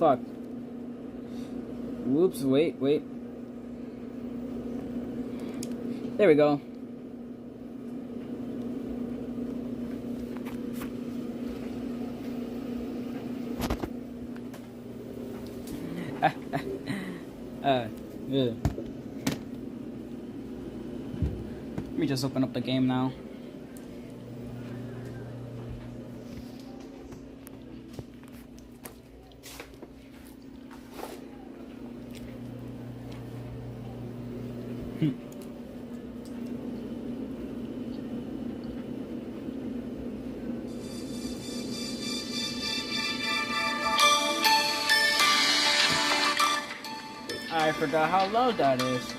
fuck? Whoops, wait. There we go. Yeah. Let me just open up the game now. I forgot how low that is.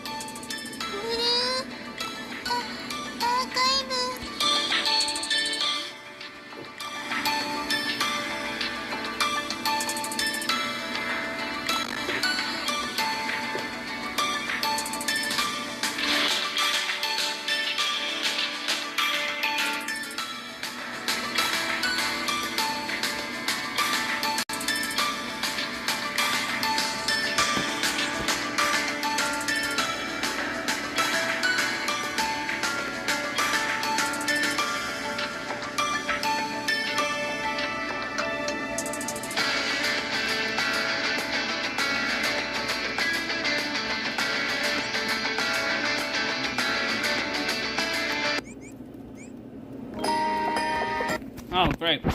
Oh, great. Well,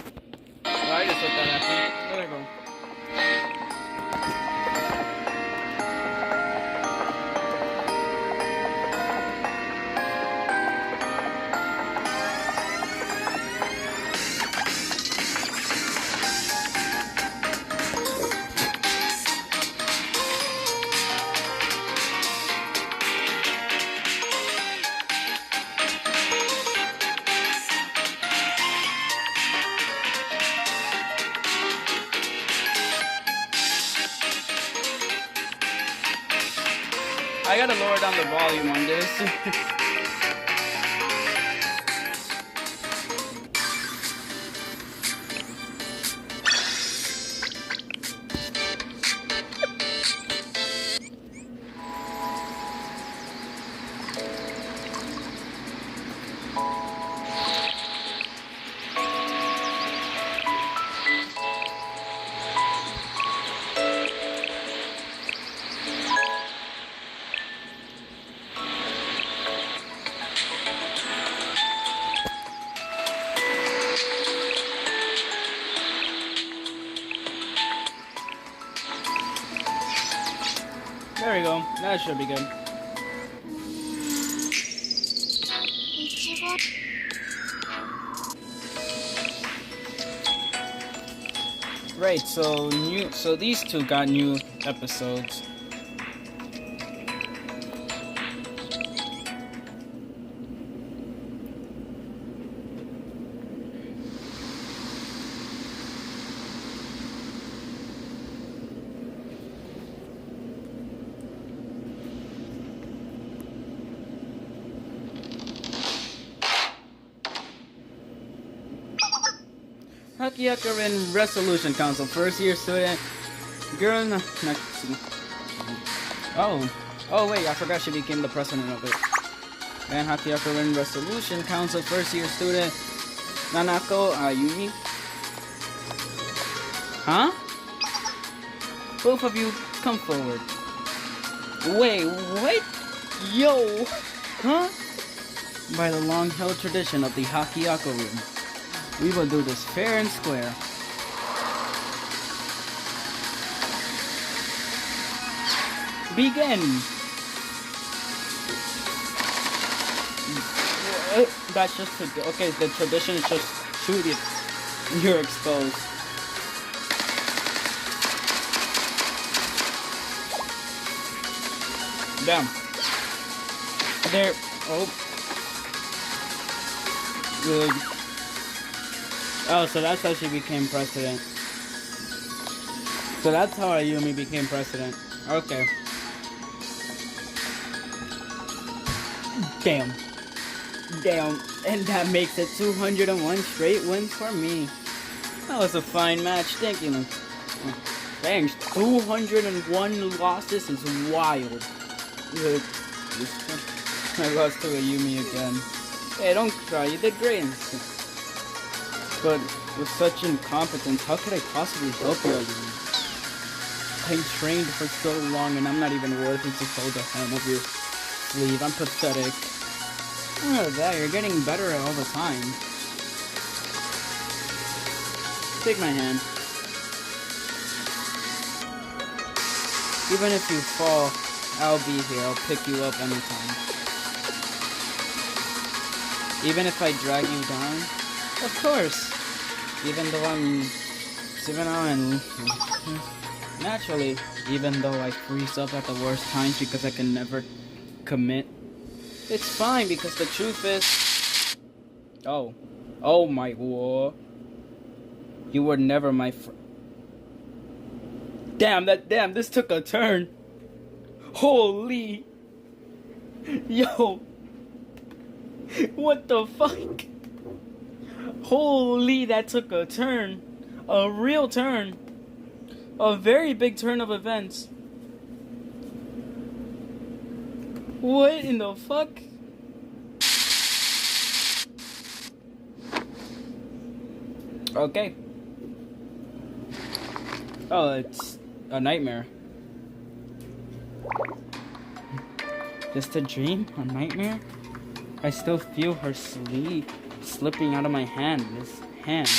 I just looked at that. There we go. I gotta lower down the volume on this. There we go. That should be good. Right, so these two got new episodes. Hakiakarin Resolution Council, first year student, girl Oh wait, I forgot she became the president of it. And Hakiakarin Resolution Council, first year student, Nanako Ayumi. Huh? Both of you, come forward. Wait, what? Yo! Huh? By the long-held tradition of the Hakiakarin, we will do this fair and square. Begin! That's just... Okay, the tradition is just shoot it. You're exposed. Damn. There... Oh. Good. Oh, so that's how she became president. So that's how Ayumi became president. Okay. Damn. And that makes it 201 straight wins for me. That was a fine match. Thank you. Dang, 201 losses is wild. I lost to Ayumi again. Hey, don't cry, you did great. But with such incompetence, how could I possibly help you, Ayumi? I trained for so long and I'm not even worthy to hold the hem of your sleeve. I'm pathetic. Oh, that, you're getting better all the time. Take my hand. Even if you fall, I'll be here. I'll pick you up anytime. Even if I drag you down? Of course. Even though naturally, even though I freeze up at the worst times because I can never commit. It's fine because the truth is... Oh my war. You were never my friend. Damn, this took a turn. Holy. Yo. What the fuck? Holy, that took a turn. A real turn. A very big turn of events. What in the fuck? Okay. Oh, it's a nightmare. Just a dream? A nightmare? I still feel her sleeve slipping out of my hand. This hand.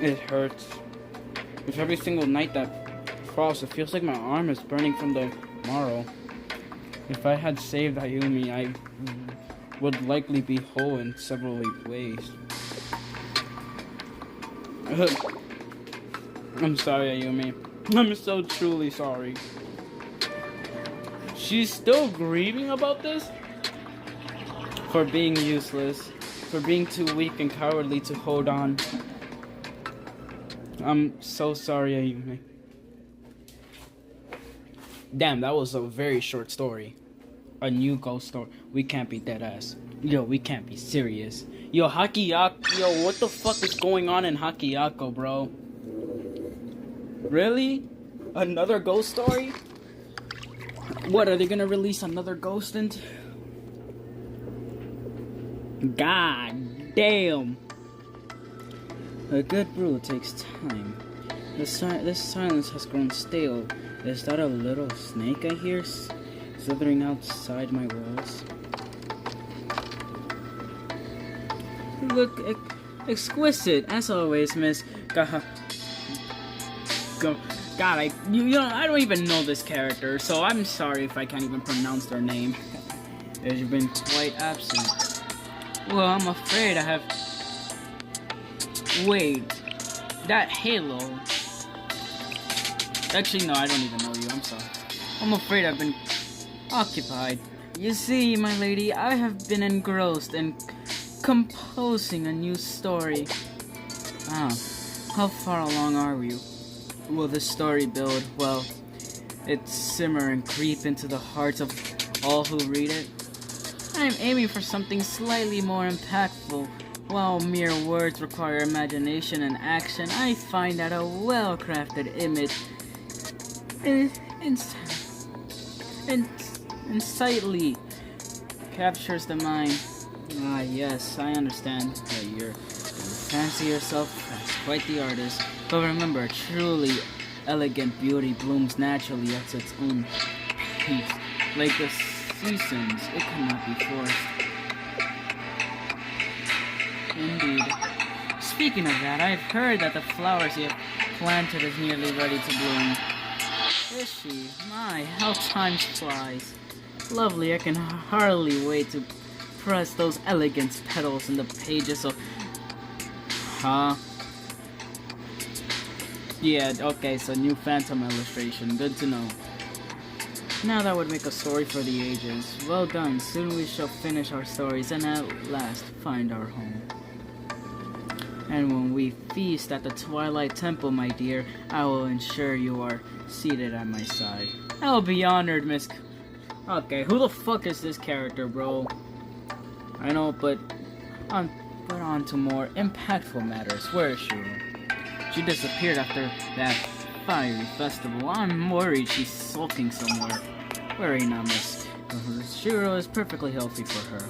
It hurts. With every single night that falls, it feels like my arm is burning from the marrow. If I had saved Ayumi, I would likely be whole in several ways. I'm sorry, Ayumi. I'm so truly sorry. She's still grieving about this? For being useless. For being too weak and cowardly to hold on. I'm so sorry, Ayumi. Damn, that was a very short story. A new ghost story. We can't be dead ass. Yo, we can't be serious. Yo, Hakiyako. Yo, what the fuck is going on in Hakiyako, bro? Really? Another ghost story? What, are they gonna release another ghost into? God damn. A good brew takes time. This silence has grown stale. Is that a little snake I hear slithering outside my walls? Look exquisite, as always, Miss God, I don't even know this character, so I'm sorry if I can't even pronounce their name. You've been quite absent. Well, I'm afraid I have... Wait, that halo... Actually, no, I don't even know you, I'm sorry. I'm afraid I've been occupied. You see, my lady, I have been engrossed in composing a new story. Ah, how far along are you? Will this story build? Well, it simmer and creep into the hearts of all who read it? I'm aiming for something slightly more impactful. While mere words require imagination and action, I find that a well-crafted image insightly captures the mind. Ah, yes, I understand that you fancy yourself as quite the artist. But remember, truly elegant beauty blooms naturally at its own pace. Like the seasons, it cannot be forced. Indeed. Speaking of that, I've heard that the flowers you have planted is nearly ready to bloom. Is she? My, how time flies. Lovely, I can hardly wait to press those elegant petals in the pages of... Huh? Yeah, okay, so new Phantom illustration. Good to know. Now that would make a story for the ages. Well done. Soon we shall finish our stories and at last find our home. And when we feast at the Twilight Temple, my dear, I will ensure you are seated at my side. I'll be honored, Miss... Okay, who the fuck is this character, bro? I know, but... on to more impactful matters. Where is Shiro? She disappeared after that fiery festival. I'm worried she's sulking somewhere. Worry not, miss. Shiro is perfectly healthy for her.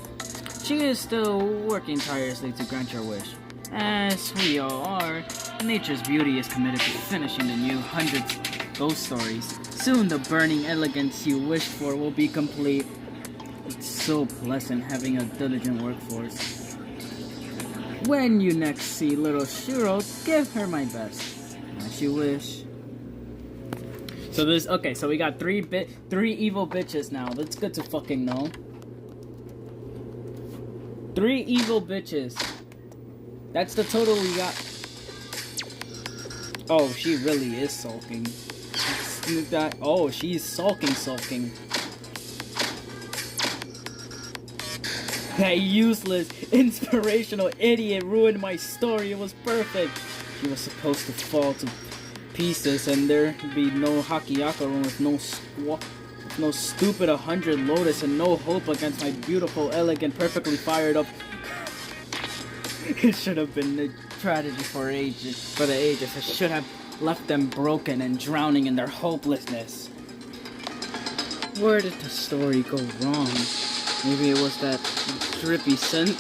She is still working tirelessly to grant your wish. As we all are, Nature's Beauty is committed to finishing the new 100 ghost stories. Soon the burning elegance you wished for will be complete. It's so pleasant having a diligent workforce. When you next see little Shiro, give her my best. As you wish. So so we got three evil bitches now. That's good to fucking know. 3 evil bitches. That's the total we got. Oh, she really is sulking. Oh, she's sulking. That useless, inspirational idiot ruined my story. It was perfect. She was supposed to fall to pieces and there'd be no Hakiyako room with no stupid 100 Lotus and no hope against my beautiful, elegant, perfectly fired up. It should have been a tragedy for the ages. I should have left them broken and drowning in their hopelessness. Where did the story go wrong? Maybe it was that drippy sensei.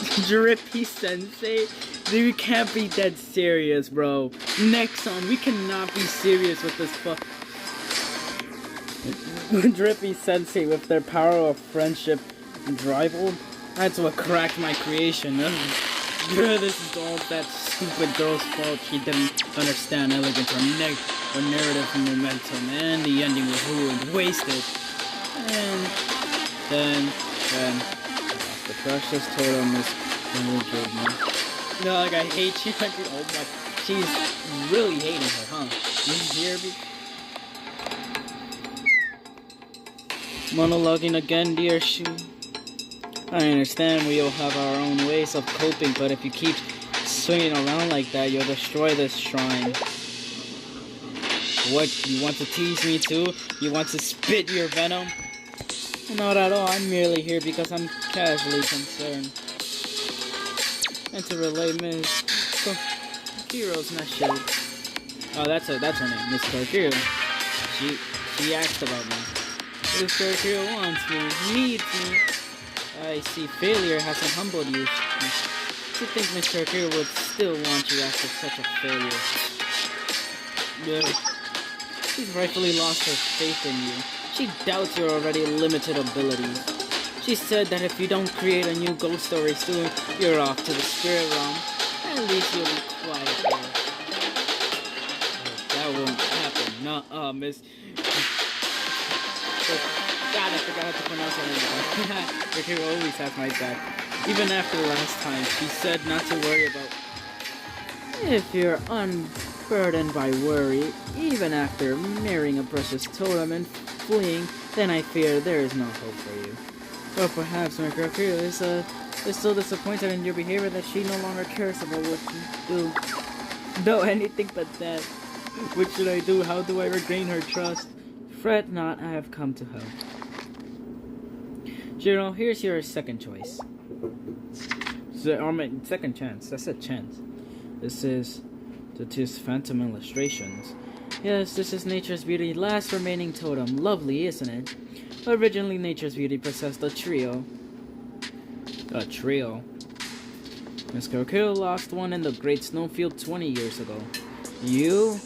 Dude, we can't be dead serious, bro. Next on, we cannot be serious with this drippy sensei with their power of friendship and rival. That's what cracked my creation. This is all that stupid girl's fault. She didn't understand elegance or narrative momentum, and the ending was ruined, wasted. And then the precious totem is killed me. No, like I hate she went through. Oh my, she's really hating her, huh? You hear me? Monologuing again, dear Shu. I understand we all have our own ways of coping, but if you keep swinging around like that, you'll destroy this shrine. What, you want to tease me too? You want to spit your venom? Not at all, I'm merely here because I'm casually concerned. And to relay Miss Kokiro's message. Oh, that's her name, Miss Kokiro. She asked about me. Miss Kokiro wants me, needs me. I see failure hasn't humbled you. To think Miss Kokiro would still want you after such a failure. Yeah. She's rightfully lost her faith in you. She doubts your already limited abilities. She said that if you don't create a new ghost story soon, you're off to the spirit realm. At least you'll be quiet there. That won't happen. Nuh-uh, Miss... God, I forgot how to pronounce her name. Kokiro always has my back. Even after last time, she said not to worry about... If you're unburdened by worry, even after marrying a precious totem and fleeing, then I fear there is no hope for you. Or perhaps my Kokiro is so disappointed in your behavior that she no longer cares about what you do. No, anything but that. What should I do? How do I regain her trust? Fret not, I have come to help. Shiro, here's your second choice. Second chance. I said chance. This is Phantom Illustrations. Yes, this is Nature's Beauty's last remaining totem. Lovely, isn't it? Originally, Nature's Beauty possessed a trio. A trio? Miss Kokiro lost one in the Great Snowfield 20 years ago. You?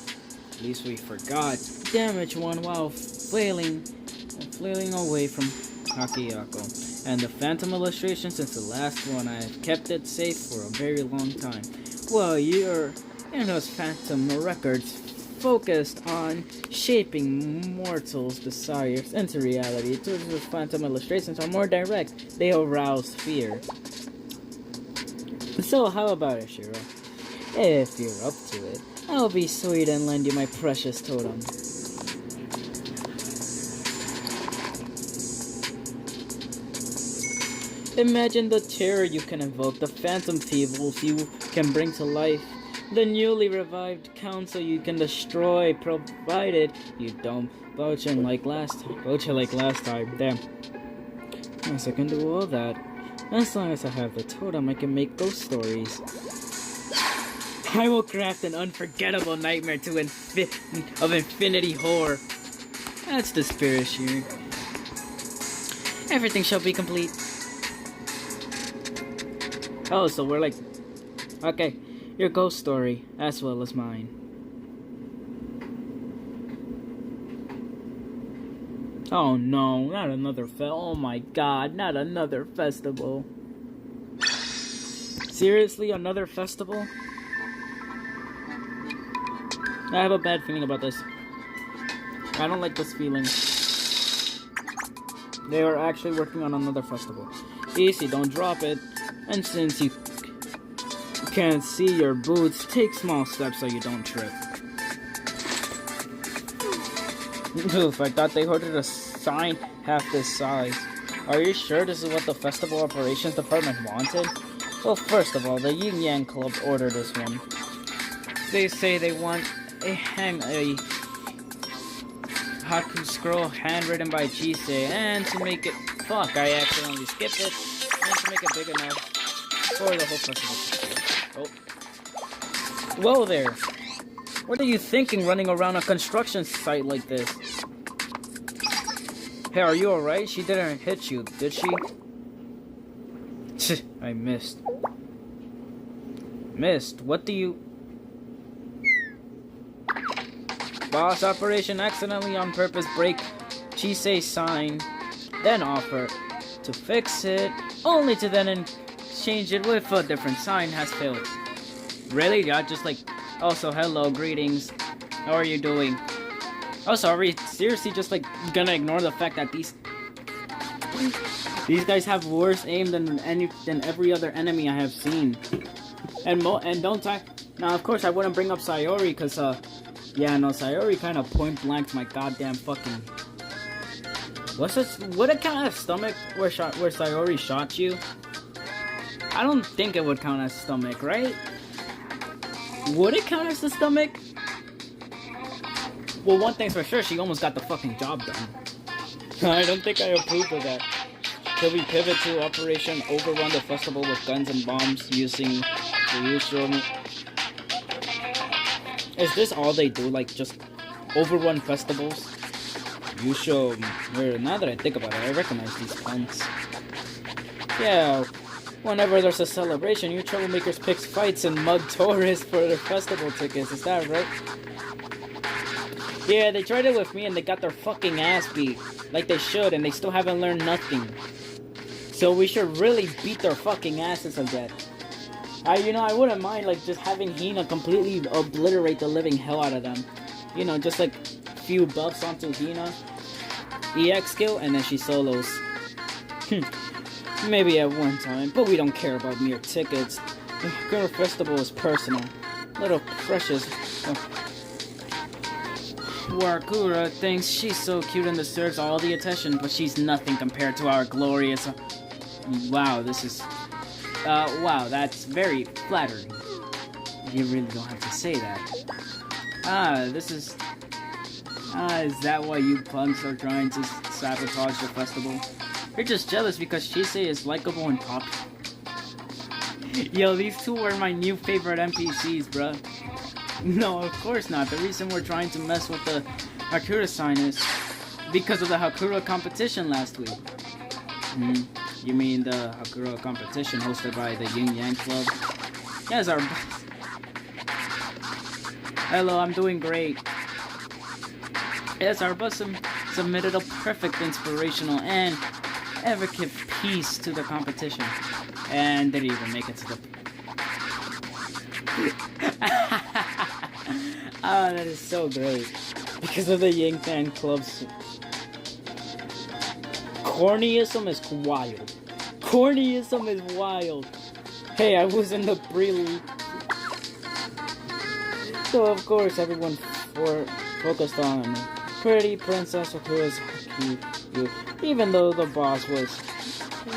At least we forgot. Damaged one while flailing away from Hakiyako. And the Phantom Illustration, since the last one, I have kept it safe for a very long time. Well, you're in those Phantom records focused on shaping mortals' desires into reality. The Phantom Illustrations are more direct. They arouse fear. So how about it, Shiro? If you're up to it, I'll be sweet and lend you my precious totem. Imagine the terror you can evoke, the phantom feebles you can bring to life, the newly revived council you can destroy, provided you don't butcher like last time. Damn. Yes, I can do all that. As long as I have the totem, I can make ghost stories. I will craft an unforgettable nightmare of infinity horror. That's the spirit here. Everything shall be complete. Oh, so we're like... Okay, your ghost story, as well as mine. Oh no, not another oh my god, not another festival. Seriously, another festival? I have a bad feeling about this. I don't like this feeling. They are actually working on another festival. Easy, don't drop it. And since you can't see your boots, take small steps so you don't trip. Oof, I thought they ordered a sign half this size. Are you sure this is what the Festival Operations Department wanted? Well, first of all, the Yin Yang Club ordered this one. They say they want a Haku scroll handwritten by Chise, and to make it... Fuck, I accidentally skipped it. And to make it big enough for the whole festival. Oh. Whoa there! What are you thinking running around a construction site like this? Hey, are you alright? She didn't hit you, did she? I missed. Missed? What do you... Boss Operation accidentally on purpose break Chise's sign, then offer to fix it, only to then change it with a different sign has failed. Really? Yeah, just like... Also, hello, greetings. How are you doing? Also, are we seriously just like gonna ignore the fact that these guys have worse aim than every other enemy I have seen? And don't I... Now, of course, I wouldn't bring up Sayori, because, yeah, no, Sayori kind of point blanked my goddamn fucking... What's this? Would it count as stomach where Sayori shot you? I don't think it would count as stomach, right? Would it count as the stomach? Well, one thing's for sure, she almost got the fucking job done. I don't think I approve of that. Should we pivot to Operation Overrun the Festival with guns and bombs using the usual... Is this all they do? Like, just overrun festivals? Usual... Now that I think about it, I recognize these punks. Yeah... Whenever there's a celebration, you troublemakers pick fights and mug tourists for their festival tickets, is that right? Yeah, they tried it with me and they got their fucking ass beat. Like they should, and they still haven't learned nothing. So we should really beat their fucking asses again. I wouldn't mind, like, just having Hina completely obliterate the living hell out of them. You know, just like few buffs onto Hina. EX skill, and then she solos. Maybe at one time, but we don't care about mere tickets. The Girl Festival is personal. Little precious. Wakura thinks she's so cute and deserves all the attention, but she's nothing compared to our glorious... Wow, this is... wow, that's very flattering. You really don't have to say that. This is... is that why you punks are trying to sabotage the festival? You're just jealous because Chise is likable and popular. Yo, these two are my new favorite NPCs, bruh. No, of course not. The reason we're trying to mess with the Hakura sign is because of the Hakura competition last week. You mean the Hakura competition hosted by the Yin Yang Club? Yes, our... Hello, I'm doing great. Yes, our bus submitted a perfect inspirational and evocative piece to the competition. And didn't even make it to the... Ah, that is so great. Because of the Yin Fan Club's... Cornyism is wild. Cornyism is wild. Hey, I was in the prelude. So of course everyone focused on pretty Princess Sakura's cute, even though the boss was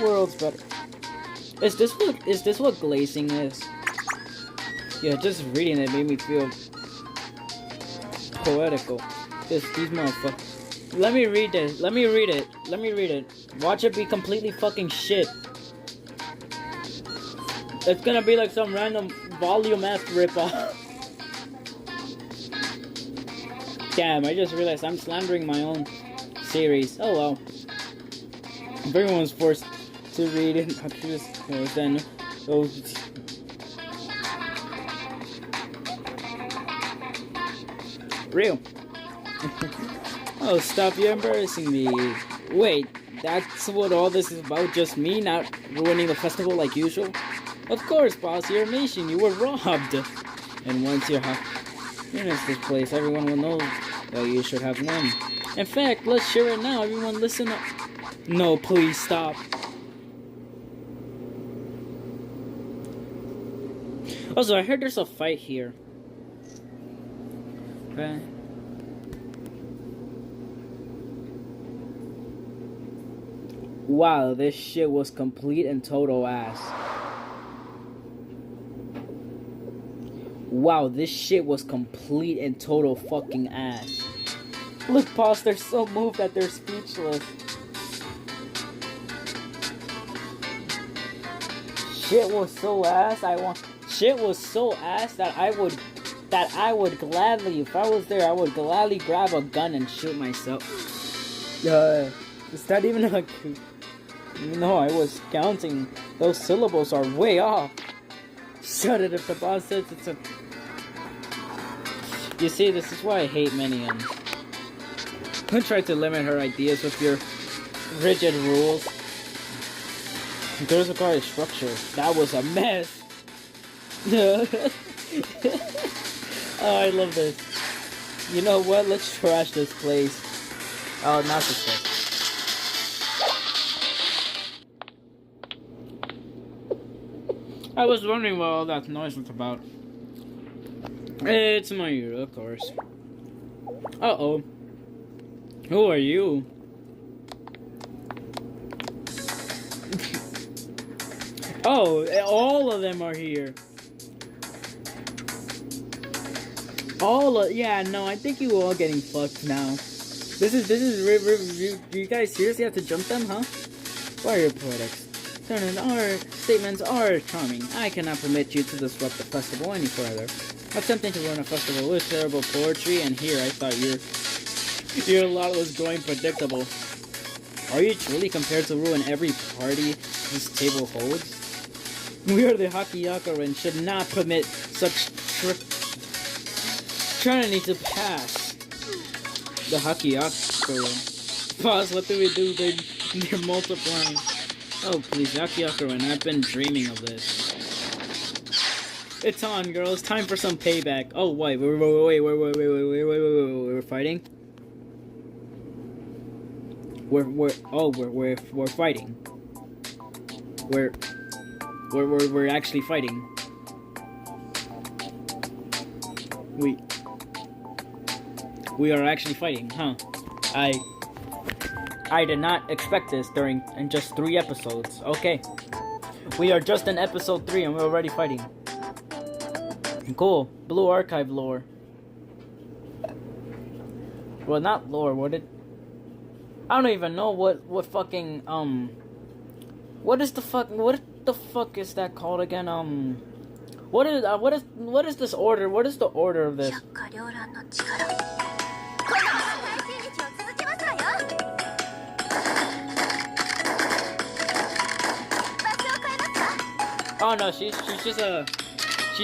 worlds better. Is this what glazing is? Yeah, just reading it made me feel poetical. These motherfuckers. Let me read it. Watch it be completely fucking shit. It's gonna be like some random Volume F ripoff. Damn, I just realized I'm slandering my own series. Oh well. If everyone was forced to read it, then... Oh, real. Oh, stop, you're embarrassing me. Wait, that's what all this is about? Just me not ruining the festival like usual? Of course, boss, you're a nation. You were robbed. And once you're in this place, everyone will know that you should have won. In fact, let's share it now. Everyone listen up. No, please stop. Also, I heard there's a fight here. Okay. Wow, this shit was complete and total ass. Wow, this shit was complete and total fucking ass. Look, boss, they're so moved that they're speechless. Shit was so ass, shit was so ass that I would gladly, if I was there, I would gladly grab a gun and shoot myself. Is that even a... No, I was counting. Those syllables are way off. Shut it if the boss says it's a... You see, this is why I hate Minions. Don't try to limit her ideas with your rigid rules. There's a car structure. That was a mess. Oh, I love this. You know what? Let's trash this place. Oh, not this place. I was wondering what all that noise was about. It's my ear, of course. Uh-oh. Who are you? Oh, all of them are here. Yeah, no, I think you all getting fucked now. This is, you guys seriously have to jump them, huh? Warrior products. Statements are charming. I cannot permit you to disrupt the festival any further. Attempting to ruin a festival with terrible poetry, and here I thought your lot was going predictable. Are you truly compared to ruin every party this table holds? We are the Hakiyakura and should not permit such tyranny to pass. The Hakiyakura. Boss, what do we do? They're multiplying. Oh, please, Hakiyakura, and I've been dreaming of this. It's on, girls. Time for some payback. Oh, wait, we're fighting? We're fighting. We're actually fighting. We are actually fighting, huh? I did not expect this in just 3 episodes. Okay. We are just in episode 3 and we're already fighting. Cool. Blue Archive lore. Well, not lore, I don't even know what fucking, what the fuck is that called again? What is this order? What is the order of this? Oh no, she's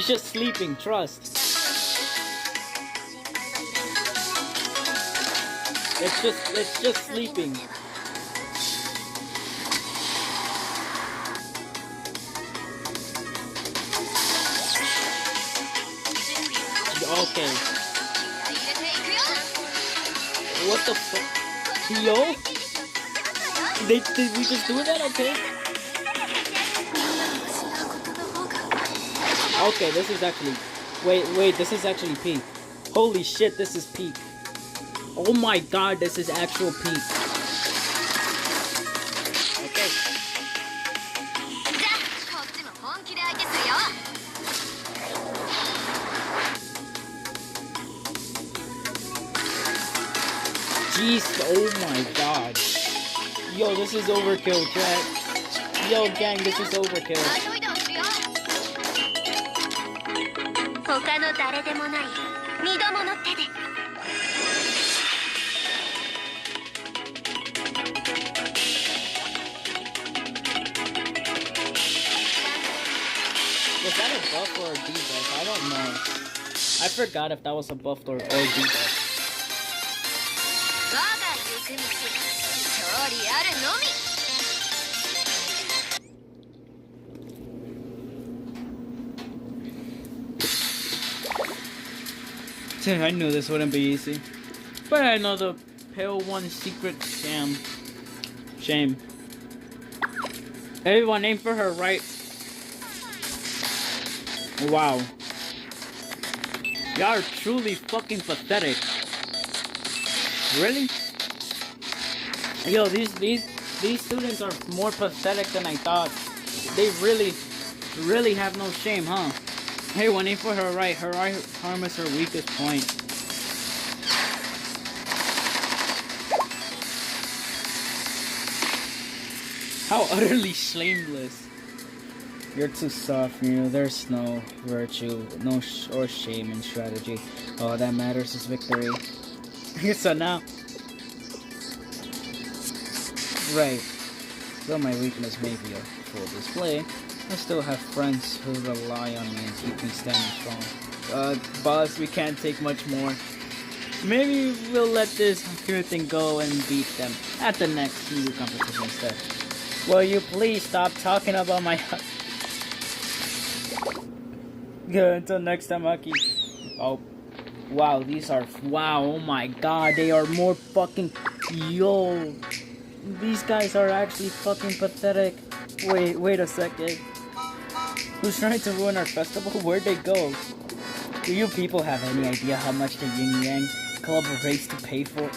just sleeping, trust. It's just sleeping. Okay. What the fuck? Yo? Did we just do that? Okay. Okay, this is actually... Wait, this is actually peak. Holy shit, this is peak. Oh my god, this is actual peak. Okay. Jeez, oh my god. Yo, this is overkill, chat. Yo, gang, this is overkill. 他の誰でもない身どもの手で。Was that a buff or a debuff? I don't know. I forgot if that was a buff or debuff. 我が行く道勝利あるのみ。I knew this wouldn't be easy. But I know the Pale One secret shame. Everyone aim for her right. Wow. Y'all are truly fucking pathetic. Really? Yo, these students are more pathetic than I thought. They really have no shame, huh? Hey, one aim for her right. Her right arm is her weakest point. How utterly shameless. You're too soft, Miu. There's no virtue, or shame in strategy. All that matters is victory. So now, right. Though my weakness may be a full display, I still have friends who rely on me and keep me standing strong. Boss, we can't take much more. Maybe we'll let this thing go and beat them at the next EU competition instead. Will you please stop talking about my... Good, until next time, Aki. Oh. Wow, these are... Wow, oh my god, they are more fucking... Yo. These guys are actually fucking pathetic. Wait a second. Who's trying to ruin our festival? Where'd they go? Do you people have any idea how much the Yin Yang Club raised to pay for?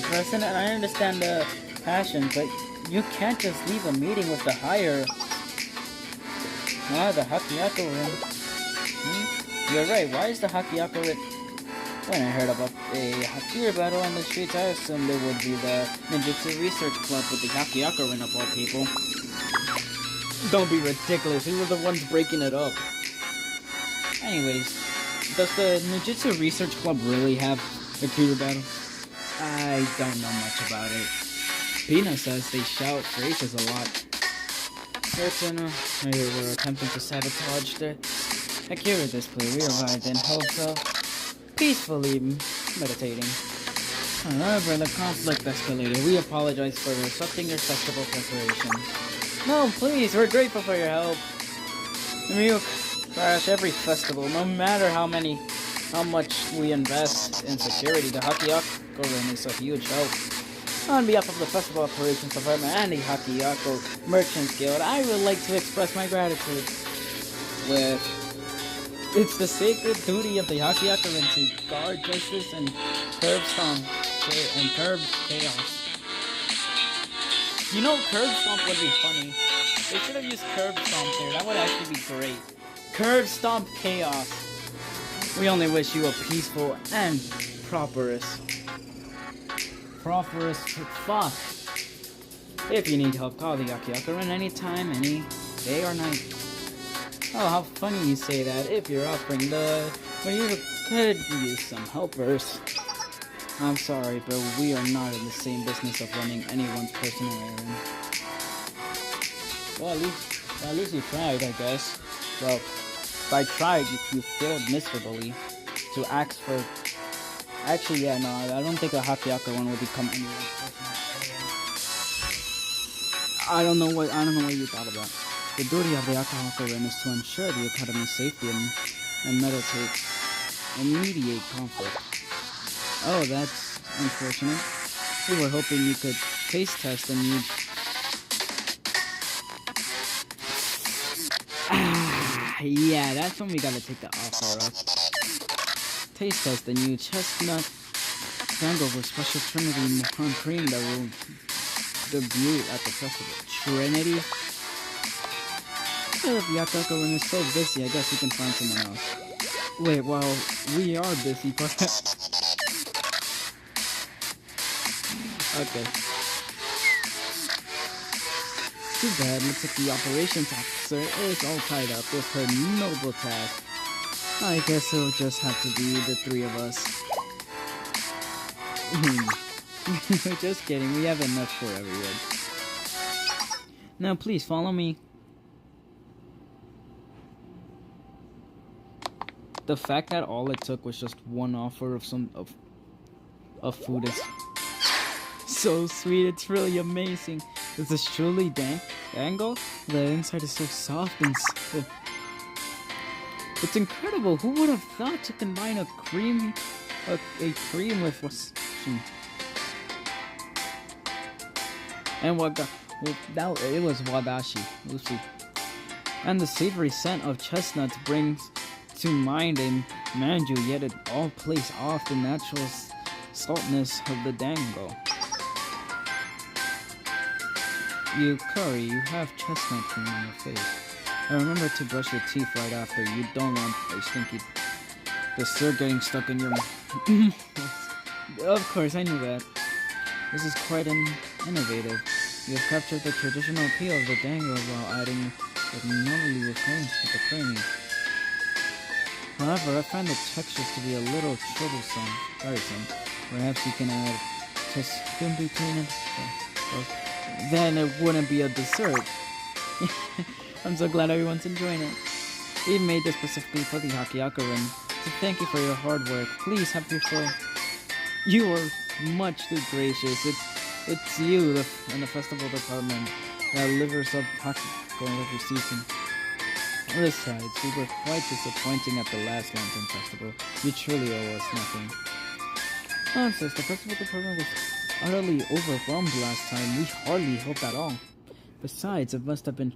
President, I understand the passion, but you can't just leave a meeting with the higher... Ah, the Hakiako Rin. You're right, why is the Hakiako Rin... When I heard about a Hakira battle on the streets, I assumed it would be the Ninjutsu Research Club with the Hakiako Rin of all people. Don't be ridiculous, we were the ones breaking it up. Anyways, does the Ninjutsu Research Club really have a Hakira battle? I don't know much about it. Pina says they shout phrases a lot. Certain they were attempting to sabotage the Akira display. We arrived in hopes of peacefully meditating. However, the conflict escalated. We apologize for disrupting your festival preparations. No, please, we're grateful for your help. We crash every festival, no matter how much we invest in security. The Hakiako Rin is a huge help. On behalf of the Festival Operations Department and the Hakiako Merchants Guild, I would like to express my gratitude. It's the sacred duty of the Hakiako Rin to guard justice and curb chaos. You know, curb stomp would be funny. They should have used curb stomp there. That would actually be great. Curb stomp chaos. We only wish you a peaceful and prosperous fuck. If you need help, call the Hakiako Rin anytime, any day or night. Oh, how funny you say that. If you're offering well, you could use some helpers. I'm sorry, but we are not in the same business of running anyone's personal errand. Well, at least you tried, I guess. Well, if I tried, you failed miserably to ask for... Actually, yeah, no, I don't think a Hakiako Rin will become anyone's personal errand. I don't know what you thought about. The duty of the Hakiako Rin is to ensure the Academy's safety and mediate conflict. Oh, that's unfortunate. We were hoping you could taste test and you'd... yeah, that's when we gotta take the offer up. Taste test the new chestnut mango with special Trinity Mohan cream that will debut at the festival. Trinity? If Hakiako Rin is so busy, I guess we can find someone else. Wait, well, we are busy, but... okay. Too bad, looks like the operations office officer is all tied up with her noble task. I guess it'll just have to be the three of us. Just kidding, we have enough for everyone. Now please follow me. The fact that all it took was just one offer of food is so sweet. It's really amazing. This is truly dango. The inside is so soft and so. It's incredible. Who would have thought to combine a cream with what's and it was wadashi. Oopsie. And the savory scent of chestnuts brings to mind a manju, yet it all plays off the natural saltness of the dango. You have chestnut cream on your face. And remember to brush your teeth right after. You don't want a stinky dessert getting stuck in your mouth. Of course, I knew that. This is quite innovative. You have captured the traditional appeal of the dango while adding the lovely refrains with the cream. However, I find the textures to be a little tiresome. Perhaps you can add just in between it. Then it wouldn't be a dessert. I'm so glad everyone's enjoying it. We made this specifically for the Hakiakarin. So thank you for your hard work. Please have your fill. You are much too gracious. It's you in the festival department that delivers up Hakiakarin every season. Besides, we were quite disappointing at the last Lantern Festival. You truly owe us nothing. Nonsense, the festival department was utterly overwhelmed last time. We hardly helped at all. Besides, it must have been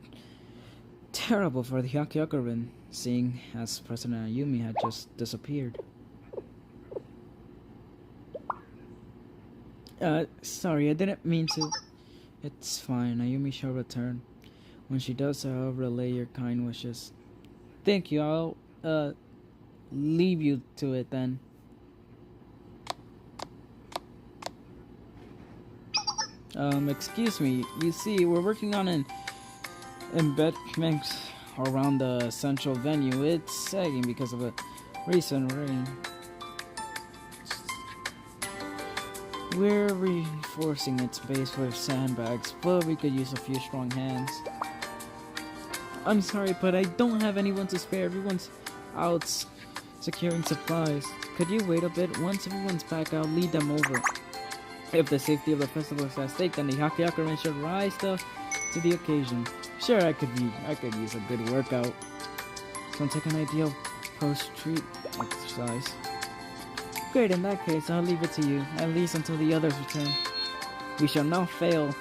terrible for the Hakiakarin, seeing as President Ayumi had just disappeared. Sorry, I didn't mean to. It's fine, Ayumi shall return. When she does, I'll relay your kind wishes. Thank you, I'll, leave you to it then. Excuse me, you see, we're working on an embedment around the central venue. It's sagging because of a recent rain. We're reinforcing its base with sandbags, but we could use a few strong hands. I'm sorry, but I don't have anyone to spare. Everyone's out securing supplies. Could you wait a bit? Once everyone's back, I'll lead them over. If the safety of the festival is at stake, then the Hakiakarin should rise to the occasion. Sure, I could use a good workout. Sounds like an ideal post-treat exercise. Great, in that case, I'll leave it to you, at least until the others return. We shall not fail.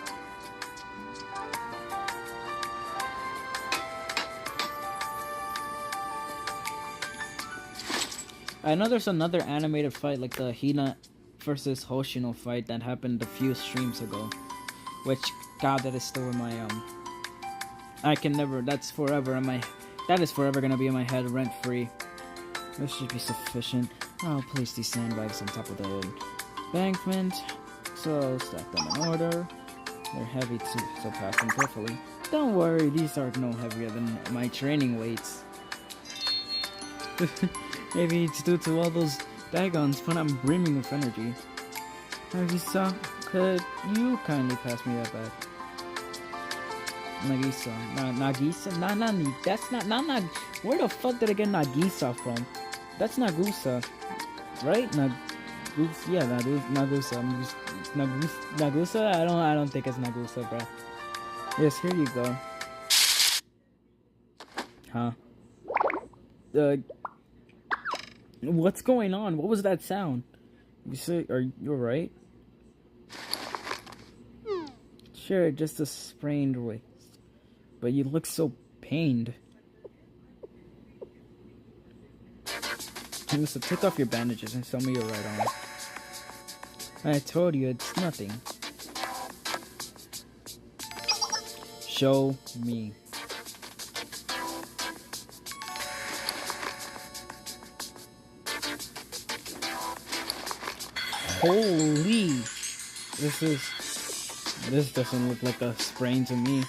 I know there's another animated fight like the Hina versus Hoshino fight that happened a few streams ago. Which, God, that is still in my, that is forever gonna be in my head rent-free. This should be sufficient. I'll place these sandbags on top of the embankment, so stack them in order. They're heavy too, so pack them carefully. Don't worry, these are no heavier than my training weights. Maybe it's due to all those dagons, but I'm brimming with energy. Nagisa, could you kindly pass me that back? Nagisa. Nagisa? That's not, where the fuck did I get Nagisa from? That's Nagusa, right? Nagusa. Nagusa? I don't think it's Nagusa, bro. Yes, here you go. Huh? What's going on? What was that sound? You say, are you alright? Sure, just a sprained wrist. But you look so pained. So take off your bandages and show me your right arm. I told you it's nothing. Show me. Holy! This doesn't look like a sprain to me.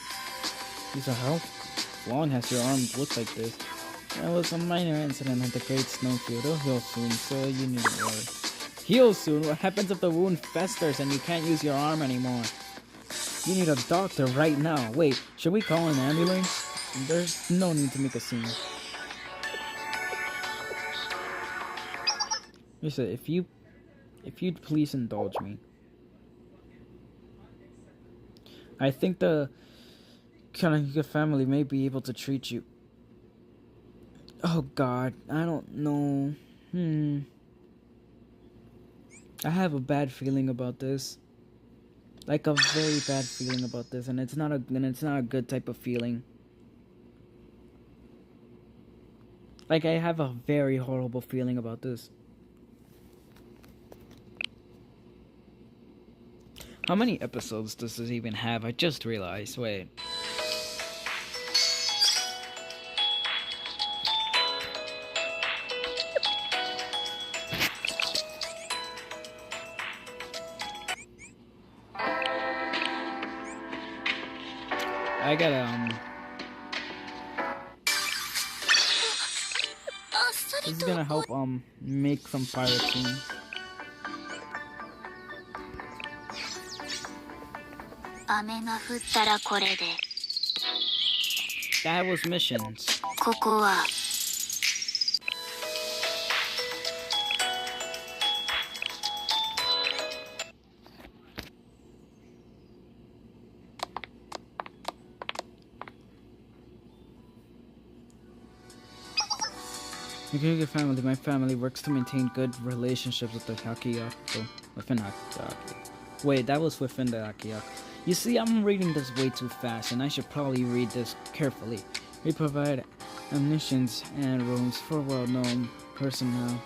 These are how? long has your arm looked like this? It was a minor incident at the Great Snowfield. It'll heal soon, so you needn't worry. Heal soon? What happens if the wound festers and you can't use your arm anymore? You need a doctor right now. Wait, should we call an ambulance? There's no need to make a scene. Listen, if you'd please indulge me. I think the Kanahika family may be able to treat you. Oh God, I don't know. I have a bad feeling about this. Like a very bad feeling about this, and it's not a good type of feeling. Like I have a very horrible feeling about this. How many episodes does this even have? I just realized. Wait. I gotta, this is gonna help, make some pirate scenes. That was missions. The family, my family works to maintain good relationships with the Hakiyaku. Within Hakiyaku. Wait, that was within the Hakiyaku. You see, I'm reading this way too fast, and I should probably read this carefully. We provide ammunitions and rooms for well-known personalities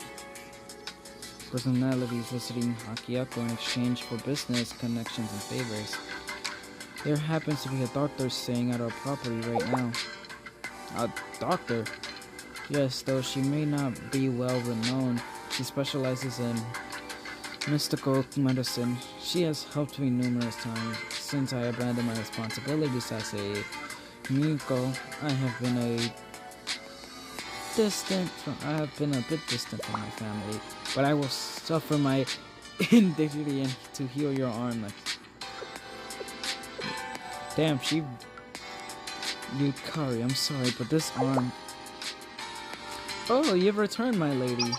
visiting Hakiyaku in exchange for business connections and favors. There happens to be a doctor staying at our property right now. A doctor? Yes, though she may not be well renowned, she specializes in mystical medicine. She has helped me numerous times since I abandoned my responsibilities as a Miko. I have been a bit distant from my family, but I will suffer my indignity to heal your arm. Damn, Yukari, I'm sorry, but this arm. Oh, you've returned, my lady.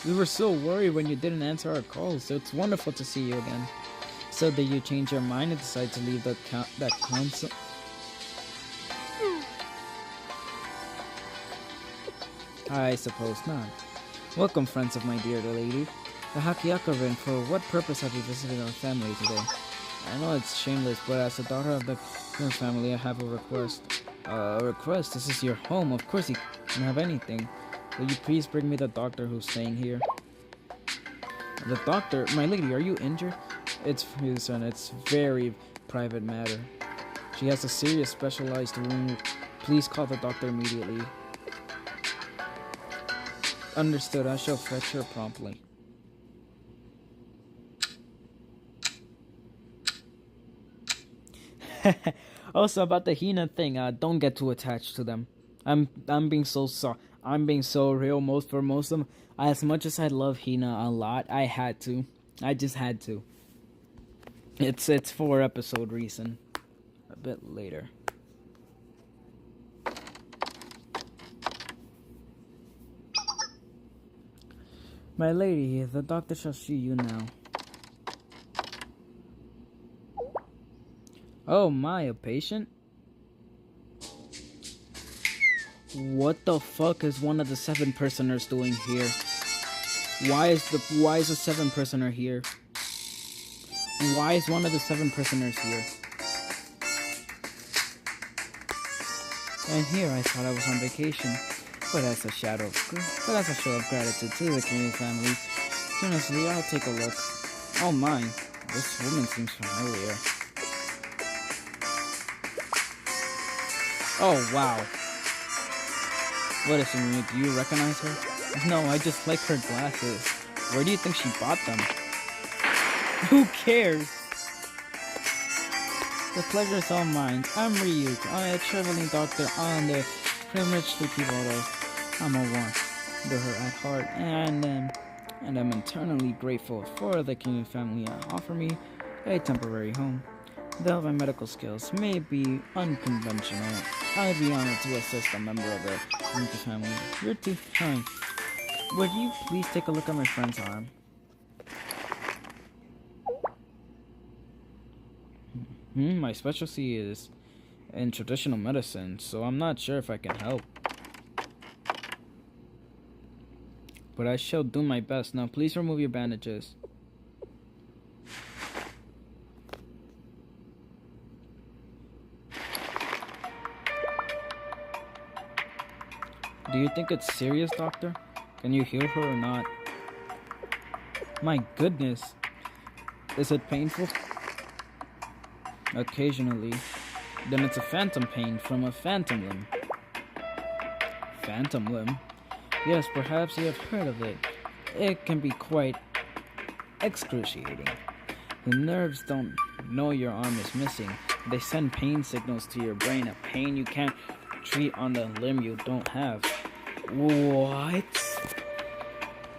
We were so worried when you didn't answer our calls, so it's wonderful to see you again. So did you change your mind and decide to leave that council? I suppose not. Welcome, friends of my dear lady. The Hakiyaku-rin, for what purpose have you visited our family today? I know it's shameless, but as the daughter of the family, I have a request. A request? This is your home. Of course you can have anything. Will you please bring me the doctor who's staying here? The doctor? My lady, are you injured? It's very private matter. She has a serious specialized wound. Please call the doctor immediately. Understood. I shall fetch her promptly. Also about the Hina thing, don't get too attached to them. I'm being so sorry. I'm being so real for most of them. As much as I love Hina a lot, I had to. I just had to. It's 4-episode reason. A bit later. My lady, the doctor shall see you now. Oh my, a patient? What the fuck is one of the 7 prisoners doing here? Why is the 7 prisoner here? Why is one of the 7 prisoners here? And here I thought I was on vacation, but as a show of gratitude to the King family, honestly, I'll take a look. Oh my, this woman seems familiar. Oh wow. What is it, do you recognize her? No, I just like her glasses. Where do you think she bought them? Who cares? The pleasure is all mine. I'm Ryuk. I'm a traveling doctor on the privileged sleepy bottle. I'm a wanderer at heart, and I'm eternally grateful for the King family to offer me a temporary home. Though my medical skills may be unconventional, I'd be honored to assist a member of the King family. You're too kind. Would you please take a look at my friend's arm? My specialty is in traditional medicine, so I'm not sure if I can help. But I shall do my best. Now, please remove your bandages. Do you think it's serious, doctor? Can you heal her or not? My goodness. Is it painful? Occasionally. Then it's a phantom pain from a phantom limb. Phantom limb? Yes, perhaps you have heard of it. It can be quite excruciating. The nerves don't know your arm is missing. They send pain signals to your brain, a pain you can't treat on the limb you don't have. What?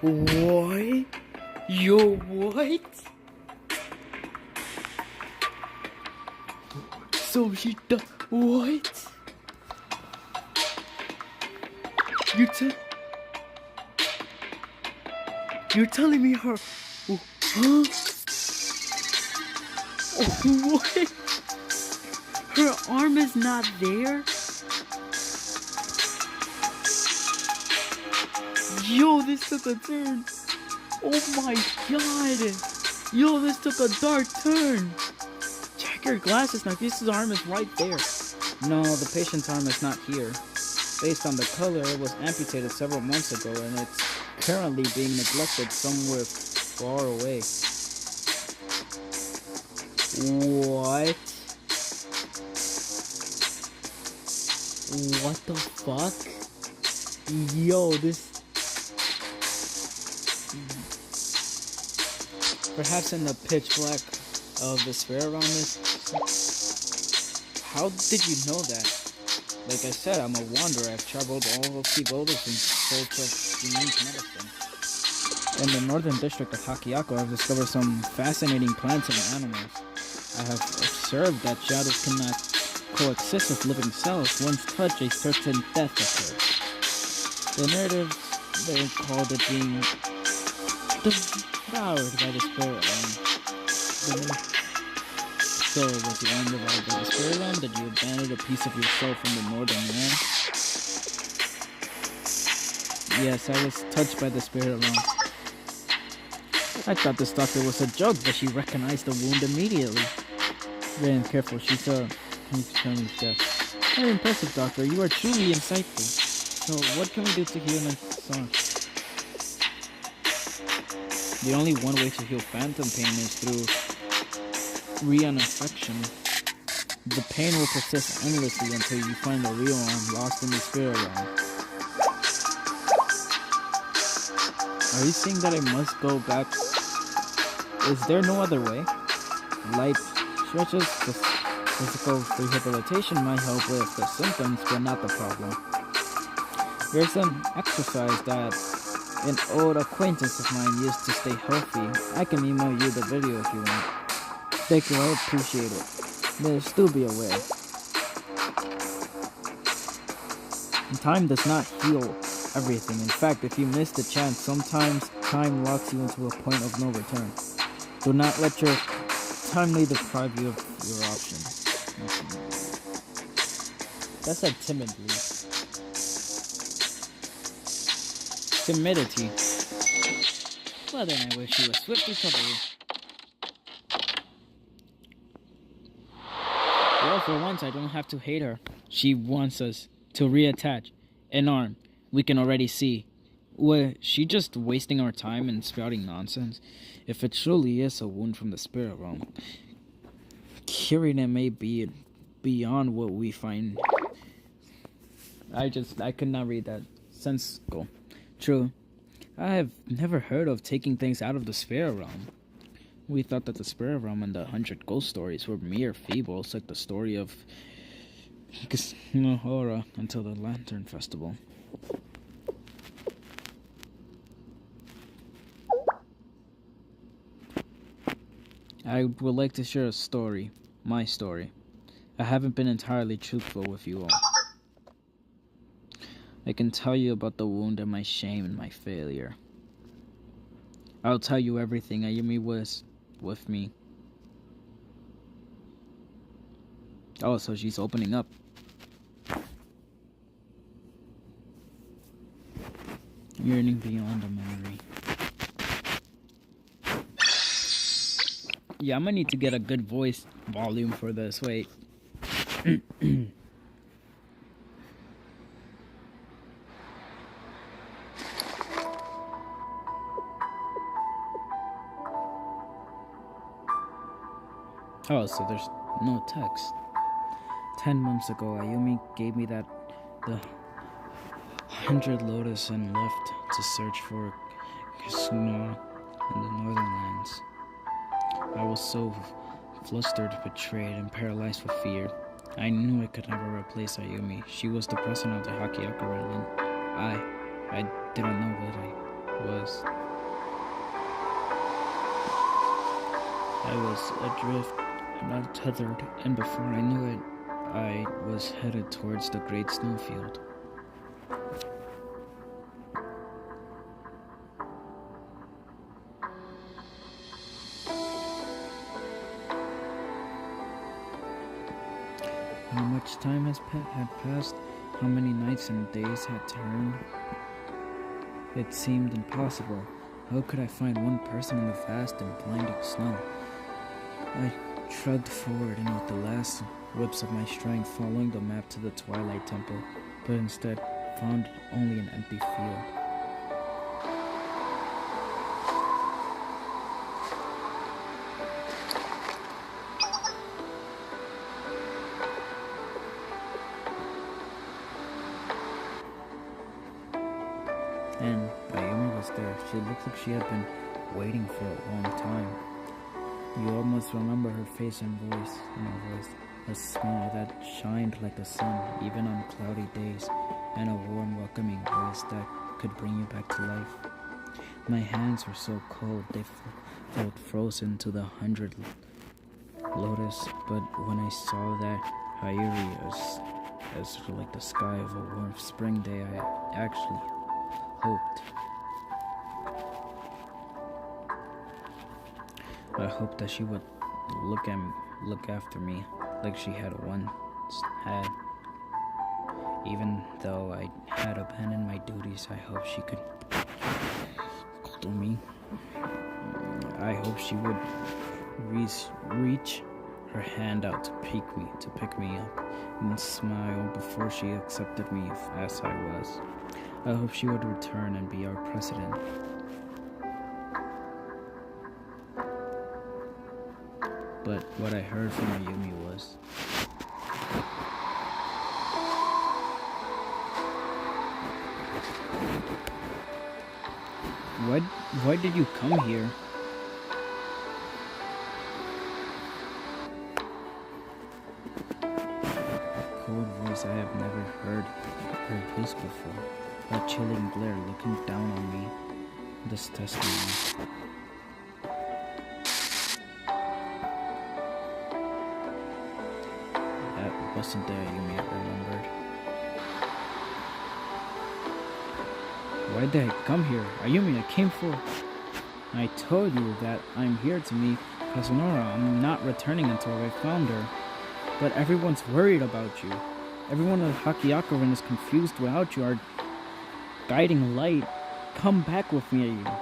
What? Yo, what? So she does. What? You're telling me her. Huh? What? Her arm is not there? Yo, this took a turn. Oh my god. Yo, this took a dark turn. Check your glasses now. This arm is right there. No, the patient's arm is not here. Based on the color, it was amputated several months ago and it's currently being neglected somewhere far away. What? What the fuck? Yo, this... Perhaps in the pitch black of the spare around this. How did you know that? Like I said, I'm a wanderer. I've traveled all of Kibodas in search of unique medicine. In the northern district of Hakiako, I've discovered some fascinating plants and animals. I have observed that shadows cannot coexist with living cells. Once touched, a certain death occurs. The natives, they called it being devoured by the spirit land. So, was your arm devoured by the spirit land? Did you abandon a piece of yourself in the northern land? Yes, I was touched by the spirit land. I thought this doctor was a joke, but she recognized the wound immediately. Very careful, she saw his family's death. Very impressive, doctor. You are truly insightful. So, what can we do to heal my son? The only one way to heal phantom pain is through reinfection. The pain will persist endlessly until you find the real arm lost in the spirit realm. Are you saying that I must go back? Is there no other way? Light stretches, physical rehabilitation might help with the symptoms, but not the problem. There's an exercise that an old acquaintance of mine used to stay healthy. I can email you the video if you want. Thank you, I appreciate it. But still be aware. Time does not heal everything. In fact, if you miss the chance, sometimes time locks you into a point of no return. Do not let your timely deprive you of your options. That said timidly. Timidity. Well then, I wish you a swift recovery. Well, for once, I don't have to hate her. She wants us to reattach an arm. We can already see. Was she just wasting our time and spouting nonsense? If it truly is a wound from the spirit realm, curing it may be beyond what we find. I could not read that. Sensical. True. I have never heard of taking things out of the spirit realm. We thought that the spirit realm and the 100 ghost stories were mere fables, like the story of Hora until the Lantern Festival. I would like to share a story, my story. I haven't been entirely truthful with you all. I can tell you about the wound and my shame and my failure. I'll tell you everything Ayumi was with me. Oh, so she's opening up. Yearning beyond a memory. Yeah, I'm gonna need to get a good voice volume for this. Wait. Oh, so there's no text. 10 months ago, Ayumi gave me the 100 lotus and left to search for Kasuna in the northern lands. I was so flustered, betrayed, and paralyzed with fear. I knew I could never replace Ayumi. She was the president of the Hakiaka Island. I didn't know what I was. I was adrift, untethered, and before I knew it, I was headed towards the great snowfield. How much time had passed, how many nights and days had turned. It seemed impossible. How could I find one person in the vast and blinding snow? I trudged forward and with the last whips of my strength following the map to the Twilight Temple, but instead found only an empty field. And Ayumi was there. She looked like she had been waiting for a long time. You almost remember her face and voice, a smile that shined like the sun, even on cloudy days, and a warm, welcoming voice that could bring you back to life. My hands were so cold they felt frozen to the 100 lotus, but when I saw that Hayuri as like the sky of a warm spring day, I actually hoped. I hoped that she would look after me like she had once had. Even though I had abandoned my duties, I hoped she could cuddle me. I hoped she would reach her hand out to pick me up, and smile before she accepted me as I was. I hope she would return and be our president. But what I heard from Ayumi was, why did you come here? A cold voice I have never heard this before. A chilling glare looking down on me, this testing me. That wasn't the Ayumi I remembered. Why did I come here? Ayumi, I came for... I told you that I'm here to meet Kazunora. I'm not returning until I found her. But everyone's worried about you. Everyone at Hakiakarin is confused without you. Our guiding light. Come back with me, Ayumi.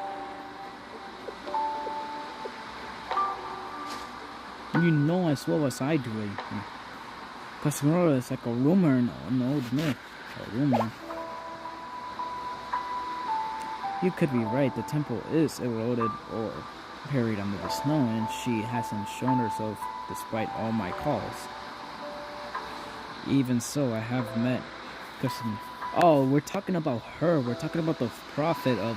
You know as well as I do, Ayumi. Kazunora is like a rumor in an old myth. A rumor. You could be right, the temple is eroded or buried under the snow, and she hasn't shown herself despite all my calls. Even so, I have met Kasumi. Oh, we're talking about her. We're talking about the prophet of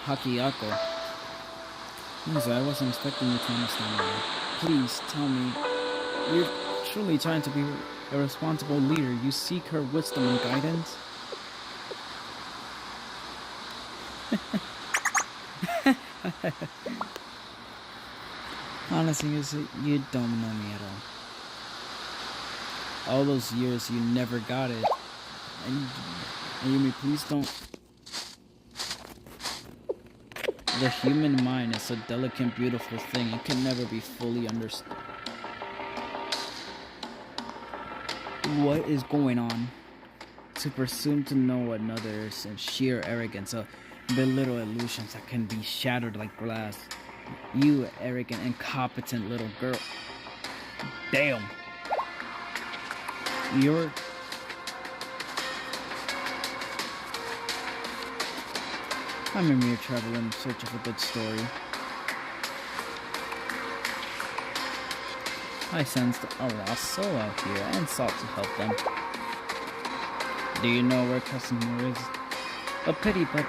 Hakiako. Lisa, I wasn't expecting you to understand that. Please tell me, you're truly trying to be a responsible leader. You seek her wisdom and guidance. Honestly, you don't know me at all. All those years, you never got it. And Ayumi, please don't. The human mind is a delicate, beautiful thing. It can never be fully understood. What is going on? To presume to know another is in sheer arrogance, a belittle illusions that can be shattered like glass. You arrogant, incompetent little girl. Damn. You're... I'm a mere traveler in search of a good story. I sensed a lost soul out here and sought to help them. Do you know where Casimir is? A pity, but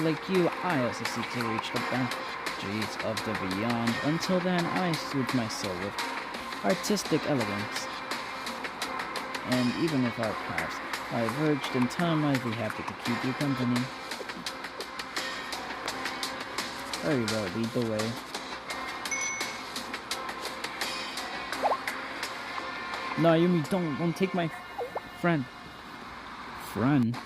like you, I also seek to reach the boundaries of the beyond. Until then, I soothe my soul with artistic elegance. And even if our paths diverged in time, I'd be happy to keep you company. Very well, lead the way. No, Yumi, don't take my friend. Friend?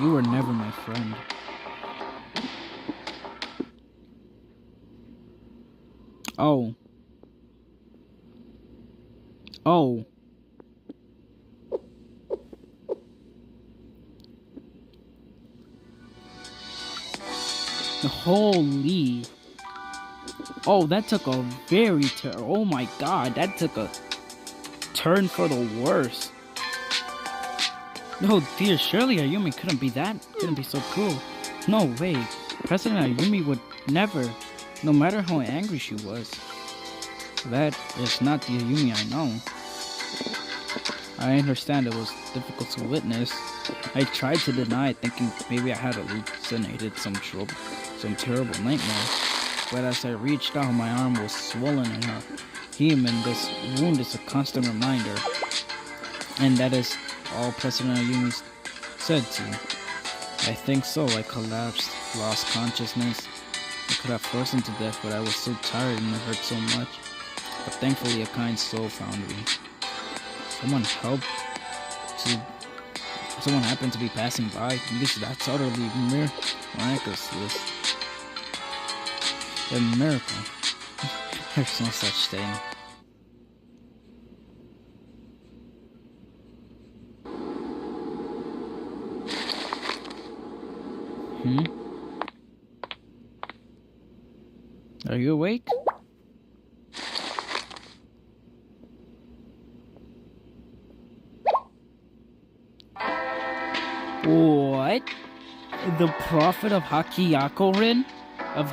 You were never my friend. Oh. Oh. Holy. Oh, that took a very oh my god, that took a turn for the worse. Oh dear, surely Ayumi couldn't be so cruel. No way. President Ayumi would never, no matter how angry she was. That is not the Ayumi I know. I understand it was difficult to witness. I tried to deny it, thinking maybe I had hallucinated some terrible nightmare. But as I reached out, my arm was swollen in her hem, and this wound is a constant reminder. And that is all President Ayumi said to me. I think so. I collapsed, lost consciousness. I could have frozen to death, but I was so tired and it hurt so much. But thankfully, a kind soul found me. Someone happened to be passing by. Because that's utterly miraculous. A miracle. There's no such thing. Are you awake? What? The prophet of Hakiyako-rin? The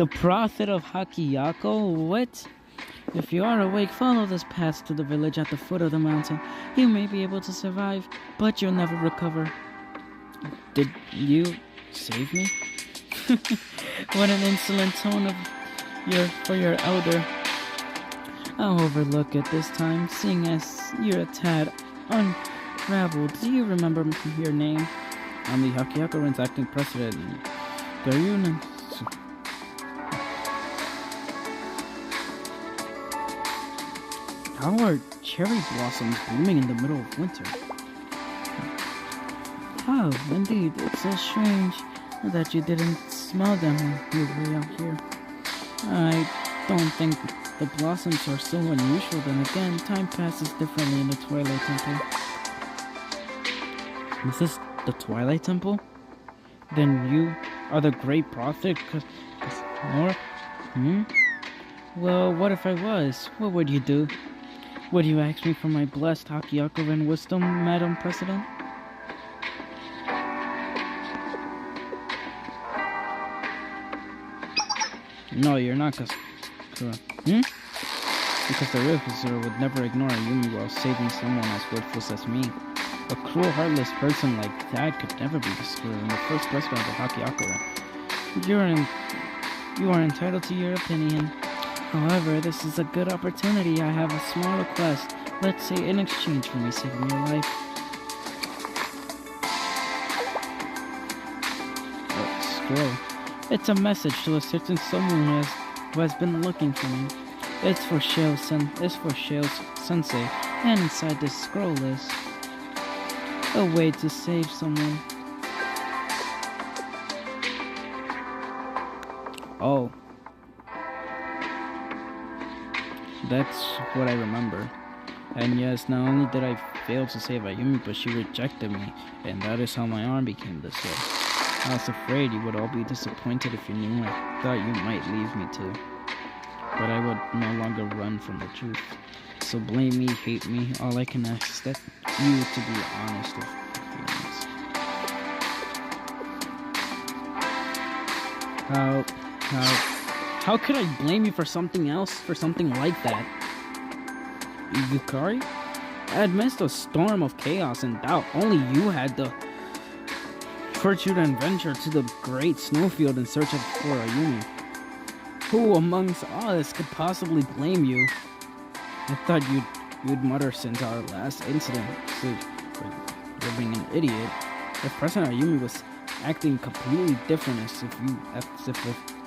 prophet of Hakiyako? What? If you are awake, follow this path to the village at the foot of the mountain. You may be able to survive, but you'll never recover. Did you save me? What an insolent tone for your elder. I'll overlook it this time, seeing as you're a tad unraveled. Do you remember your name? I'm the Hakiyako-rin's acting president. Garyuna. How are cherry blossoms blooming in the middle of winter? Oh, indeed, it's so strange that you didn't smell them when you were out here. I don't think the blossoms are so unusual. Then again, time passes differently in the Twilight Temple. Is this the Twilight Temple? Then you are the great prophet? Or? Well, what if I was? What would you do? Would you ask me for my blessed Hakiyako-rin wisdom, Madam President? No, you're not, because the real Kazura would never ignore Ayumi while saving someone as worthless as me. A cruel, heartless person like that could never be the screw and the first president of the Hakiakura. You are entitled to your opinion. However, this is a good opportunity. I have a small request. Let's say in exchange for me saving your life. Scroll. It's a message to a certain someone who has been looking for me. It's for Shale's sensei, and inside this scroll is a way to save someone. Oh. That's what I remember. And yes, not only did I fail to save Ayumi, but she rejected me, and that is how my arm became this way. I was afraid you would all be disappointed if you knew. I thought you might leave me too. But I would no longer run from the truth. So blame me, hate me, all I can ask is that you to be honest with your feelings. How could I blame you for something else, for something like that? Yukari? Amidst a storm of chaos and doubt, only you had the fortune and venture to the great snowfield in search of for Ayumi. Who amongst us could possibly blame you? I thought you'd mutter since our last incident, so you're being an idiot. If President Ayumi was acting completely different as if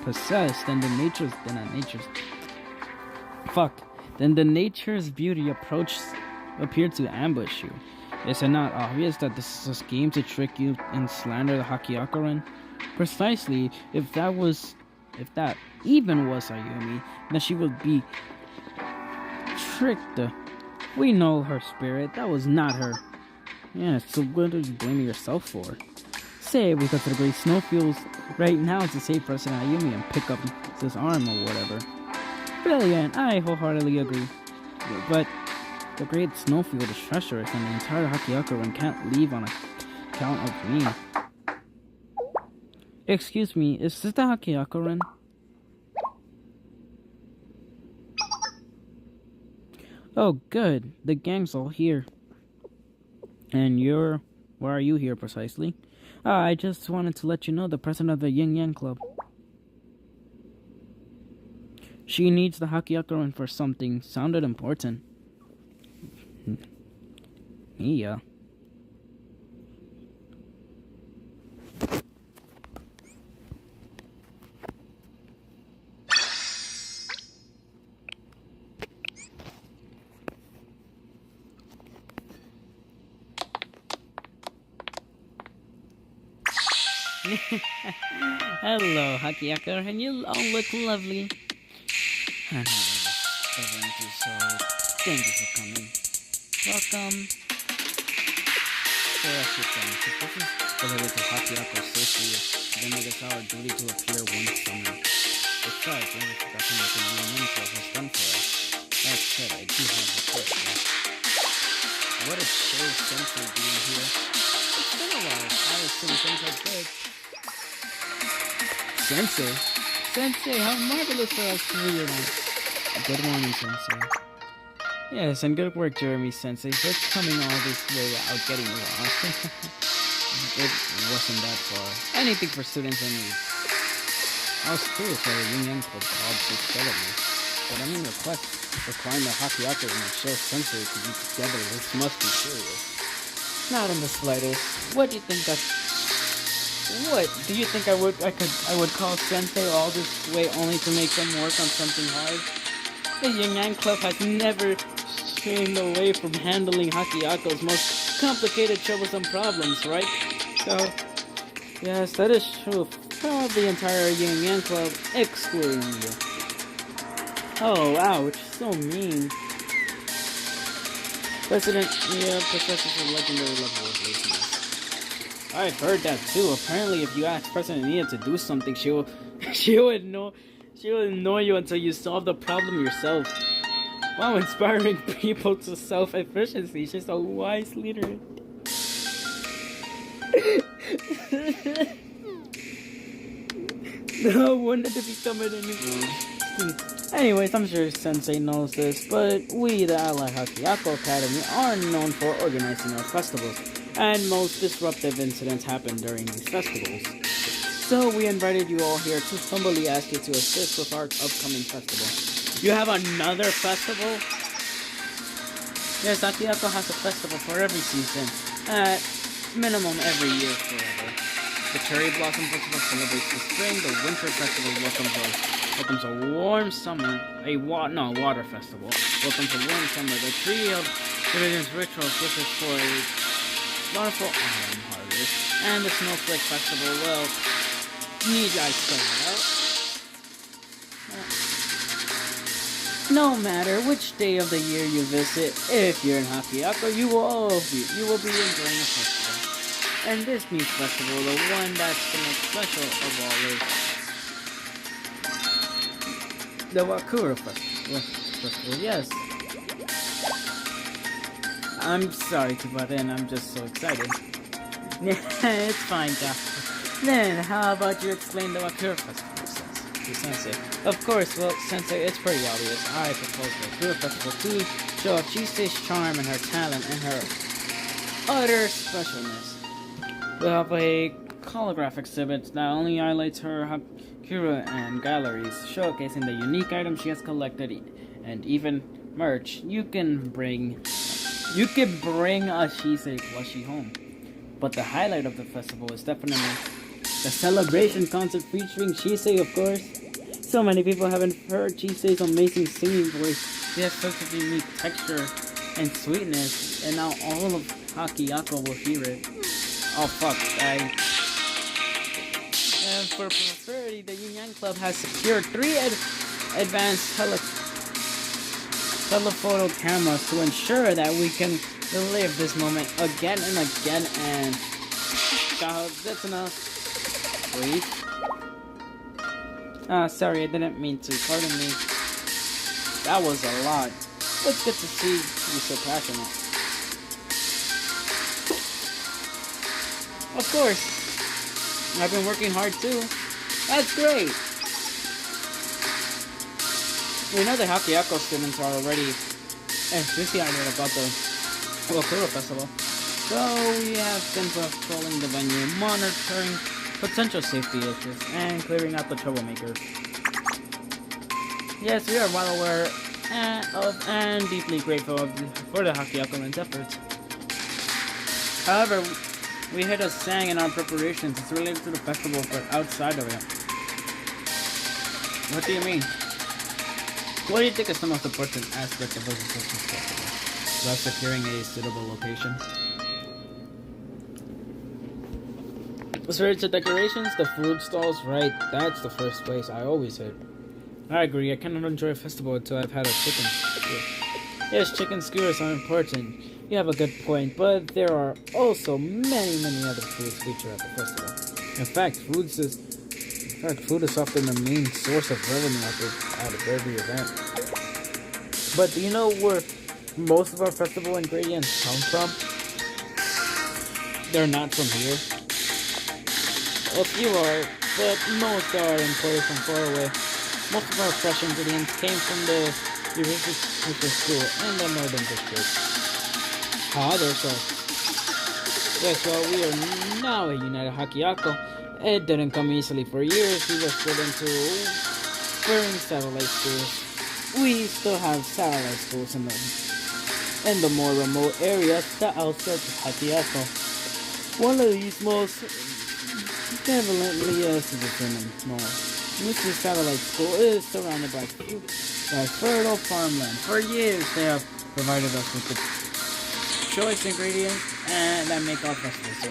possessed, then the nature's beauty appeared to ambush you. Is it not obvious that this is a scheme to trick you and slander the Hakiakuren? Precisely, if that even was Ayumi, then she would be tricked. We know her spirit. That was not her. Yeah, so what are you blaming yourself for? Say we go to the Great Snowfields right now to save President Ayumi and pick up his arm or whatever. Brilliant, I wholeheartedly agree. But the Great Snowfield is treacherous and the entire Hakiakuren can't leave on account of me. Excuse me, is this the Hakiakuren? Oh, good. The gang's all here. And why are you here precisely? I just wanted to let you know the president of the Yin Yang Club. She needs the Hakiakuren for something. Sounded important. Yeah. Hello, Hakiakuren, you all look lovely. Thank you for coming. Welcome. So that's your thing. If this is related to Hakiakuren's safety, then it is our duty to appear once summer. Besides, any discussion that the Union Club has done for us. That said, I do have a question. What is Shale's sensei doing here? It's been a while. I assume things are good. Sensei, how marvelous for us to hear you. Good morning, Sensei. Yes, and good work, Jeremy Sensei, for coming all this way without getting lost. It wasn't that far. Anything for students in need. I was curious why the Yin Yang Club all so steadily. But I mean, requiring the Hakiakuren and Shale Sensei to be together, this must be serious. Not in the slightest. What do you think What? Do you think I would call Sensei all this way only to make them work on something hard? The Yin Yang Club has never strayed away from handling Hakiako's most complicated, troublesome problems, right? So, yes, that is true. For the entire Yin Yang Club, excluding you. Oh, ouch, so mean. President, possesses a legendary level of laziness. I've heard that too. Apparently, if you ask President Nia to do something, she would ignore you until you solve the problem yourself. While inspiring people to self-efficiency, she's a wise leader. No wonder to become an enemy. Anyways, I'm sure Sensei knows this, but we, the Allied Hakiako Academy, are known for organizing our festivals, and most disruptive incidents happen during these festivals. So we invited you all here to humbly ask you to assist with our upcoming festival. You have another festival? Yes, Hakiako has a festival for every season, at minimum every year forever. The Cherry Blossom Festival celebrates the spring, the Winter Festival welcomes a warm summer, water festival welcomes a warm summer. The Tree of Religious Rituals wishes for a bountiful autumn harvest, and the Snowflake Festival, well, need I spell it out? No matter which day of the year you visit, if you're in Hakiako, you will be enjoying the festival. And this new festival, the one that's the most special of all, is the Wakura Festival. Yes. I'm sorry to butt in, I'm just so excited. It's fine, Doc. Then, how about you explain the Wakura Festival, Sensei? Of course, well, Sensei, it's pretty obvious. I propose the Wakura Festival to show off Chisei's charm and her talent and her utter specialness. We'll have a holographic exhibit that only highlights her Hakura and galleries, showcasing the unique items she has collected, and even merch. You can bring a Chisei plushie home. But the highlight of the festival is definitely the celebration concert featuring Chisei, of course. So many people haven't heard Chisei's amazing singing voice. She has such a unique texture and sweetness, and now all of Hakiako will hear it. Oh fuck, And for prosperity, the Yin Yang Club has secured 3 advanced telephoto cameras to ensure that we can relive this moment again and again, and that's enough. Please. Sorry, I didn't mean to. Pardon me. That was a lot. It's good to see you so passionate. Of course. I've been working hard too. That's great. We know the Hakiako students are already enthusiastic about the Wakura Festival. So we have been patrolling the venue, monitoring potential safety issues, and clearing out the troublemakers. Yes, we are well aware of and deeply grateful for the Hakiakomen's efforts. However, we hit a snag in our preparations. It's related to the festival, but outside of it. What do you mean? What do you think is the most important aspect of visiting this festival? About securing a suitable location? As far as the decorations, the food stalls, right? That's the first place I always hit. I agree, I cannot enjoy a festival until I've had a chicken skewer. Yes, chicken skewers are important. You have a good point, but there are also many other foods featured at the festival. In fact, food is often the main source of revenue at every event. But do you know where most of our festival ingredients come from? They're not from here. A few are, but most are imported from far away. Most of our fresh ingredients came from the Eurasian School and the Northern District. They're so. Yes, well, we are now a united Hakiako. It didn't come easily for years. We were split into varying satellite schools. We still have satellite schools in the more remote areas, the outskirts of Hakiako. One of these most benevolently citizen mall. Mrs. Satellite School is surrounded by fertile farmland. For years, they have provided us with the choice ingredients and that make our festival so.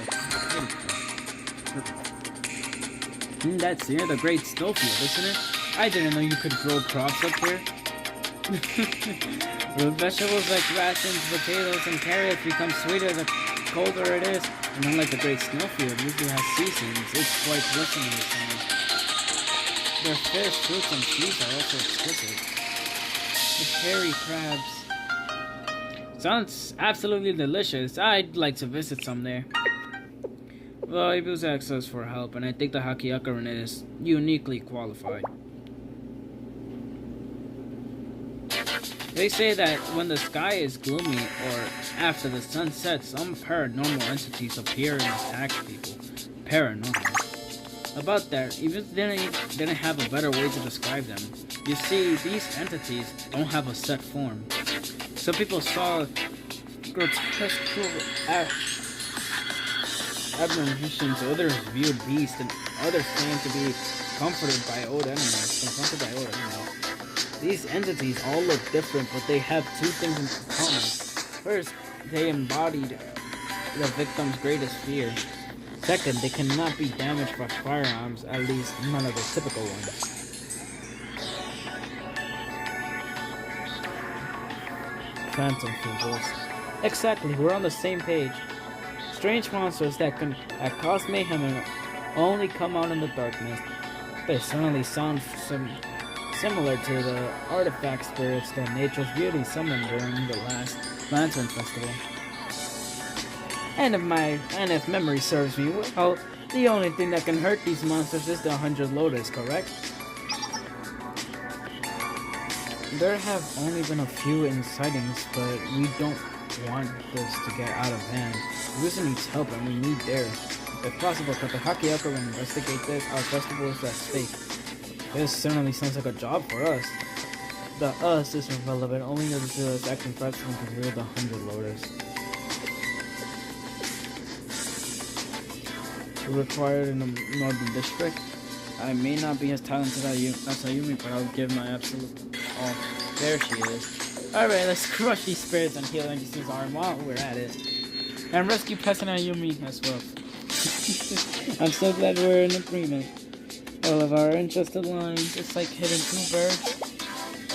That's near the Great Snowfield, isn't it? I didn't know you could grow crops up here. The vegetables like rations, potatoes, and carrots become sweeter the colder it is. And unlike the Great Snowfield, usually has seasons, it's quite glistening this summer. Their fish, fruits, and cheese are also exquisite. The hairy crabs. Sounds absolutely delicious. I'd like to visit someday. Well, Ibu's asked us for help, and I think the Hakiakuren is uniquely qualified. They say that when the sky is gloomy or after the sun sets, some paranormal entities appear and attack people. Paranormal. About that, even they didn't have a better way to describe them. You see, these entities don't have a set form. Some people saw grotesque admonitions, others viewed beasts, and others claimed to be confronted by old enemies. These entities all look different, but they have two things in common. First, they embodied the victim's greatest fear. Second, they cannot be damaged by firearms, at least none of the typical ones. Phantom figures. Exactly, we're on the same page. Strange monsters that cause mayhem and only come out in the darkness. They certainly sound similar to the artifact spirits that Nature's Beauty summoned during the last Lantern Festival. And if memory serves me well, the only thing that can hurt these monsters is the 100 Lotus, correct? There have only been a few sightings, but we don't want this to get out of hand. Rusa needs help and we need theirs. If possible, could the Hakiaka investigate this? Our festival is at stake. This certainly sounds like a job for us. The us is irrelevant, only the Zero's acting president can wield the 100 Lotus. Required in the Northern District. I may not be as talented as Ayumi, but I'll give my absolute all. There she is. Alright, let's crush these spirits and heal NGC's arm while we're at it. And rescue Peasant Ayumi as well. I'm so glad we're in agreement. All of our interests align. It's like hitting two birds.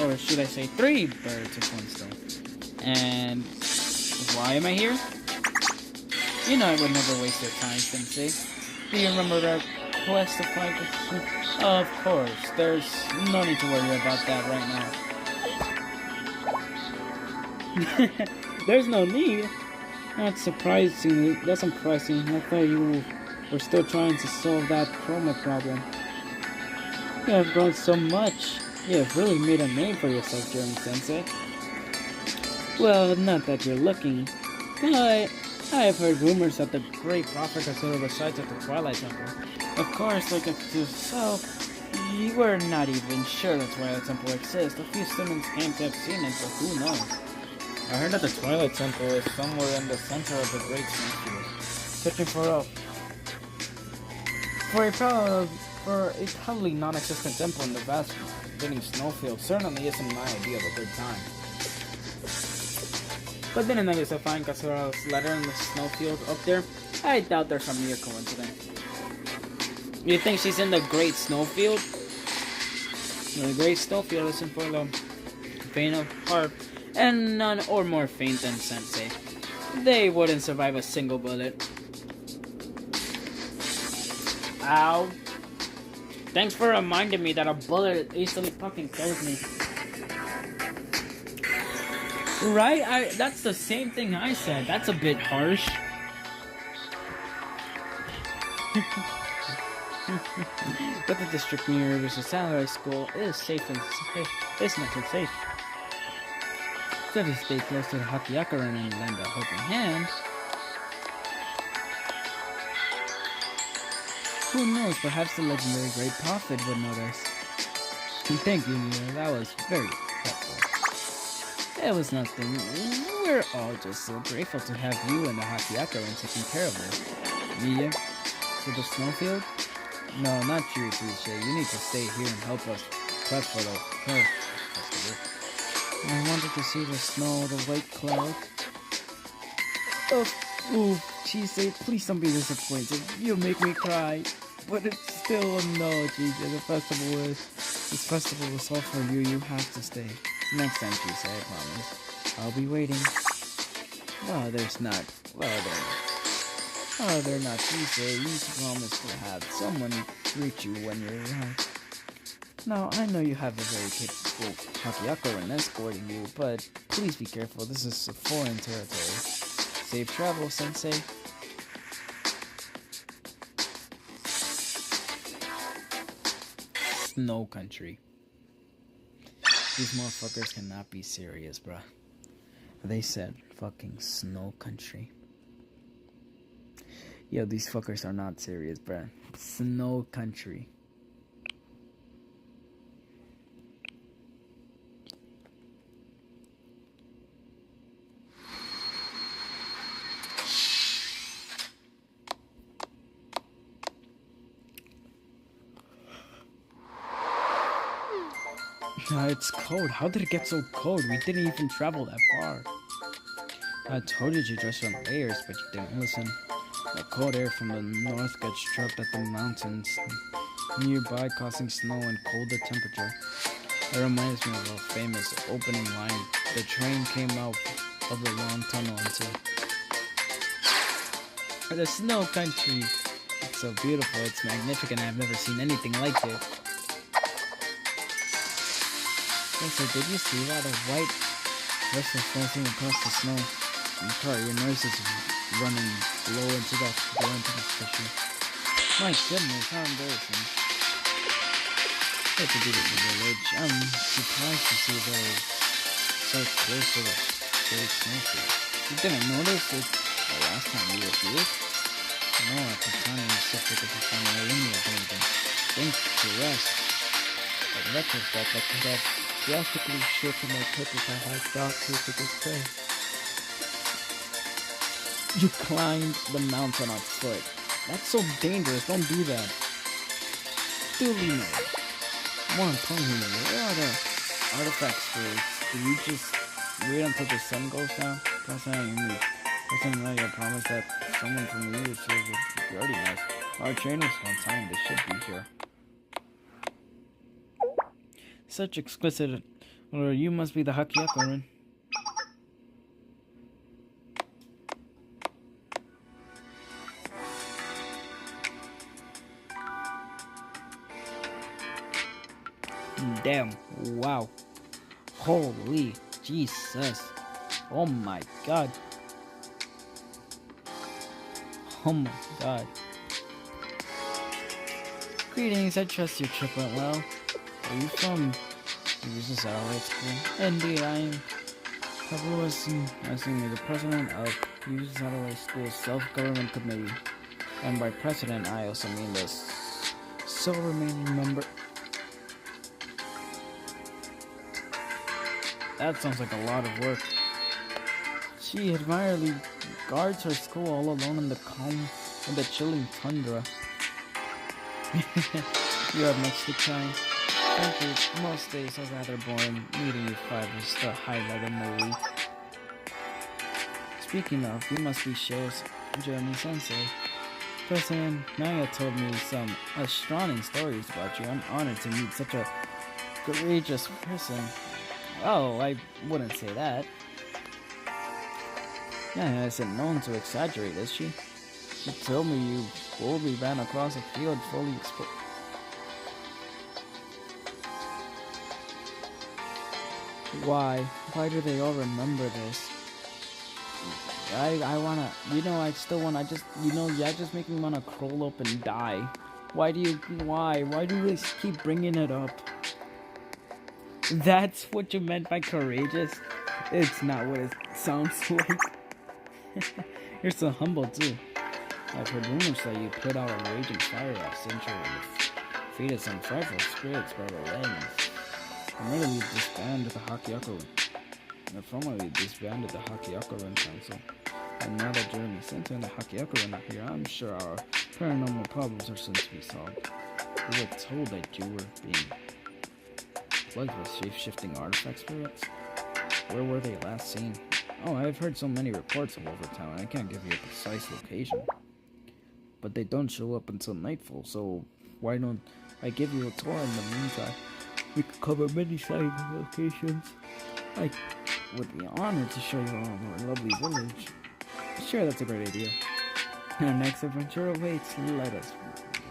Or should I say 3 birds with one stone. And why am I here? You know I would never waste your time, Sensei. Do you remember that quest to find the... Of course, there's no need to worry about that right now. There's no need? That's surprising. I thought you were still trying to solve that chroma problem. You have grown so much. You have really made a name for yourself, Jeremy Sensei. Well, not that you're looking, but I have heard rumors that the great prophet Kasura resides at the Twilight Temple. Of course, like yourself, you were not even sure the Twilight Temple exists. A few students claim to have seen it, but who knows? I heard that the Twilight Temple is somewhere in the center of the Great Snowfield. Searching for a probably non-existent temple in the vast spinning snowfield certainly isn't my idea of a good time. But then I guess I find Kasura's letter in the snowfield up there. I doubt there's a mere coincidence. You think she's in the Great Snowfield? The Great Snowfield isn't for the faint of heart, and none or more faint than Sensei. They wouldn't survive a single bullet. Ow. Thanks for reminding me that a bullet easily fucking kills me. Right? That's the same thing I said. That's a bit harsh. But the district near the Samurai School is safe and safe. It's nice and safe. So to stay close to the Hakiakaran and lend a helping hand. Who knows, perhaps the legendary Great Prophet would notice. Thank you, Mia. That was very helpful. It was nothing. We're all just so grateful to have you and the Hakiakaran taking care of us. Mia? To the snowfield? No, not you, Touche. You need to stay here and help us prep for the festival. I wanted to see the snow, the white cloud. Oh, Chise, please don't be disappointed. You'll make me cry. But it's still a no, Chise. This festival is all for you. You have to stay. Next time, Chise, I promise. I'll be waiting. Well, they're not, Chise. You promised to have someone greet you when you arrive. Now, I know you have a very capable Hakiakaran escorting you, but please be careful. This is a foreign territory. Safe travel, Sensei. Snow Country. These motherfuckers cannot be serious, bruh. They said fucking snow country. Yo, these fuckers are not serious, bruh. Snow country. It's cold. How did it get so cold? We didn't even travel that far. I told you to dress on layers, but you didn't listen. The cold air from the north gets trapped at the mountains nearby, causing snow and colder temperature. It reminds me of a famous opening line. The train came out of the long tunnel into the snow country. It's so beautiful. It's magnificent. I've never seen anything like it. So did you see that? A white vessel floating across the snow. Your nose is running low into the station. My goodness, how embarrassing. It's a beautiful village. I'm surprised to see that it's so close to the great snowfield. You didn't notice it the last time you were here? No, at the time it was such a performing linear building. Think to rest. But retrospect, I could have drastically shifted my purpose I had thought to this day. You climbed the mountain on foot. That's so dangerous. Don't do that. Duly noted. More importantly, where are the artifact spirits? Did you just wait until the sun goes down? President Naya promised that someone from the leadership would be guarding us. Our train was on time. They should be here. Such exquisite. Or you must be the Hakiakorin. Damn. Wow. Holy Jesus. Oh my god. Oh my god. Greetings, I trust your trip went well. Are you from Yuzu Satellite School? Indeed, I am. Pablo was asking me the president of Yuzu Satellite School's Self-Government Committee. And by president, I also mean the sole remaining member. That sounds like a lot of work. She admirably guards her school all alone in the calm and the chilling tundra. You have much to try. Frankly, most days are rather boring. Meeting you five is the highlight of my week. Speaking of, you must be Sho's Jeremy Sensei. President Naya told me some astounding stories about you. I'm honored to meet such a courageous person. Oh, I wouldn't say that. Naya isn't known to exaggerate, is she? She told me you boldly ran across a field fully exposed. Why? Why do they all remember this? I wanna, I still wanna, I just make me wanna crawl up and die. Why do you keep bringing it up? That's what you meant by courageous? It's not what it sounds like. You're so humble too. I've heard rumors that you put out a raging fire off Century and defeated some frightful spirits by the lands. Formerly disbanded the Hakiakorin. Formerly disbanded the Hakiakorin Council. And now that Jeremy Sensei and the Hakiakorin are here, I'm sure our paranormal problems are soon to be solved. We were told that you were being plugged with shape-shifting artifact spirits. Where were they last seen? Oh, I've heard so many reports all over town, I can't give you a precise location. But they don't show up until nightfall, so why don't I give you a tour in the meantime? We could cover many sighting locations. I would be honored to show you around our lovely village. Sure, that's a great idea. Our next adventure awaits. Let us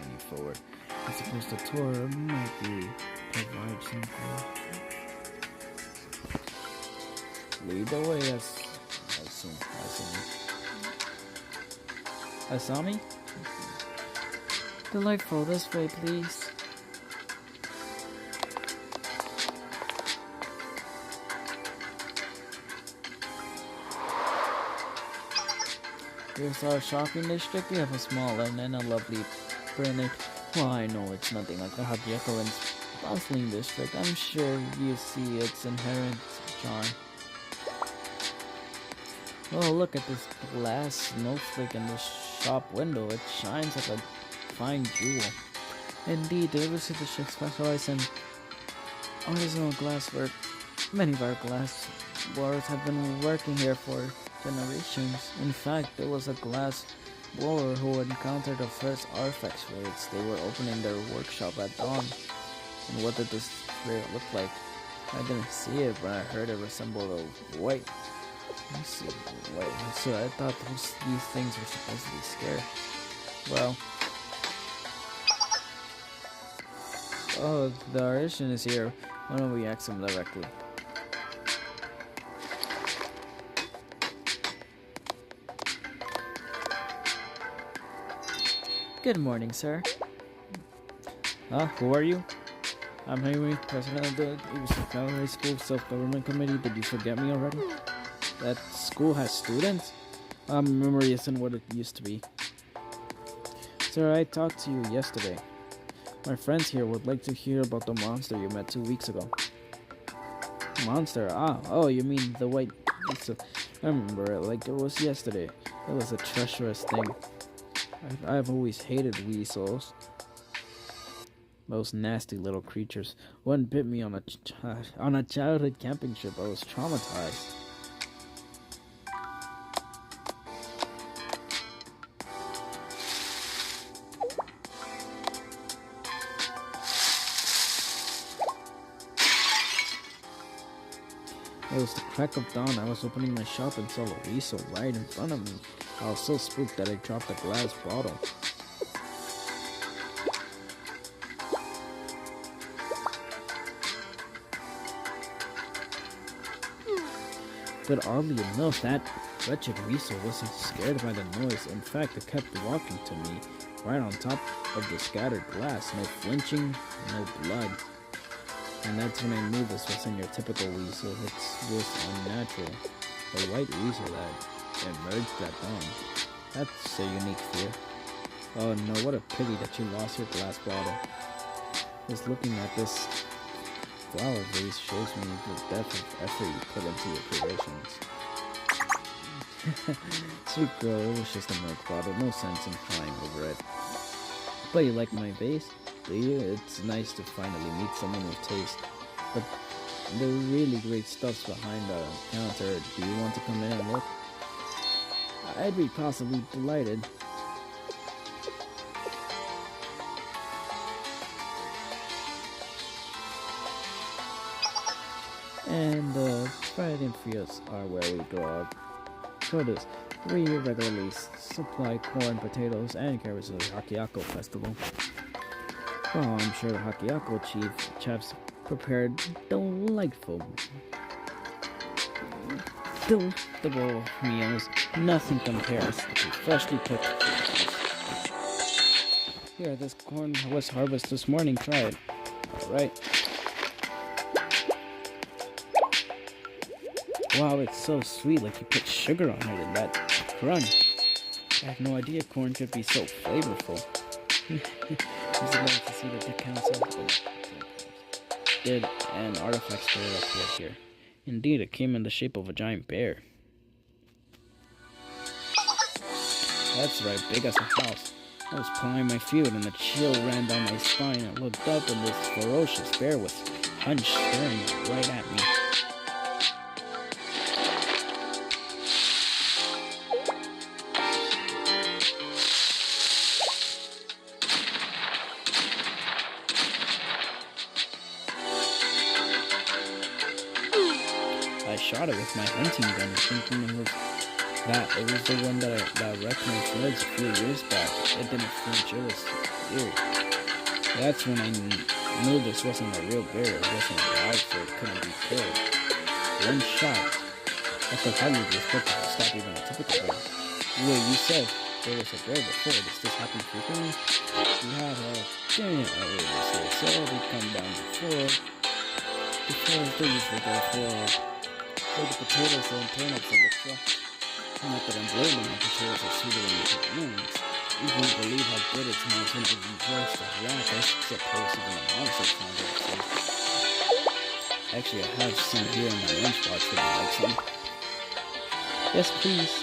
move forward. I suppose the tour might be provide something. Lead the way, Asami? Delightful, this way, please. Here's our shopping district. We have a small and a lovely Burnett. Well, I know it's nothing like the Hagyeko and bustling district. I'm sure you see its inherent charm. Oh, look at this glass snowflake in the shop window. It shines like a fine jewel. Indeed, the River City District specializes in artisanal glasswork. Many of our glass blowers have been working here for generations. In fact, there was a glass blower who encountered the first artifacts raids. They were opening their workshop at dawn. And what did this spirit look like? I didn't see it, but I heard it resembled a white. Let's see, wait, so I thought these things were supposed to be scary. Well, oh, the artisan is here. Why don't we ask him directly? Good morning, sir. Who are you? I'm Henry, president of the Valley High School Self-Government Committee. Did you forget me already? That school has students? Memory isn't what it used to be. Sir, I talked to you yesterday. My friends here would like to hear about the monster you met 2 weeks ago. Monster? Oh, you mean the white... I remember it like it was yesterday. It was a treacherous thing. I've always hated weasels. Those nasty little creatures. One bit me on a childhood camping trip. I was traumatized. It was the crack of dawn. I was opening my shop and saw a weasel right in front of me. I was so spooked that I dropped a glass bottle. But oddly enough, that wretched weasel wasn't scared by the noise. In fact, it kept walking to me, right on top of the scattered glass. No flinching, no blood. And that's when I knew this wasn't your typical weasel. It's just unnatural. The white weasel that emerged at dawn. That's a unique fear. Oh no, what a pity that you lost your glass bottle. Just looking at this flower vase shows me the depth of effort you put into your creations. Sweet girl, it was just a milk bottle, no sense in crying over it. But you like my vase? Do you? It's nice to finally meet someone with taste. But the really great stuff's behind the counter. Do you want to come in and look? I'd be possibly delighted. And the fried inferiors are where we grow our produce. We regularly supply corn, potatoes, and carrots to the Hakyako festival. Well, I'm sure the Hakyako chefs prepared delightful meals. Nothing compares to freshly cooked fish. Here, this corn was harvested this morning. Try it. Alright. Wow, it's so sweet, like you put sugar on it and that crunch. I had no idea corn could be so flavorful. Is it nice to see that the council did an artifact spirit appear here? Indeed, it came in the shape of a giant bear. That's right, big as a house. I was plowing my field and a chill ran down my spine. I looked up and this ferocious bear was hunched, staring right at me. I shot it with my hunting gun, thinking it was the one that wrecked my threads a few years back. It didn't flinch, it was eerie. That's when I knew this wasn't a real bear. It wasn't alive, so it couldn't be killed. One shot, I could hardly be expected to stop even a typical bear. Wait, you said there was a bear before. Does this happen frequently? We had a giant outrageous here, so we come down before they usually go for the potatoes and turnips in the truck. Not that I'm blaming on potatoes or suitable wounds. You won't believe how good it smells when it reverse the rack. I suppose even the monster found it safe. Actually, I have some here in my lunchbox. Would you like some? Yes, please.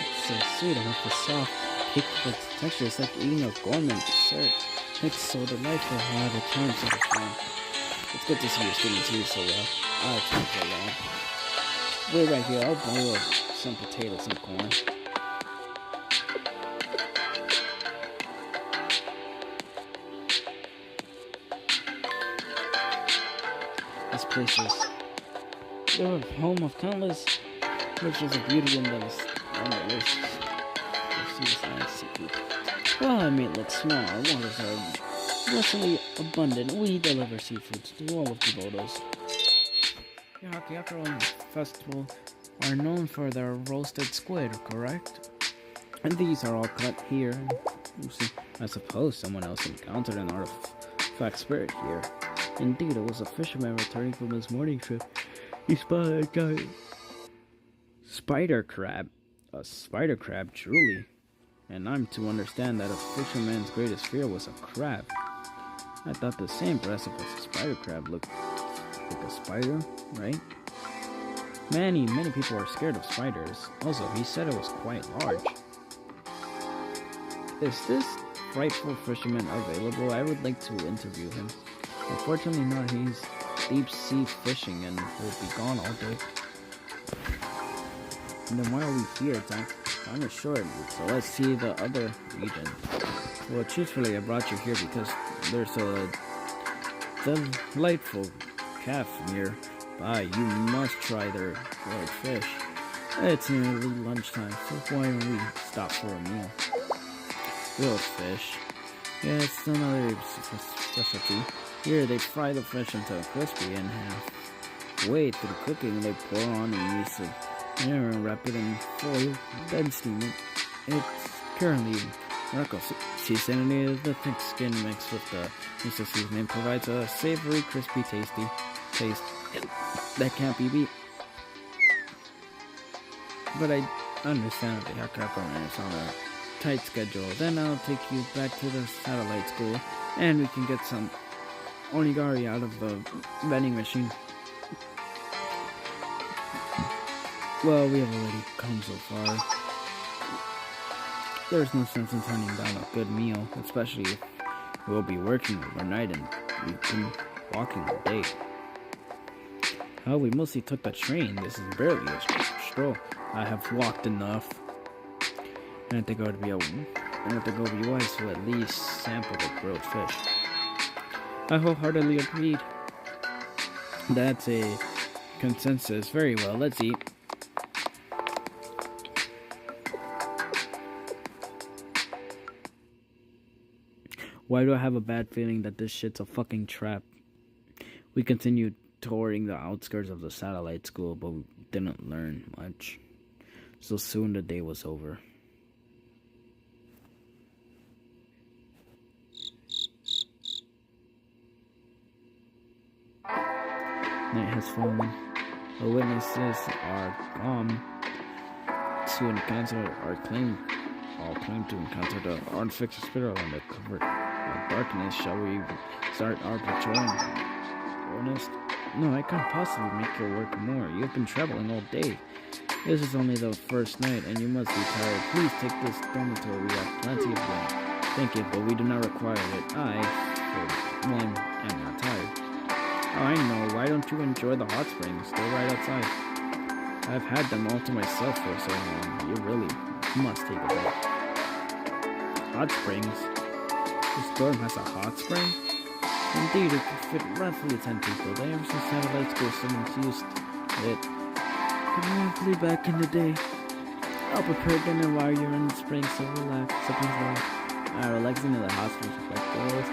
It's so sweet and with the soft, cake texture. It's like eating a gourmet dessert. It's so delightful how the charms of the farm. It's good to see your students here so well. I'll take so long. Wait right here, I'll boil some potatoes and corn. This place is the home of countless creatures of beauty and that is on the list. You see this nice seafood. Well, I may look small, our waters are blessedly abundant. We deliver seafood to all of the Vodos. The Hakiakaro Festival are known for their roasted squid, correct? And these are all cut here. You see, I suppose someone else encountered an artifact spirit here. Indeed, it was a fisherman returning from his morning trip. He spotted a giant spider crab. A spider crab, truly. And I'm to understand that a fisherman's greatest fear was a crab. I thought the same, but I suppose a spider crab looked like a spider, right? Many people are scared of spiders. Also, he said it was quite large. Is this frightful fisherman available? I would like to interview him. Unfortunately not, he's deep sea fishing and will be gone all day. And then why are we here? Time is short, so let's see the other region. Well, truthfully, I brought you here because there's a delightful cafe nearby. You must try their grilled fish. It's nearly lunchtime, so why don't we stop for a meal? Grilled fish. Yeah, it's another specialty. Here, they fry the fish until crispy and halfway through cooking, they pour on a piece of air and wrap it in foil, then steam it. It's currently Morocco seasoning. The thick skin mixed with the miso seasoning provides a savory, crispy, tasty taste that can't be beat. But I understand that the Hakako man is on a tight schedule. Then I'll take you back to the satellite school and we can get some onigiri out of the vending machine. Well, we have already come so far. There's no sense in turning down a good meal, especially if we'll be working overnight and we've been walking all day. Oh, we mostly took the train. This is barely a stroll. I have walked enough. I think it would be wise to at least sample the grilled fish. I wholeheartedly agreed. That's a consensus. Very well, let's eat. Why do I have a bad feeling that this shit's a fucking trap? We continued touring the outskirts of the satellite school, but we didn't learn much. So soon the day was over. Night has fallen. The witnesses are gone to encounter all claim to encounter the artificial spirit on the cover of darkness. Shall we start our patrol? Ernest? No, I can't possibly make your work more. You've been traveling all day. This is only the first night, and you must be tired. Please take this dormitory. We have plenty of room. Thank you, but we do not require it. I, for one, am not tired. Oh, I know. Why don't you enjoy the hot springs? They're right outside. I've had them all to myself for so long. You really must take a break. Hot springs? This dorm has a hot spring? Indeed, it could fit roughly 10 people. They ever since satellite school, someone's used it. But roughly back in the day. I'll prepare dinner while you're in the spring, so relax. Something's wrong. Relaxing in the hot springs with like girls.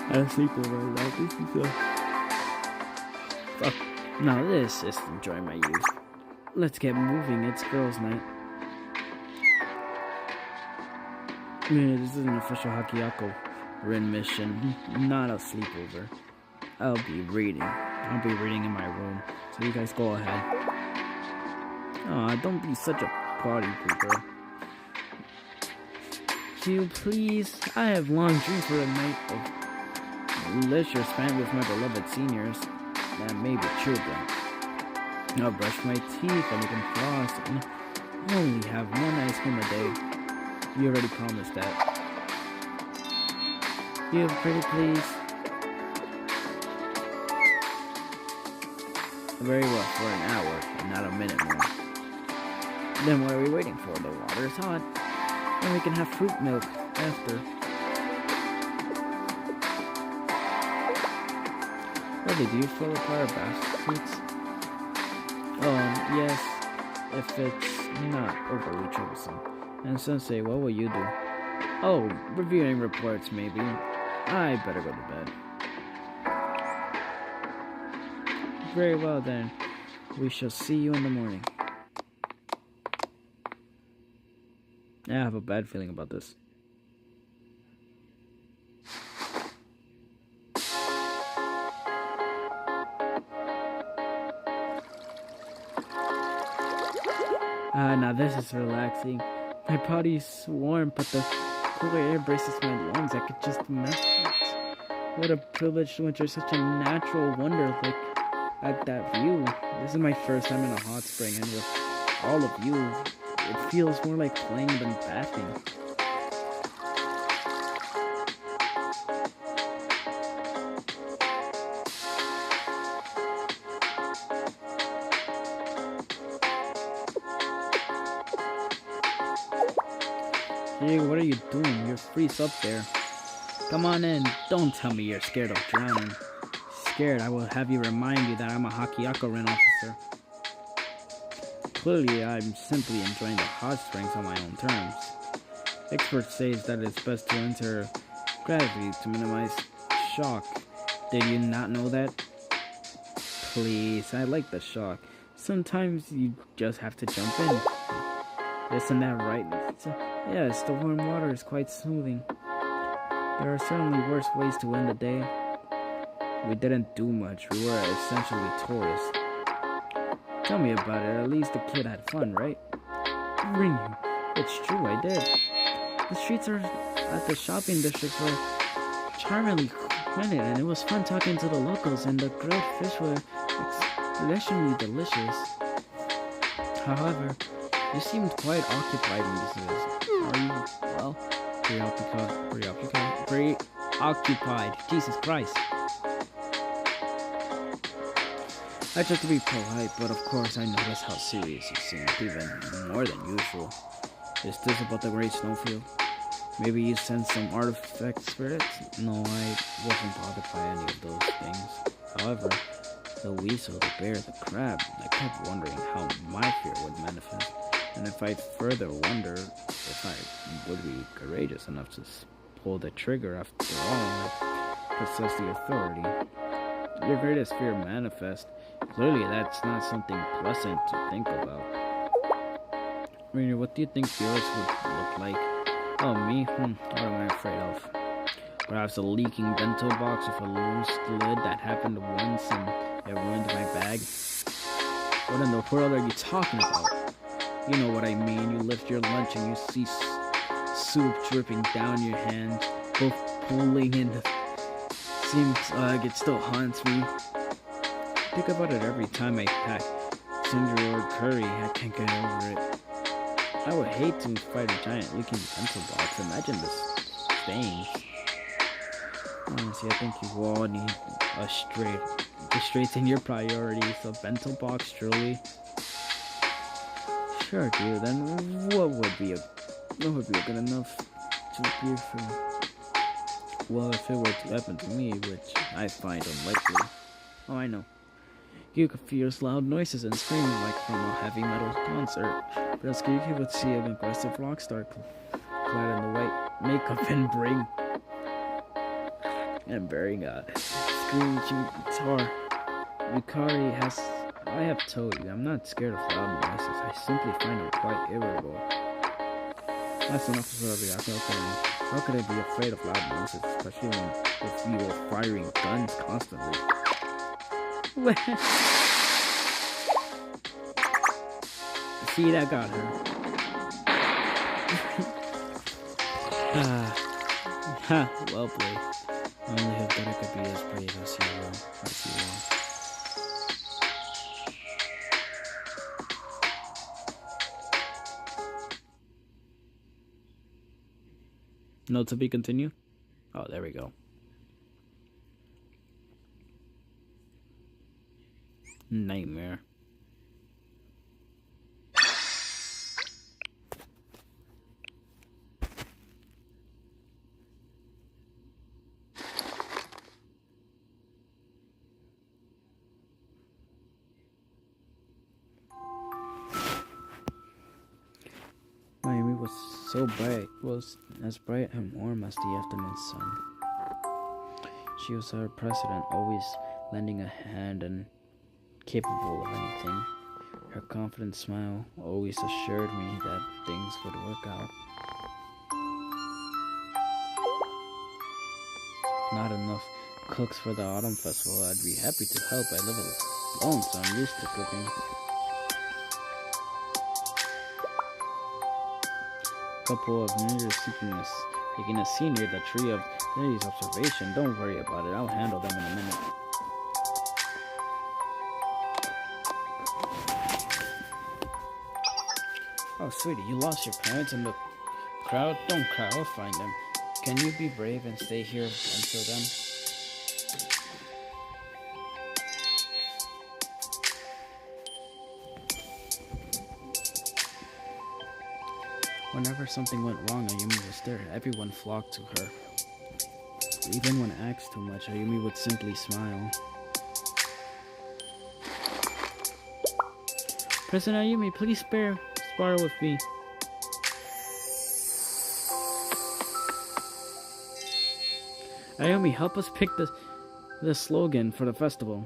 I don't sleep over like this is so. Fuck. Now this is enjoying my youth. Let's get moving. It's girls' night. Yeah, this is an official Hakiako Rin mission, not a sleepover. I'll be reading in my room, so you guys go ahead. Aw, don't be such a party pooper. Q, please. I have long dreamed for a night of leisure spent with my beloved seniors, and maybe children. I'll brush my teeth and we can floss and only have one ice cream a day. You already promised that. You pretty please. Very well, for an hour, and not a minute more. Then what are we waiting for? The water is hot. And we can have fruit milk after. Really, do you fill up our baskets? Yes, if it's not overly troublesome. And Sensei, what will you do? Oh, reviewing reports maybe. I better go to bed. Very well then. We shall see you in the morning. I have a bad feeling about this. Now this is relaxing. My body's warm, but the cooler air braces my lungs. I could just imagine it. What a privilege to enter such a natural wonder like at that view. This is my first time in a hot spring, and with all of you, it feels more like playing than bathing. Hey, what are you doing? You're freeze up there. Come on in. Don't tell me you're scared of drowning. Scared, I will have you remind you that I'm a Hakiako Ren officer. Clearly, I'm simply enjoying the hot springs on my own terms. Experts say that it's best to enter gravity to minimize shock. Did you not know that? Please, I like the shock. Sometimes you just have to jump in. Isn't that right? Yes, the warm water is quite soothing. There are certainly worse ways to end the day. We didn't do much. We were essentially tourists. Tell me about it. At least the kid had fun, right? Rinyu, it's true, I did. The streets at the shopping district were charmingly quiet, and it was fun talking to the locals, and the grilled fish were exceptionally delicious. However, you seemed quite occupied in this visit. Are you, well, preoccupied? Jesus Christ. I tried to be polite, but of course I noticed how serious you seemed, even more than usual. Is this about the Great Snowfield? Maybe you sensed some artifact spirits? No, I wasn't bothered by any of those things. However, the weasel, the bear, the crab, I kept wondering how my fear would manifest. And if I further wonder if I would be courageous enough to pull the trigger after all, I possess the authority. Your greatest fear manifest. Clearly, that's not something pleasant to think about. Rainer, what do you think yours would look like? Oh, me? What am I afraid of? Perhaps a leaking bento box with a loose lid that happened once and it ruined my bag? What in the world are you talking about? You know what I mean. You lift your lunch and you see soup dripping down your hand, both pooling in. Seems like it still haunts me. Think about it every time I pack ginger or curry. I can't get over it. I would hate to fight a giant leaking pencil box. Imagine the stains. Honestly, I think you all need to straighten your priorities. A bento box, truly. Sure, dude. Then what would be good enough to be for? Well, if it were to happen to me, which I find unlikely. Oh, I know. Yuka fears loud noises and screaming like from a heavy metal concert. But as Yuki would see an aggressive rock star clad in the white makeup and bearing a screeching guitar. Yukari has... I have told you, I'm not scared of loud noises. I simply find them quite irritable. That's an officer of the Akio. How could I be afraid of loud noises, especially if you were firing guns constantly? See, that got her. Ha, well played. I only hope that I could be as brave as you will. No to be continued? Oh, there we go. Nightmare. Miami was so bright, was as bright and warm as the afternoon sun. She was our president, always lending a hand and capable of anything. Her confident smile always assured me that things would work out. Not enough cooks for the autumn festival. I'd be happy to help. I live alone, so I'm used to cooking. Couple of ninjas making a scene near the tree of Lily's observation. Don't worry about it. I'll handle them in a minute. Oh, sweetie, you lost your parents in the crowd? Don't cry. I'll find them. Can you be brave and stay here until then? Whenever something went wrong, Ayumi was there. Everyone flocked to her. Even when asked too much, Ayumi would simply smile. President Ayumi, please spar with me. Ayumi, help us pick the slogan for the festival.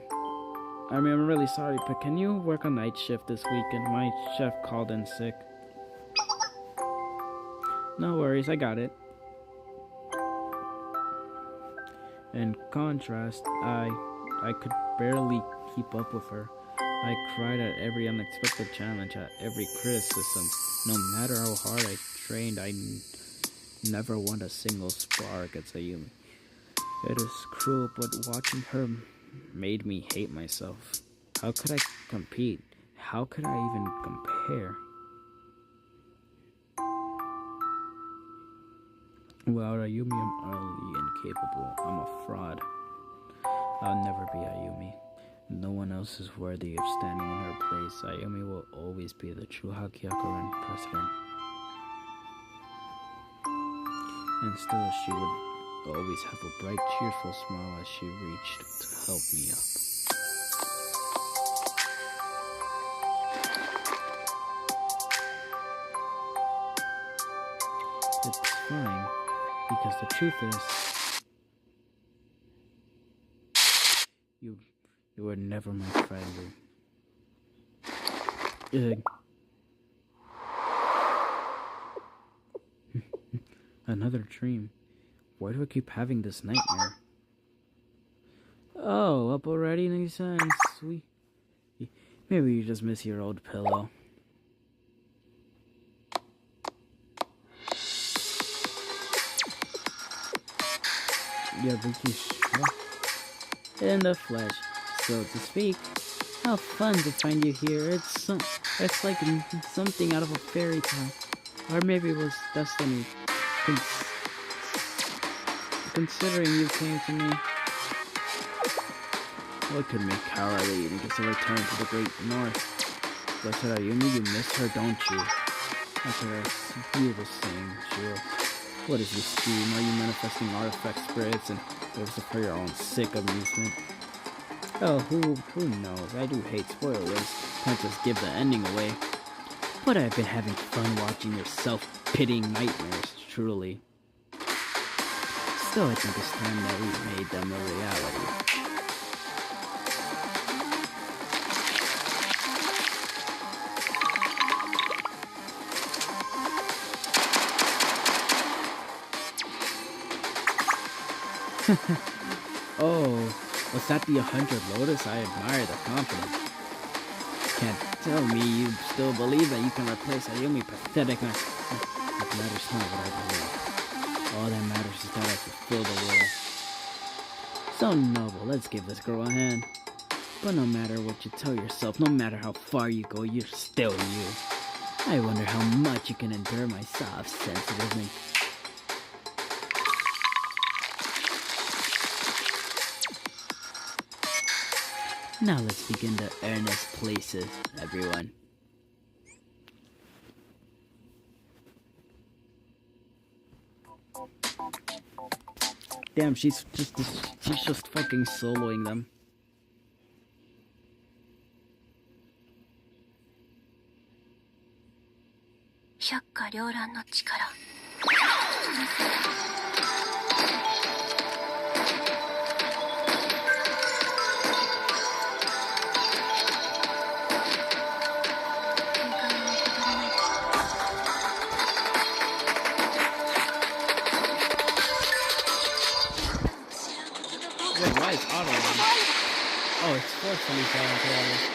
I mean, I'm really sorry, but can you work a night shift this weekend? My chef called in sick. No worries, I got it. In contrast, I could barely keep up with her. I cried at every unexpected challenge, at every criticism. No matter how hard I trained, I never won a single spar against Ayumi. It is cruel, but watching her made me hate myself. How could I compete? How could I even compare? Without Ayumi, I'm utterly incapable. I'm a fraud. I'll never be Ayumi. No one else is worthy of standing in her place. Ayumi will always be the true Hakihakuren president. And still, she would always have a bright, cheerful smile as she reached to help me up. It's fine. Because the truth is, you were never my friend. Another dream. Why do I keep having this nightmare? Oh, up already, Nisa and sweet. Maybe you just miss your old pillow. Yeah, in the flesh, so to speak. How fun to find you here. It's like something out of a fairy tale, or maybe it was destiny. Considering you came to me, what could make cowardly and gets a return to the great north? Blessed Ayumi, you miss her, don't you? After I you the same, sure. What is your scheme? Are you manifesting artifact spirits and ghosts for your own sick amusement? Oh, who knows? I do hate spoilers. Can't just give the ending away. But I've been having fun watching your self-pitying nightmares, truly. Still, I think it's time that we made them a reality. Oh, was that the 100 Lotus? I admire the confidence. can't tell me you still believe that you can replace Ayumi, pathetic. It matters not what I believe. All that matters is that I fulfill the role. So noble, let's give this girl a hand. But no matter what you tell yourself, no matter how far you go, you're still you. I wonder how much you can endure my soft, sensitive, and... Now let's begin the earnest places, everyone. Damn, she's just fucking soloing them. Wait, why is auto on? Oh, it's forcefully silent.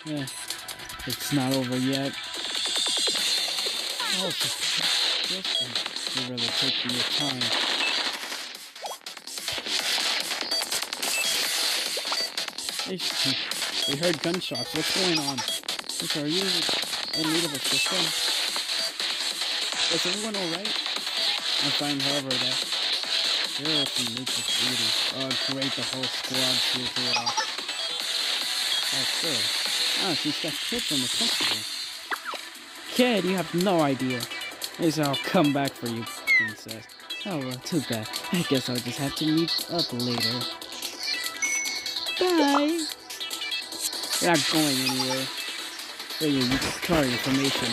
Yeah, it's not over yet. Oh, you're really taking your time. We heard gunshots. What's going on? Are you in need of assistance? Is everyone alright? I'm fine, however, that there are some nature's beauty. Oh, great, the whole squad flew through it off. That's good. Ah, she's got kids from the principal. Kid, you have no idea. He said, I'll come back for you, princess. Oh, well, too bad. I guess I'll just have to meet up later. Bye! You're not going anywhere. Wait, you car information.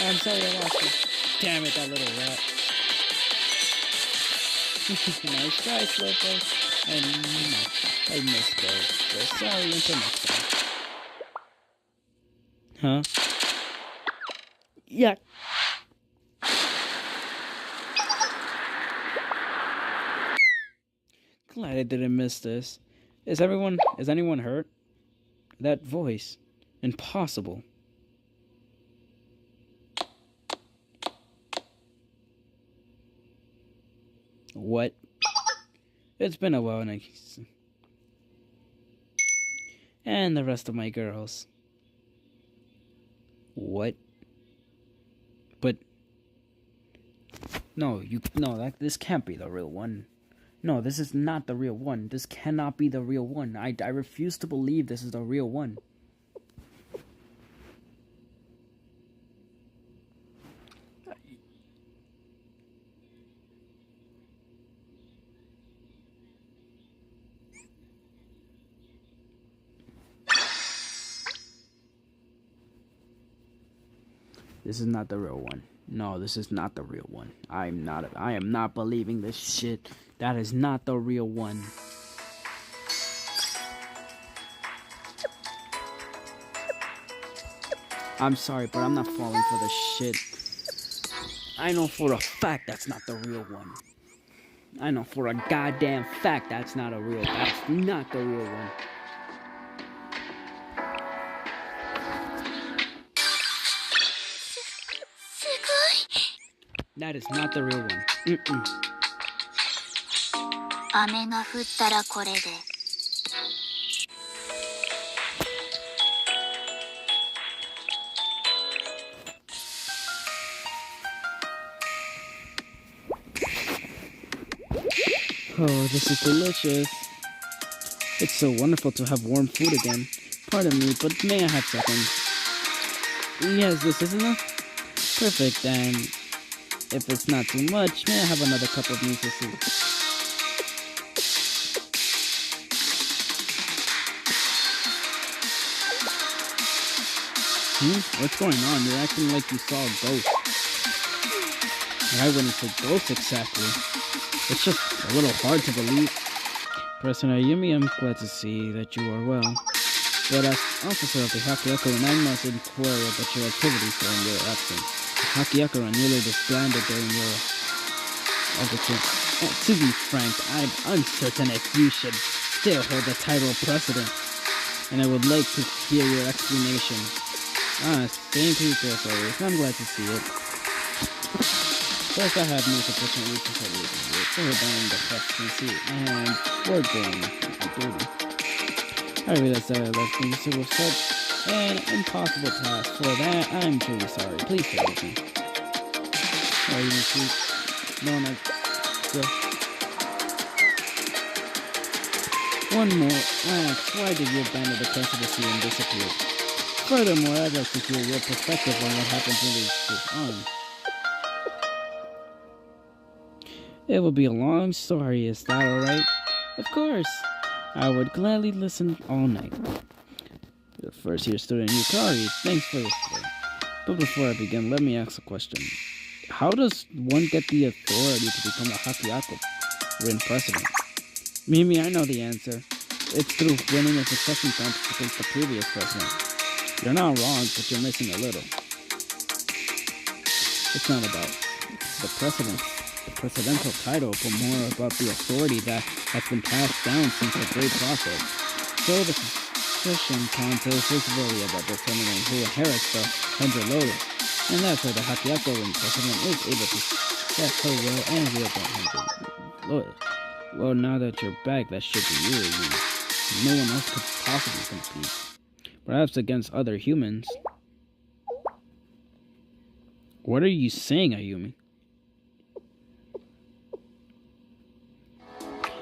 I'm sorry I lost you. Damn it, that little rat. Nice try, Slowpoke. I missed those. So sorry until next time. Huh? Yeah. Glad I didn't miss this. Is anyone hurt? That voice. Impossible. What? It's been a while and the rest of my girls. What? But this can't be the real one. No, this is not the real one. This cannot be the real one. I refuse to believe this is the real one. This is not the real one. No, this is not the real one. I am not believing this shit. That is not the real one. I'm sorry, but I'm not falling for this shit. I know for a fact that's not the real one. I know for a goddamn fact that's not the real one. That is not the real one. Mm-mm. 雨が降ったらこれで Oh, this is delicious. It's so wonderful to have warm food again. Pardon me, but may I have seconds? Yes, this is enough? Perfect, and if it's not too much, may I have another cup of miso soup? What's going on? You're acting like you saw a ghost. I wouldn't say ghost exactly. It's just a little hard to believe. President Ayumi, I'm glad to see that you are well. But as officer of the Hakiakura, I must inquire about your activities during your absence. The Hakiakura nearly disbanded during your absence. To be frank, I'm uncertain if you should still hold the title of president. And I would like to hear your explanation. Same to you, always. I'm glad to see it. First, I have no sufficient reason for losing it, for rebelling the presidency, and for going duty. I realize that I left things to have said an impossible task. For that, I'm truly sorry. Please forgive me. Are you sweet? No, not good. One more. Ask, why did you abandon the presidency and disappear? Furthermore, I'd like to hear your perspective on what happened to this arm. It will be a long story, is that alright? Of course! I would gladly listen all night. The first year student Yukari, thanks for this today. But before I begin, let me ask a question. How does one get the authority to become a Hakiakura president? Mimi, I know the answer. It's through winning a succession contest against the previous president. You're not wrong, but you're missing a little. It's not about the presidential title, but more about the authority that has been passed down since the Great Prophet. So the succession contest is really about determining who inherits the 100 lotus, and that's why the Hakiakura president is able to success her will and wield the 100 lotus. Well, now that you're back, that should be you. No one else could possibly compete. Perhaps against other humans. What are you saying, Ayumi?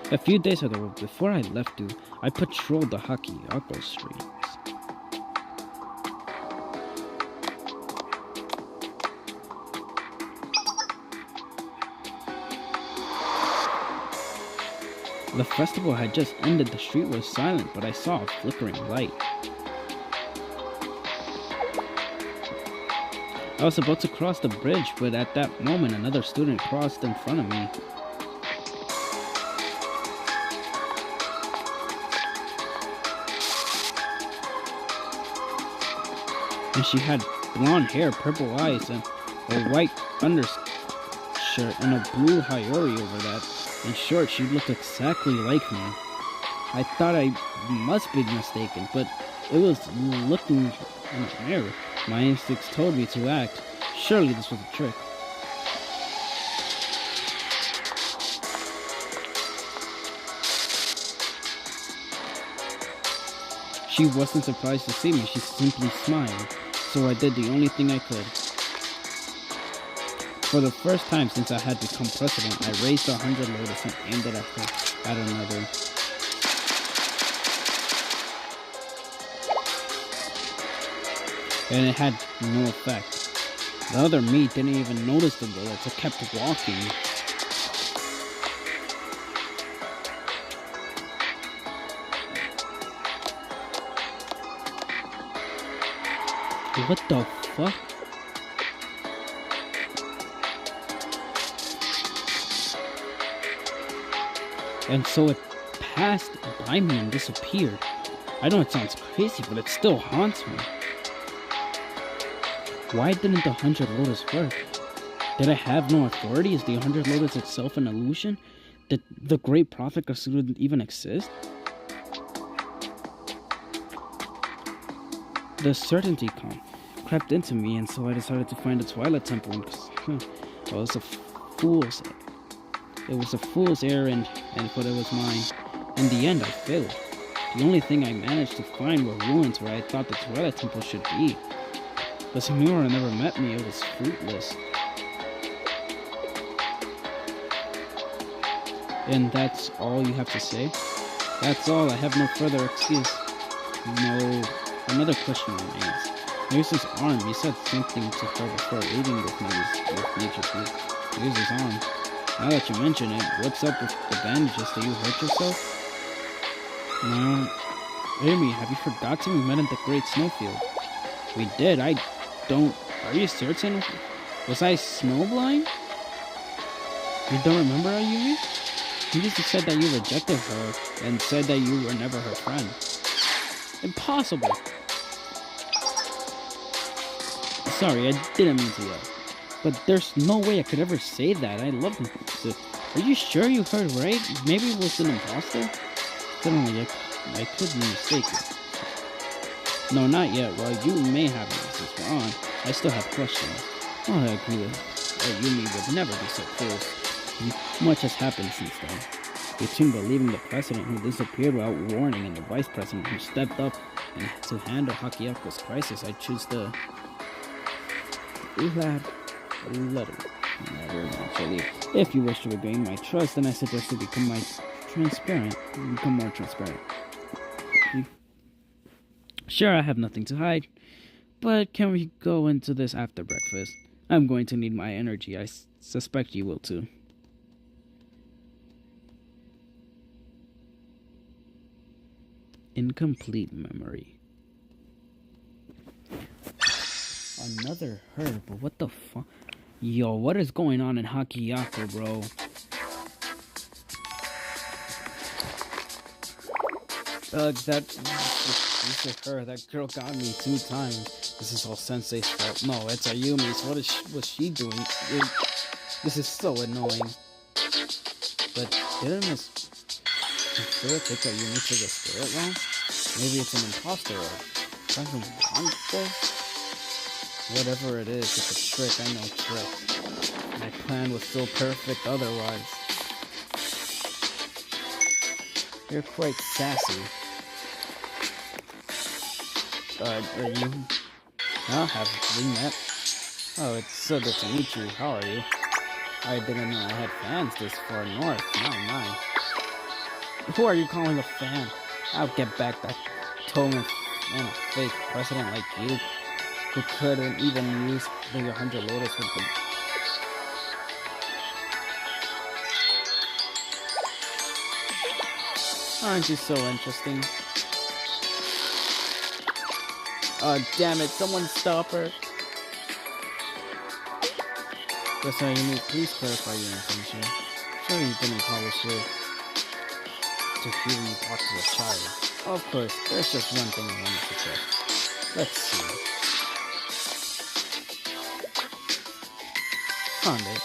A few days ago, before I left you, I patrolled the Hakiakura streets. The festival had just ended. The street was silent, but I saw a flickering light. I was about to cross the bridge, but at that moment another student crossed in front of me. And she had blonde hair, purple eyes, and a white undershirt, and a blue hayori over that. In short, she looked exactly like me. I thought I must be mistaken, but it was looking in the mirror. My instincts told me to act. Surely this was a trick. She wasn't surprised to see me. She simply smiled. So I did the only thing I could. For the first time since I had become president, I raised 100 lotus and aimed it at another. And it had no effect. The other me didn't even notice the bullets. It kept walking. What the fuck? And so it passed by me and disappeared. I know it sounds crazy, but it still haunts me. Why didn't the 100 lotus work? Did I have no authority? Is the 100 lotus itself an illusion? Did the Great Prophet Kasuru even exist? The certainty crept into me, and so I decided to find the Twilight Temple. Well, fool's it was a fool's errand, and but it was mine. In the end, I failed. The only thing I managed to find were ruins where I thought the Twilight Temple should be. But Samura never met me. It was fruitless. And that's all you have to say? That's all. I have no further excuse. No. Another question remains. Here's his arm. You said something to her before leaving with me to use his arm. Now that you mention it, what's up with the bandages? Did you hurt yourself? No. Amy, have you forgotten we met at the Great Snowfield? We did. I don't... Are you certain? Was I snowblind? You don't remember, Ayumi? You just said that you rejected her and said that you were never her friend. Impossible! Sorry, I didn't mean to yell. But there's no way I could ever say that. I love him. So, are you sure you heard right? Maybe it was an imposter? Suddenly, I could be mistaken. No, not yet. Well, you may have answers on. I still have questions. Oh, I agree with Ayumi would never be so close. Much has happened since then. Between believing the president who disappeared without warning and the vice president who stepped up and to handle Hakiyako's crisis, I choose the... letter. Actually, if you wish to regain my trust, then I suggest you become more transparent. Sure, I have nothing to hide, but can we go into this after breakfast? I'm going to need my energy. I suspect you will too. Incomplete memory. Another herb, but what the fuck? Yo, what is going on in Hakiyako, bro? This is her. That girl got me 2 times. This is all Sensei's fault. No, it's Ayumi's. What's she doing? This is so annoying. But didn't Miss Spirit take Ayumi to the spirit realm? Maybe it's an imposter or something wrong. Whatever it is, it's a trick. I know tricks. My plan was still perfect otherwise. You're quite sassy. Are you... Huh? Have we met? Oh, it's so good to meet you. How are you? I didn't know I had fans this far north. Now mine. Who are you calling a fan? I'll get back that Toman and a fake president like you, who couldn't even use the 100 Lotus with the... Aren't you so interesting? Oh, damn it, someone stop her. Professor Ayumi, please clarify your intention. Sure you didn't call us here to hear you talk to a child. Of course, there's just one thing I wanted to check. Let's see. Found it.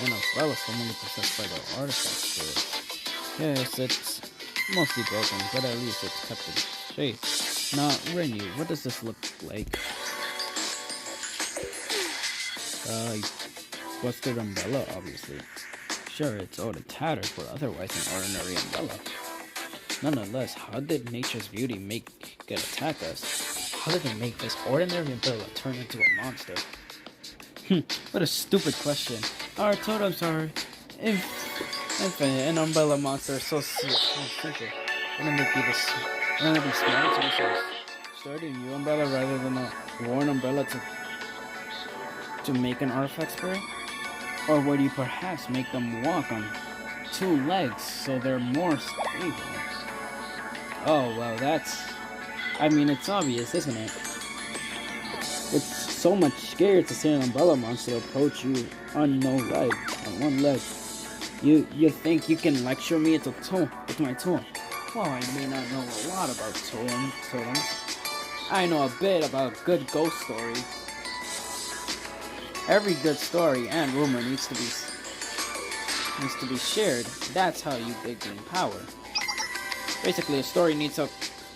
An umbrella formerly possessed by the artifact spirit. Yes, it's mostly broken, but at least it's kept in shape. Now, Renu, what does this look like? Busted umbrella, obviously. Sure, it's old and tattered, but otherwise an ordinary umbrella. Nonetheless, how did nature's beauty get attack us? How did it make this ordinary umbrella turn into a monster? What a stupid question. Our totems are infinite, an umbrella monster so simple. Wouldn't it be smart to start a new umbrella rather than a worn umbrella to make an artifact spirit? Or would you perhaps make them walk on 2 legs so they're more stable? Oh, well, it's obvious, isn't it? It's so much scarier to see an umbrella monster approach you on one leg. You think you can lecture me with my tool? Well, I may not know a lot about totems. I know a bit about a good ghost story. Every good story and rumor needs to be shared. That's how you gain power. Basically, a story needs a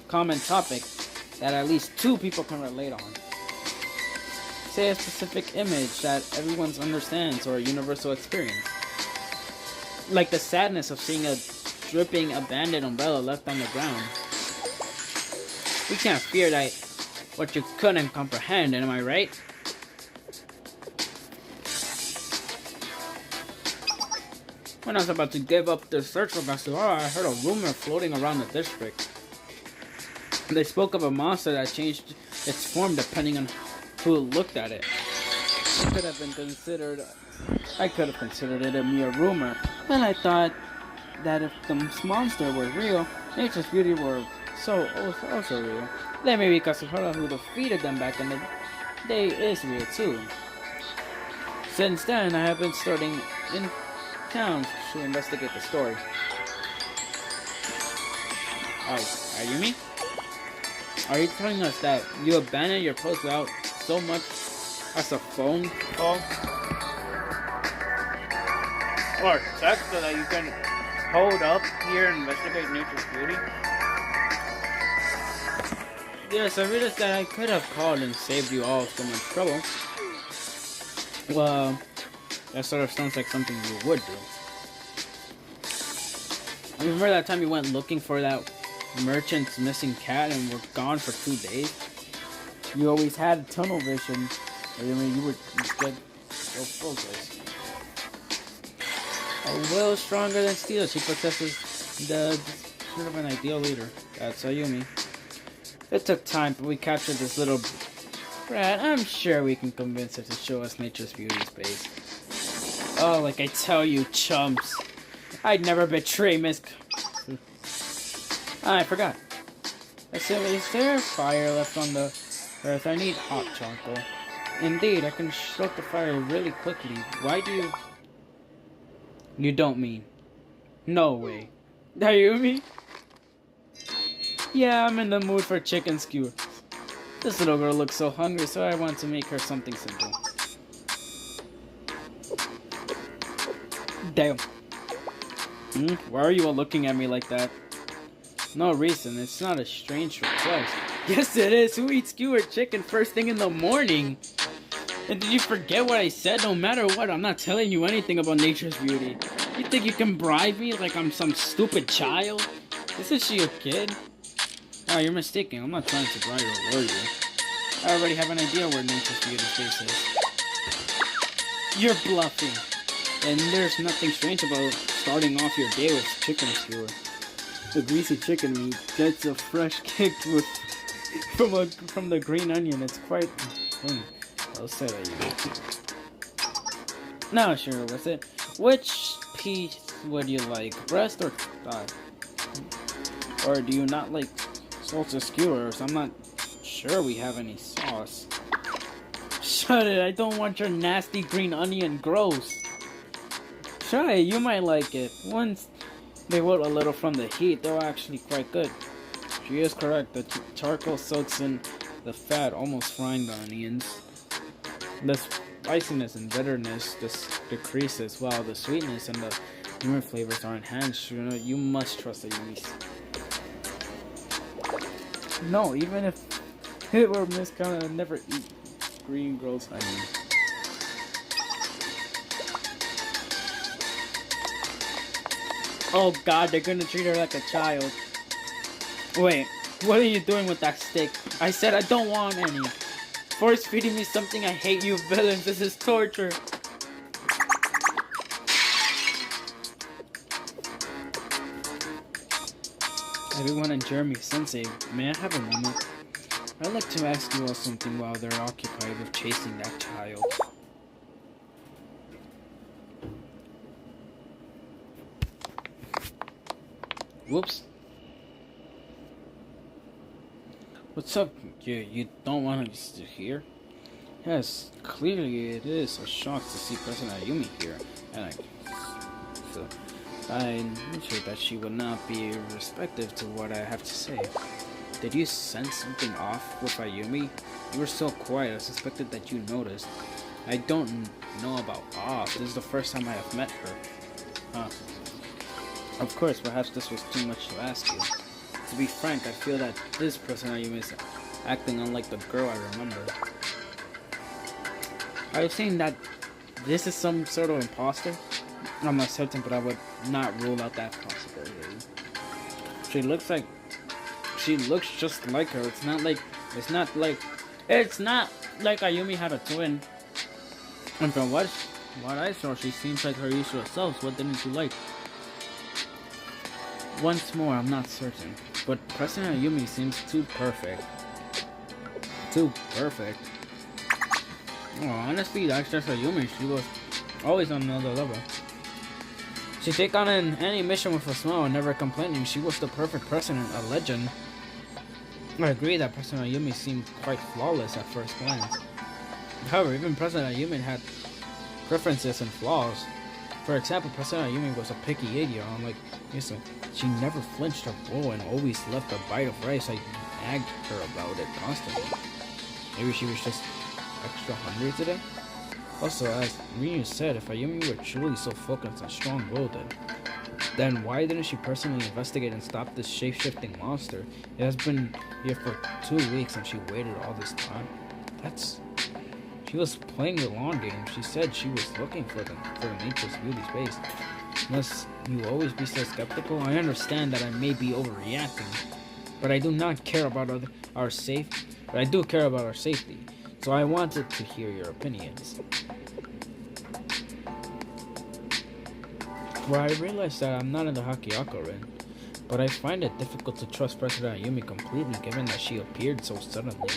common topic that at least 2 people can relate on. Say a specific image that everyone understands or a universal experience. Like the sadness of seeing a dripping abandoned umbrella left on the ground. We can't fear that what you couldn't comprehend, am I right? When I was about to give up the search for Basuhara, I heard a rumor floating around the district. They spoke of a monster that changed its form depending on who looked at it. I could have considered it a mere rumor, but I thought that if the monster were real, nature's beauty were also real. Then maybe Kasuhara, who defeated them back in the day, is real too. Since then, I have been starting in town to investigate the story. Ayumi? Are you telling us that you abandoned your post without so much as a phone call? Or text so that you can hold up here and investigate nature's beauty? Yes, I realized that I could have called and saved you all so much trouble. Well, that sort of sounds like something you would do. I remember that time you went looking for that merchant's missing cat and were gone for 2 days? You always had tunnel vision. I mean, you would get so focused. A will stronger than steel. She possesses the sort of an ideal leader. That's Ayumi. It took time, but we captured this little brat. I'm sure we can convince her to show us nature's beauty space. Oh, like I tell you, chumps. I'd never betray Miss... I forgot. I said, is there fire left on the earth? I need hot charcoal. Indeed, I can stoke the fire really quickly. Why do you... You don't mean... No way. Ayumi? Yeah, I'm in the mood for chicken skewers. This little girl looks so hungry, so I want to make her something simple. Damn. Why are you all looking at me like that? No reason, it's not a strange request. Yes it is, who eats skewered chicken first thing in the morning? And did you forget what I said? No matter what, I'm not telling you anything about nature's beauty. You think you can bribe me like I'm some stupid child? Isn't she a kid? Oh, you're mistaken, I'm not trying to bribe or lure you. I already have an idea where nature's beauty space is. You're bluffing. And there's nothing strange about starting off your day with chicken skewer. The greasy chicken meat gets a fresh kick from the green onion. It's quite... I'll say that you. Now, sure, with it. Which piece would you like, breast or thigh? Or do you not like salsa skewers? I'm not sure we have any sauce. Shut it! I don't want your nasty green onion. Gross. Try it, you might like it. Once they wilt a little from the heat, they're actually quite good. She is correct, the charcoal soaks in the fat, almost frying the onions. The spiciness and bitterness just decreases, while the sweetness and the humor flavors are enhanced. You know, you must trust the Yumi's. No, even if it were miscounted, I'd never eat green gross onion. Oh god, they're gonna treat her like a child. Wait, what are you doing with that stick? I said I don't want any. Force feeding me something I hate, you villains. This is torture. Everyone and Jeremy Sensei, may I have a moment? I'd like to ask you all something while they're occupied with chasing that child. Whoops. What's up? You don't want us to hear? Yes, clearly it is a shock to see President Ayumi here, and I'm sure that she would not be respectful to what I have to say. Did you sense something off with Ayumi? You were so quiet, I suspected that you noticed. I don't know about off. This is the first time I have met her. Huh. Of course, perhaps this was too much to ask you. To be frank, I feel that this person Ayumi is acting unlike the girl I remember. I've seen that this is some sort of imposter. I'm not certain, but I would not rule out that possibility. She looks like she looks just like her. It's not like Ayumi had a twin. And from what I saw, she seems like her usual self. What didn't you like? Once more, I'm not certain, but President Ayumi seems too perfect. Too perfect. Oh, honestly, that's just Ayumi. She was always on another level. She take on any mission with a smile and never complaining. She was the perfect president, a legend. I agree that President Ayumi seemed quite flawless at first glance. However, even President Ayumi had preferences and flaws. For example, President Ayumi was a picky idiot, unlike Yusa. She never flinched her blow and always left a bite of rice. I nagged her about it constantly. Maybe she was just extra hungry today? Also, as Ryu said, if Ayumi were truly so focused and strong-willed, then why didn't she personally investigate and stop this shape-shifting monster? It has been here for 2 weeks and she waited all this time. She was playing the long game. She said she was looking for the Nature's Beauty space. Must you always be so skeptical? I understand that I may be overreacting, but I do not care about our safety. But I do care about our safety. So I wanted to hear your opinions. Well, I realized that I'm not in the Hakiaka ring, but I find it difficult to trust President Ayumi completely given that she appeared so suddenly.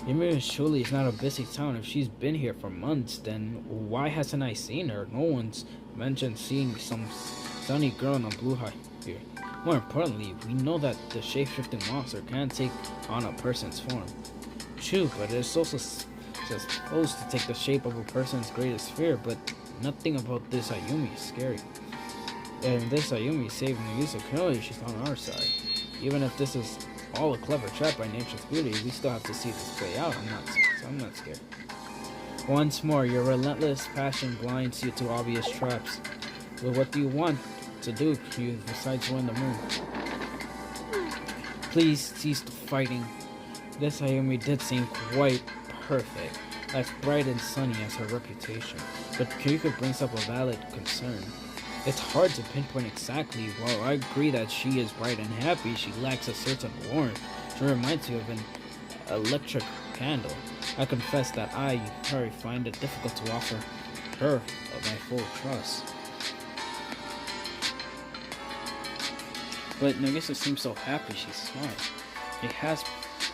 Yomiuri surely is not a busy town. If she's been here for months, then why hasn't I seen her? No one's mentioned seeing some sunny girl in a blue high here. More importantly, we know that the shape-shifting monster can take on a person's form. True, but it's also supposed to take the shape of a person's greatest fear, but nothing about this Ayumi is scary. And this Ayumi saved Nagisa, clearly she's on our side. Even if this is all a clever trap by Nature's Beauty, we still have to see this play out. I'm not scared. Once more, your relentless passion blinds you to obvious traps. But what do you want to do besides win the moon? Please cease the fighting. This Ayumi did seem quite perfect, as bright and sunny as her reputation, but Kiriko brings up a valid concern. It's hard to pinpoint exactly. While I agree that she is bright and happy, she lacks a certain warmth. She reminds you of an electric candle. I confess that I, Yukari, find it difficult to offer her my full trust. But Nagisa seems so happy, she's smart. She has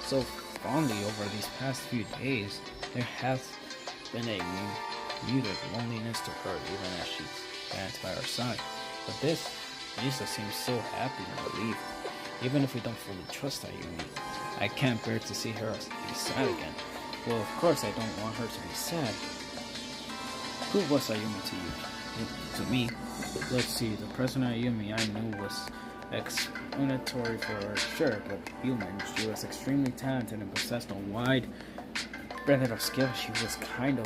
so fondly over these past few days. There has been a muted loneliness to her, even as she stands by her side. But this, Nagisa seems so happy and relieved. Even if we don't fully trust Ayumi, I can't bear to see her be sad again. Well, of course I don't want her to be sad. Who was Ayumi to you? To me, let's see, the President Ayumi I knew was explanatory for her, sure, but human. She was extremely talented and possessed a wide breadth of skill. She was kind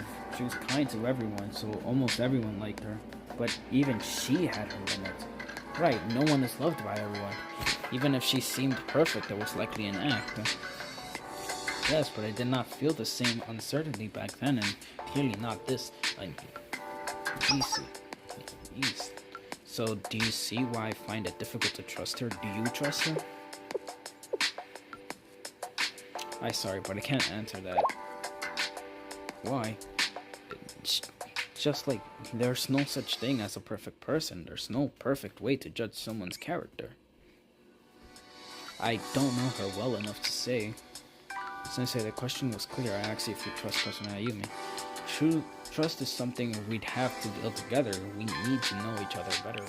to everyone, so almost everyone liked her. But even she had her limits. Right, no one is loved by everyone. Even if she seemed perfect, it was likely an act. Yes, but I did not feel the same uncertainty back then, and clearly not this uneasy. So, do you see why I find it difficult to trust her? Do you trust her? I'm sorry, but I can't answer that. Why? Just like, there's no such thing as a perfect person. There's no perfect way to judge someone's character. I don't know her well enough to say. Sensei, the question was clear. I asked you if you trust President Ayumi. True trust is something we'd have to build together. We need to know each other better.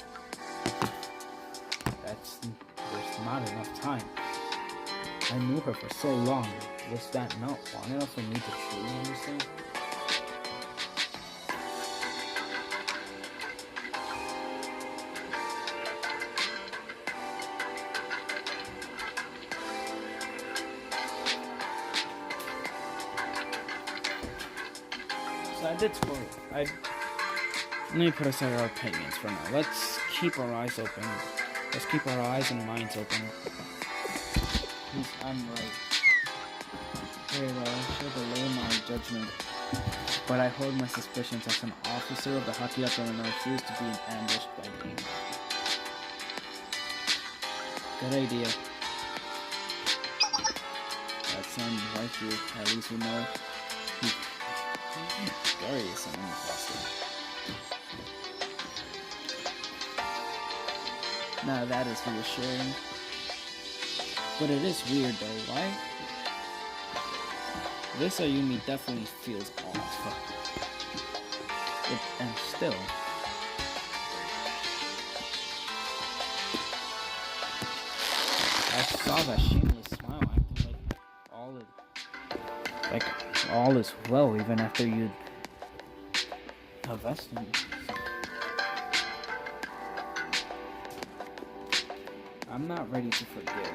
There's not enough time. I knew her for so long. Was that not long enough for me to truly understand? So I did spoil it. Let me put aside our opinions for now. Let's keep our eyes open. Let's keep our eyes and minds open. I'm right. Very well, I should delay my judgment But I hold my suspicions as an officer of the Hakiyata and refuse to be ambushed by the English. Good idea. That son right here. At least we know Gary is an imposter. Now that is reassuring. But it is weird though, right? This Ayumi definitely feels off. And still. I saw that shameless smile acting like all is well even after you divest me. I'm not ready to forgive.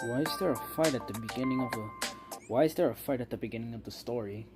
Why is there a fight at the beginning of the story?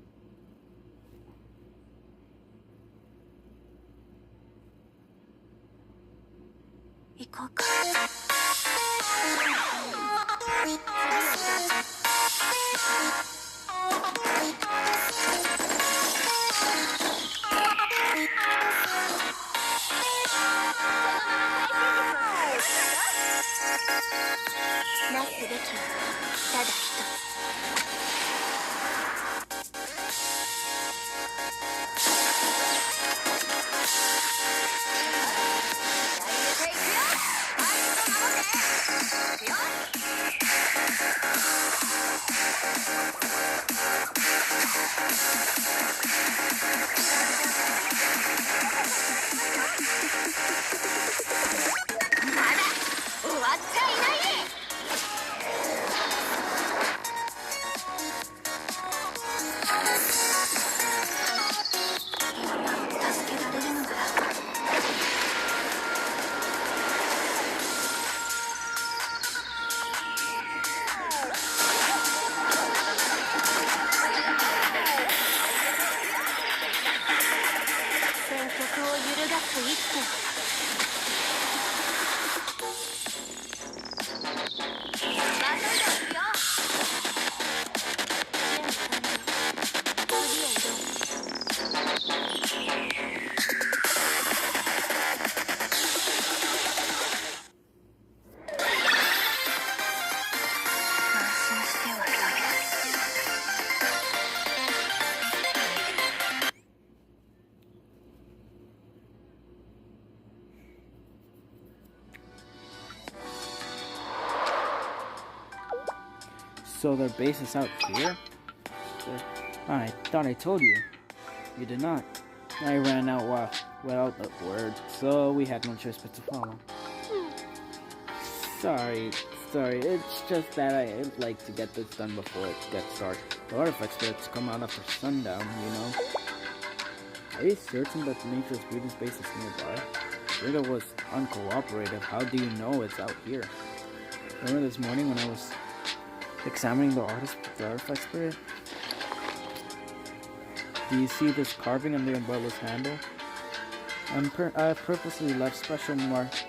So their base is out here? I thought I told you. You did not. I ran out without a word, so we had no choice but to follow. Sorry. It's just that I'd like to get this done before it gets dark. The artifact spirits come out after sundown, you know. Are you certain that Nature's Greetings base is nearby? Rita was uncooperative. How do you know it's out here? Remember this morning when I was examining the artifact spirit? Do you see this carving on the umbrella's handle? I've purposely left special marks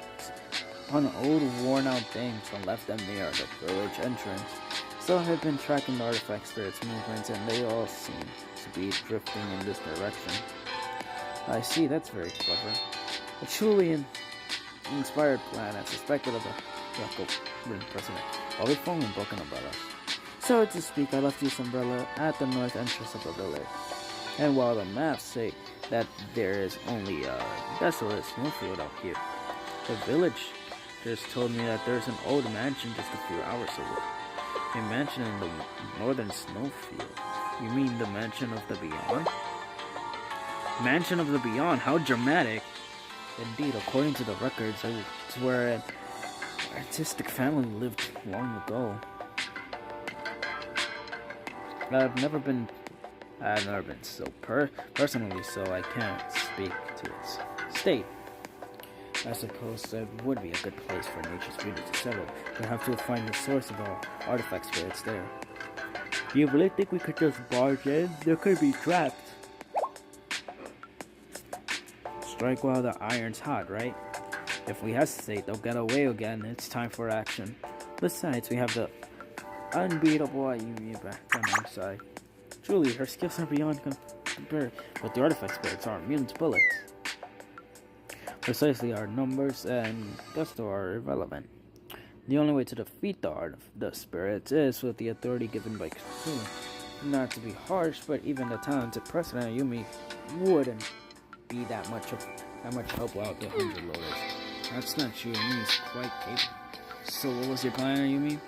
on old worn-out things and left them near the village entrance. So I have been tracking the artifact spirit's movements, and they all seem to be drifting in this direction. I see, that's very clever. A truly inspired plan as suspected of the Yako president. All the phone and broken umbrellas. So to speak, I left this umbrella at the north entrance of the village. And while the maps say that there is only a desolate snowfield out here, the village just told me that there's an old mansion just a few hours away. A mansion in the northern snowfield. You mean the Mansion of the Beyond? Mansion of the Beyond, how dramatic! Indeed, according to the records, it's where an artistic family lived long ago. I've never been so personally, so I can't speak to its state. I suppose that would be a good place for Nature's Beauty to settle. We'd have to find the source of all artifact spirits there. You really think we could just barge in? There could be traps. Strike while the iron's hot, right? If we hesitate, they'll get away again. It's time for action. Besides, we have the unbeatable Ayumi back on our side. Truly, her skills are beyond compare, but the artifact spirits are immune to bullets. Precisely, our numbers and gusto are irrelevant. The only way to defeat the spirits is with the authority given by Kusumi. Not to be harsh, but even the talented President Ayumi wouldn't be that much help without the 100 loaders. That's not true. Ayumi is quite capable. So what was your plan, Ayumi?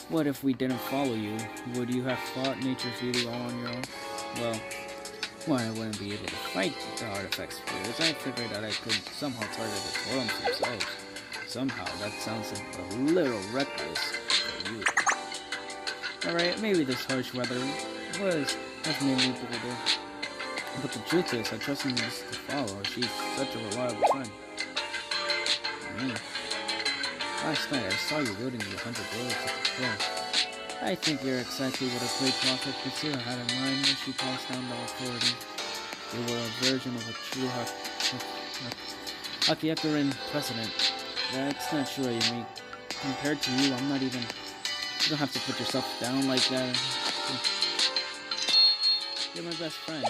What if we didn't follow you? Would you have fought Nature's Beauty all on your own? Well, I wouldn't be able to fight the artifact spirits. I figured that I could somehow target the totems themselves. Somehow, that sounds a little reckless for you. Alright, maybe this harsh weather has made me bolder. But the truth is, I trust in this to follow. She's such a reliable friend. Last night I saw you wielding the 100 blows at the floor. I think you're exactly what a great prophet Katsura had in mind when she passed down the authority. You were a version of a true Hakiakuren precedent. That's not true, Ayumi. Compared to you, I'm not even... You don't have to put yourself down like that. You're my best friend.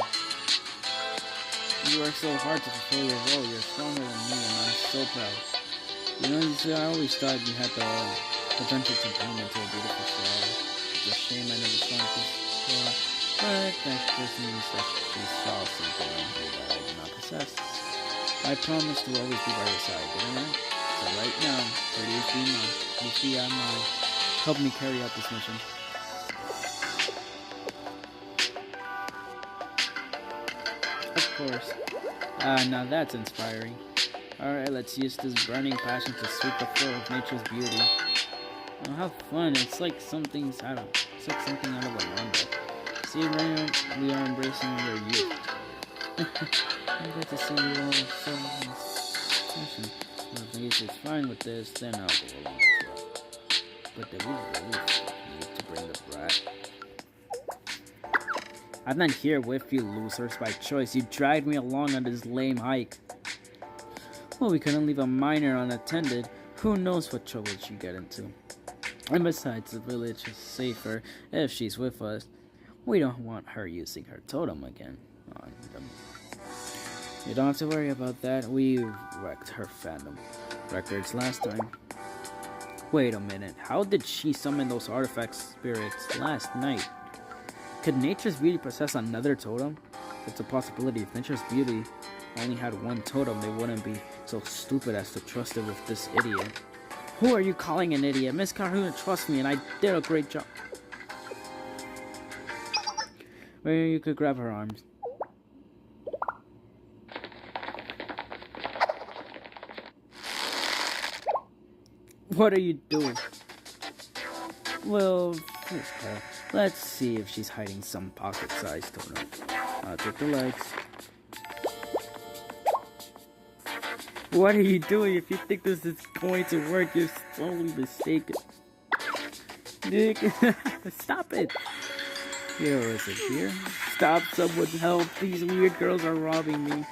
You work so hard to fulfill your role. You're stronger than me, and I'm so proud. You see, I always thought you had the potential to bloom into a beautiful flower. It's a shame I never saw this flower, but that just means that she saw something in her that I do not possess. I promised to always be by your side, didn't I? So right now, please be mine. Help me carry out this mission. Of course. Now that's inspiring. Alright, let's use this burning passion to sweep the floor of Nature's Beauty. Oh, how fun. It's like something out of a manga. See, right now, we are embracing your youth. I get to see you all so passion. Well, if Ace is fine with this, then I'll go along as well. But there is relief need to bring the brat. I'm not here with you losers by choice. You dragged me along on this lame hike. Well, we couldn't leave a miner unattended. Who knows what trouble she'd get into. And besides, the village is safer if she's with us. We don't want her using her totem again on them. You don't have to worry about that. We wrecked her fandom records last time. Wait a minute. How did she summon those artifact spirits last night? Could Nature's Beauty possess another totem? It's a possibility. If Nature's Beauty only had one totem, they wouldn't be so stupid as to trust it with this idiot. Who are you calling an idiot? Miss Karuna trusts me and I did a great job. Maybe you could grab her arms. What are you doing? Well, let's see if she's hiding some pocket-sized totem. I'll take the legs. What are you doing? If you think this is going to work, you're totally mistaken. Nick, stop it. Here, listen, here. Stop, someone help. These weird girls are robbing me.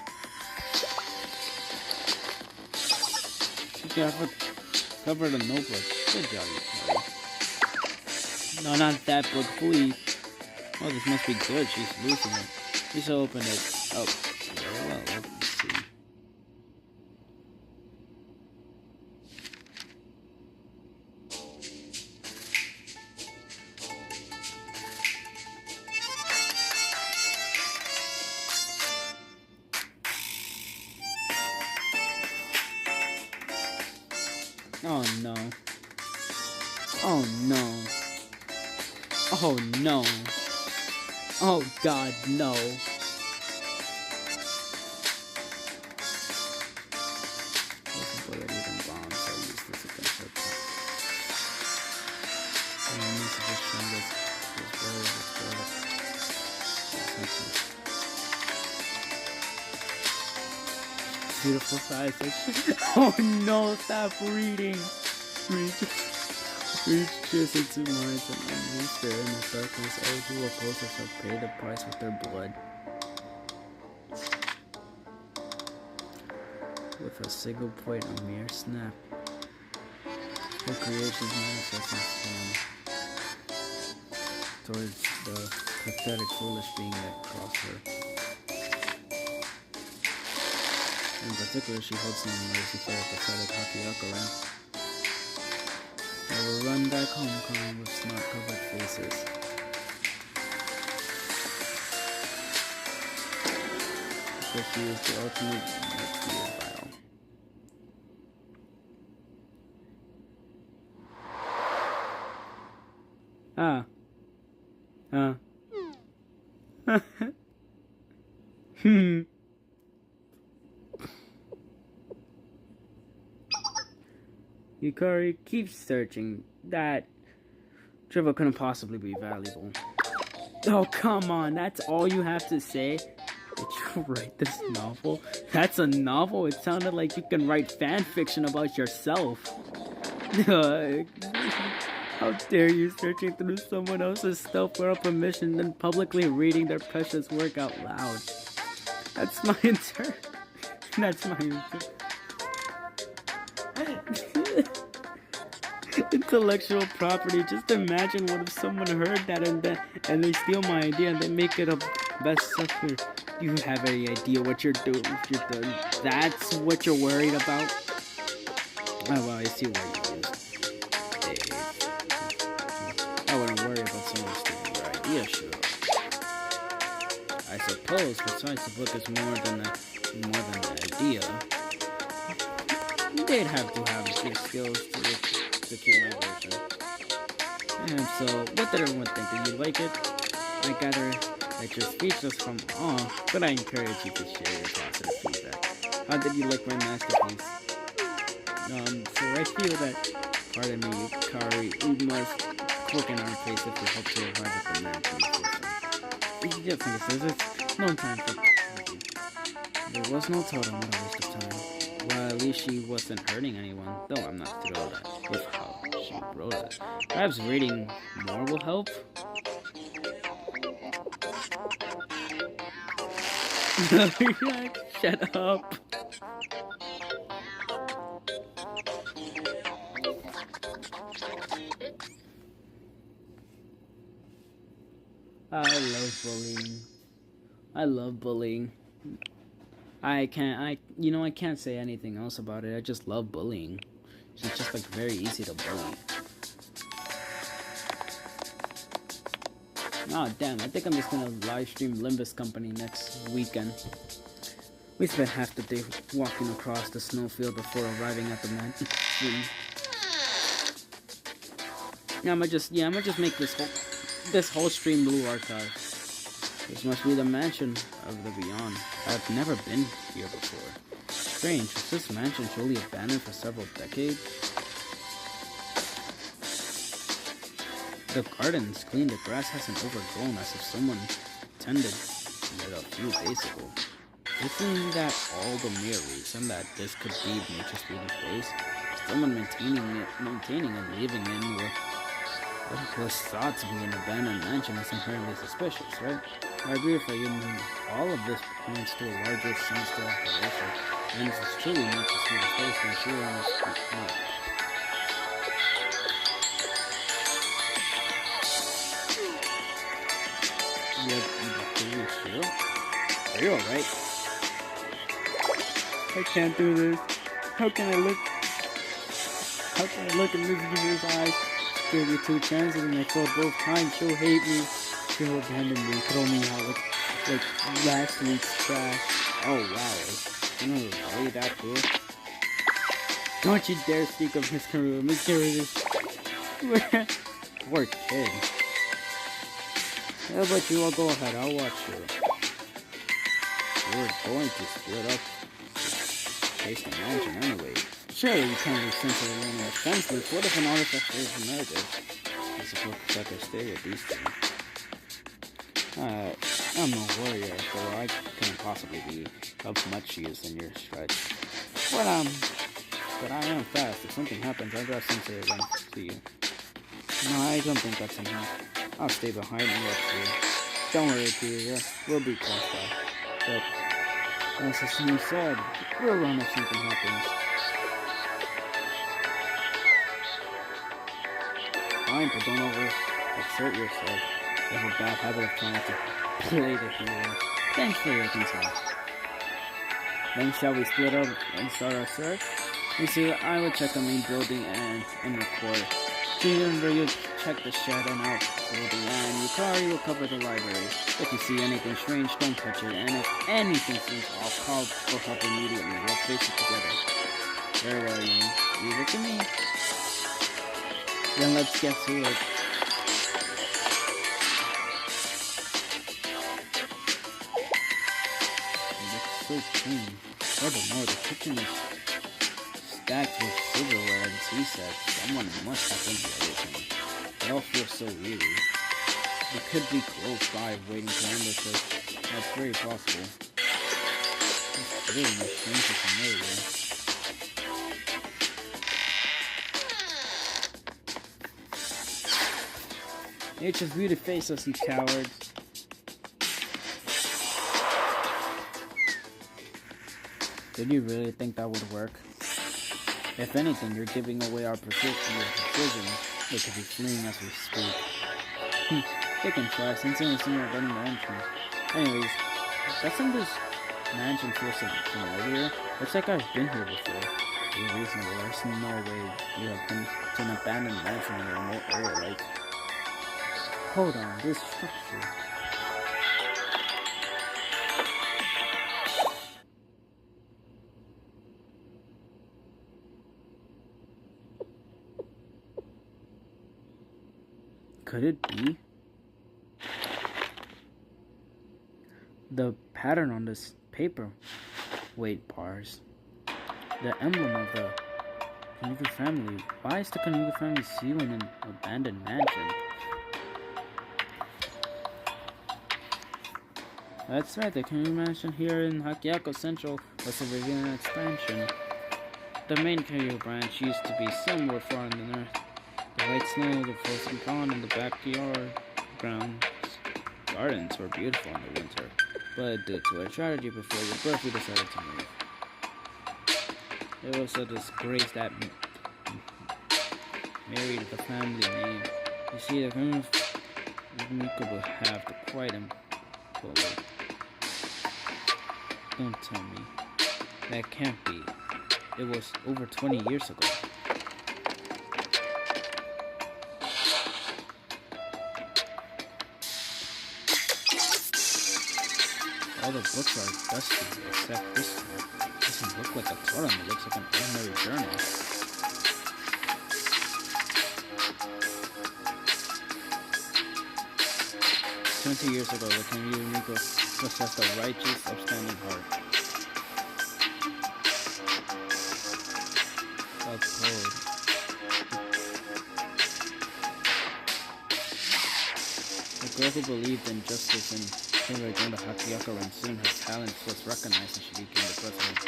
Cover the notebook. Good job, you Chloe. No, not that book, please. Oh, this must be good. She's losing it. Just open it up. Well, let's see. Oh no. Oh no. Oh no. Oh god, no. beautiful size. Oh no, stop reading. Reach just into minds and unleash their inner darkness. All who oppose us shall pay the price with their blood. With a single point, a mere snap. The creations manifest in stone. Towards the pathetic, foolish being that crossed her. In particular, she holds no mercy for the pathetic Hakiaka lamp. I will run back home crying with snot-covered faces. Because she is the ultimate fear battle. Yukari keeps searching. That Trevor couldn't possibly be valuable. Oh, come on, that's all you have to say? Did you write this novel? That's a novel? It sounded like you can write fan fiction about yourself. How dare you searching through someone else's stuff without permission, then publicly reading their precious work out loud. That's my intellectual property. Just imagine what if someone heard that and they steal my idea and they make it a bestseller. You have any idea what you're doing? That's what you're worried about? Oh well, I see why you use Dave. I wouldn't worry about someone stealing your idea, sure. I suppose, besides the book is more than the idea. They'd have to have good skills to execute my version. And so, what did everyone think? Did you like it? I gather that you're speechless from awe, but I encourage you to share your positive feedback. How did you like my masterpiece? So I feel that, pardon me, Yukari, we must cloak in our face if we hope to arrive at the mansion. Yes, it's no time for talking. There was no totem, what a waste of time. Well, at least she wasn't hurting anyone, though I'm not thrilled with how she wrote it. Perhaps reading more will help? Shut up. I love bullying. I love bullying. I can't say anything else about it. I just love bullying. It's just like very easy to bully. Oh damn, I think I'm just gonna live stream Limbus Company next weekend. We spent half the day walking across the snowfield before arriving at the mansion. I'm gonna just make this whole stream Blue Archive. This must be the mansion of the beyond. I've never been here before. Strange, was this mansion truly abandoned for several decades? The garden's clean, the grass hasn't overgrown as if someone tended it a few days ago. Isn't that all the mere reason that this could be nature's beauty place? Someone maintaining and living in what was thought to be an abandoned mansion is inherently suspicious, right? I agree with you. All of this points to a larger sinister operation, and this is truly nature's beauty place for sure. Are you alright? I can't do this. How can I look in this girl's eyes? Gave you 2 chances and I failed both times. She'll hate me. She'll abandon me, throw me out like last week's trash. Oh wow, you know really that cool? Don't you dare speak of Miss Karu. Miss Karu is poor kid. How about you? I'll go ahead. I'll watch you. We're going to split up. Face the mansion anyway. Sure, you can't be simply alone or defenseless. What if an artifact is murdered? I suppose that they stay at these things. I'm no warrior, so I can't possibly be of much use in your stretch. But I am fast. If something happens, I'll grab Sensei and run to you. No, I don't think that's enough. I'll stay behind and watch you. Don't worry, Kira. We'll be close by. But, as Sasumi said, we'll run if something happens. Fine, but don't overexert yourself. You have a bad habit of trying to play the hero. Thanks for your concern. Then shall we split up and start our search? You see, I will check the main building and record. Remember, you check the shed and out building, and Yukari will cover the library. If you see anything strange, don't touch it, and if anything seems off, call for help immediately. We'll face it together. Very well, Yumi. Leave it to me. Then let's get to it. It looks so clean. Furthermore, the kitchen is stacked with silverware and tea sets. Someone must have been the other thing. It all feels so eerie. It could be close by waiting to ambush us. That's very possible. This building is strangely familiar. Nature's beauty face us, you cowards. Did you really think that would work? If anything, you're giving away our precision. They could be fleeing as we speak. They can try, since we're running the entrance. Anyways, doesn't this mansion feel so familiar? Looks like I've been here before. Be reasonable, there's no way you have been to an abandoned mansion in a remote area like... Hold on, this structure... Could it be? The pattern on this paper. Wait, bars. The emblem of the Kanuga family. Why is the Kanuga family seal in an abandoned mansion? That's right, the Kanuga mansion here in Hakiako Central was a revealing expansion. The main Kanuga branch used to be somewhere far in the north. The white snow, the frozen pond, and the backyard gardens were beautiful in the winter, but due to a tragedy before your birth, we decided to move. It was a disgrace that married the family name. You see, the Miko will have quite a pull. Don't tell me. That can't be. It was over 20 years ago. All the books are dusty, except this one. It doesn't look like a Torah, it looks like an ordinary journal. "20 years ago, the Kanuga Miko possessed a righteous, upstanding heart. A code. The girl who believed in justice and she returned to Hakiako, and soon her talent was recognized and she became the president.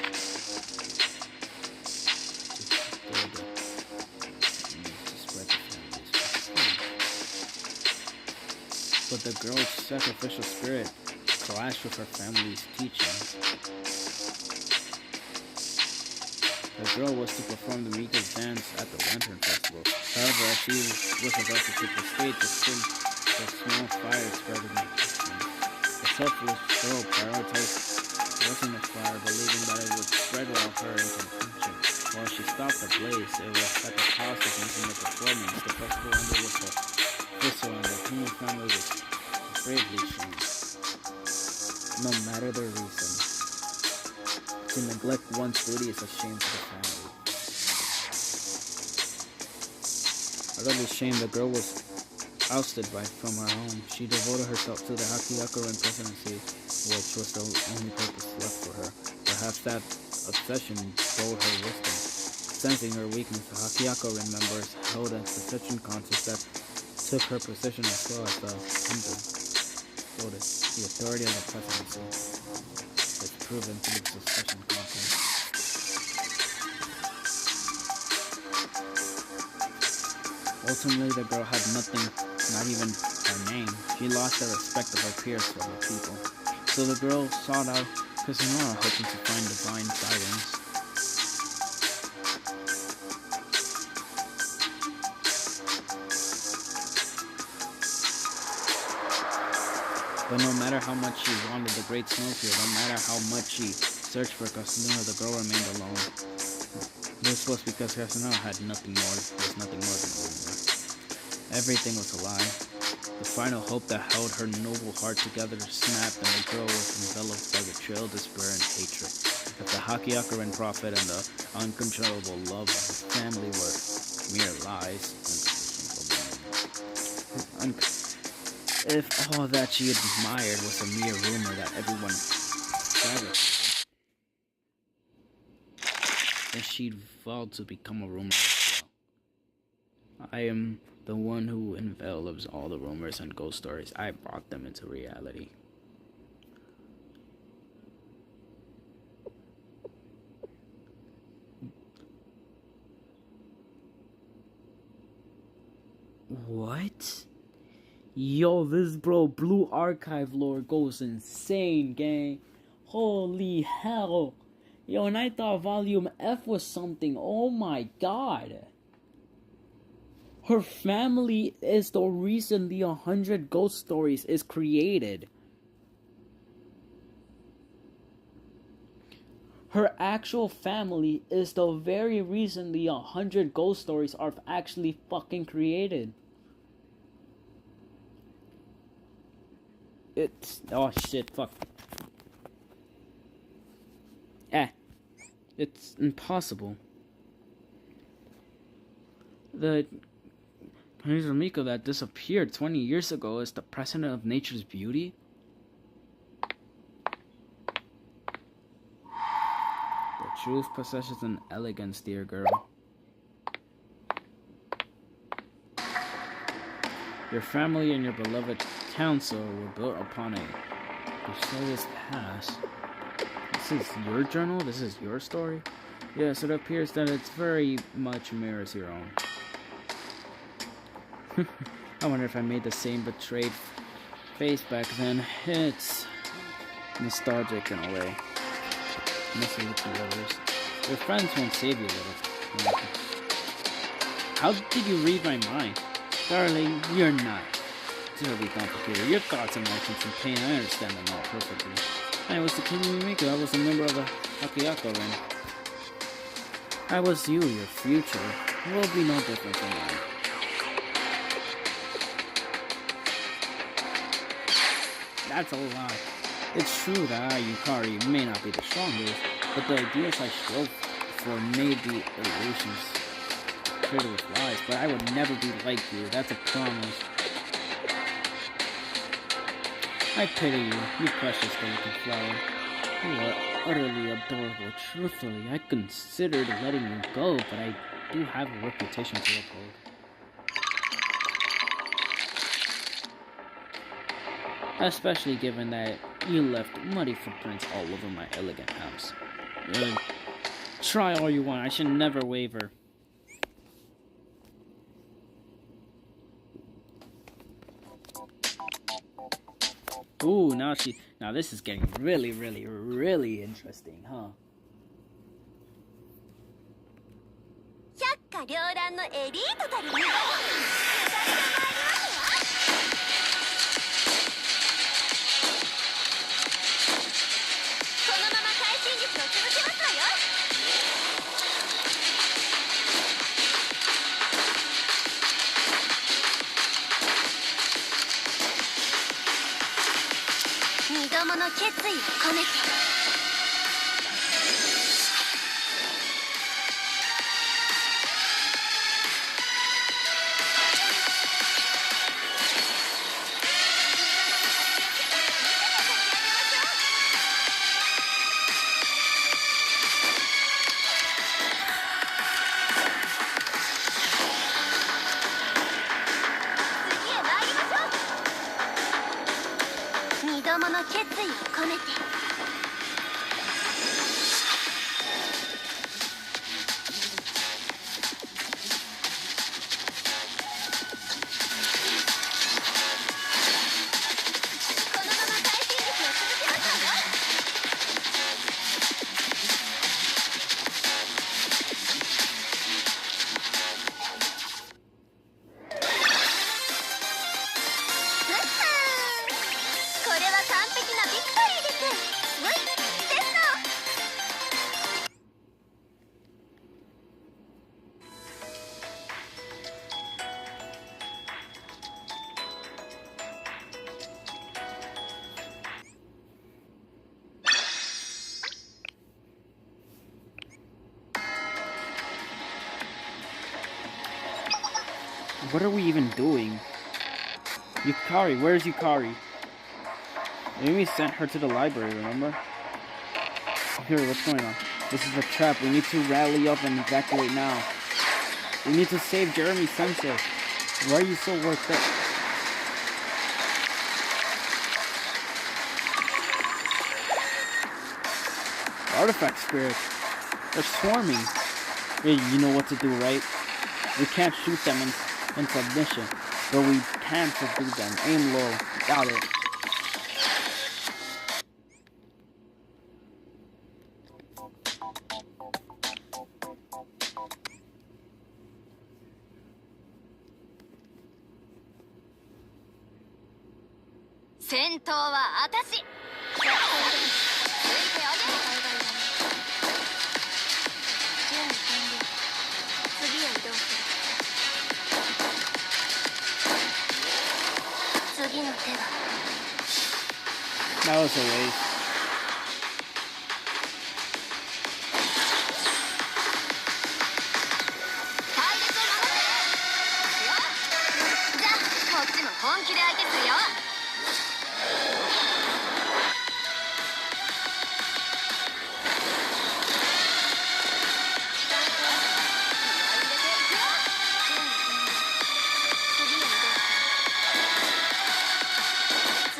But the girl's sacrificial spirit clashed with her family's teachings. The girl was to perform the Miko's dance at the Lantern Festival. However, as she was about to take the stage, a small fire spread in the kitchen. The selfless girl prioritized watching the fire, believing that it would spread while her in consumption. While she stopped the blaze, it was at the cost of making the performance. The festival ended with a whistle, and the Kanuga family was bravely shown. No matter the reason, to neglect one's duty is a shame to the family. Utterly ashamed, the girl was ousted from her home. She devoted herself to the Hakiako presidency, which was the only purpose left for her. Perhaps that obsession stole her wisdom. Sensing her weakness, the Hakiako members held a succession contest that took her position as well as the authority of the presidency. It's proven to be the succession contest. Ultimately, the girl had nothing, not even her name. She lost the respect of her peers for the people. So the girl sought out Kusanora, hoping to find divine guidance. But no matter how much she wanted the Great Snowfield, no matter how much she searched for Kusanora, the girl remained alone. This was because Kusanora was nothing more than a rumor. Everything was a lie. The final hope that held her noble heart together snapped, and the girl was enveloped by betrayal, despair, and hatred. If the Hakiakaran prophet and the uncontrollable love of the family were mere lies, if all that she admired was a mere rumor that everyone fabricated, then she'd vowed to become a rumor as well. I am the one who envelops all the rumors and ghost stories. I brought them into reality. What? Yo, this Blue Archive lore goes insane, gang. Holy hell. Yo, and I thought Volume F was something. Oh my god. Her family is the reason the 100 Ghost Stories is created. Her actual family is the very reason the 100 Ghost Stories are actually fucking created. It's... oh shit, fuck. It's impossible. The Miko that disappeared 20 years ago is the president of Nature's Beauty? The truth possesses an elegance, dear girl. Your family and your beloved council were built upon a mysterious past. This is your journal? This is your story? Yes, it appears that it's very much mirrors your own. I wonder if I made the same betrayed face back then. It's nostalgic in a way. Missing with the others. Your friends won't save you, little. How did you read my mind? Darling, you're not terribly complicated. Your thoughts, emotions, and pain, I understand them all perfectly. I was the King Mimiko. I was a member of the Hakiakaran. I was you, your future. It will be no different from mine. That's a lie. It's true that I, Yukari, may not be the strongest, but the ideas I strove for may be illusions created with lies, but I would never be like you, that's a promise. I pity you, you precious delicate flower. You are utterly adorable. Truthfully, I considered letting you go, but I do have a reputation to uphold. Especially given that you left muddy footprints all over my elegant house. Try all you want, I should never waver. Ooh, now this is getting really, really, really interesting, huh? 百花繚乱のエリートたるにこのまま快進撃を続けますわよ。二度もの決意を込めて。決意を込めて。は完璧なビクトリーです。ウィテスト。What are we even doing? Yukari, where's Yukari? Amy sent her to the library, remember? Here, what's going on? This is a trap. We need to rally up and evacuate now. We need to save Jeremy Sensei. Why are you so worked up? Artifact spirits. They're swarming. Hey, you know what to do, right? We can't shoot them in submission, but we can subdue them. Aim low. Got it. Sento wa atashi. 次の手は That was a waste. 隊列を守ってよ。じゃあこっちも本気で相手するよ。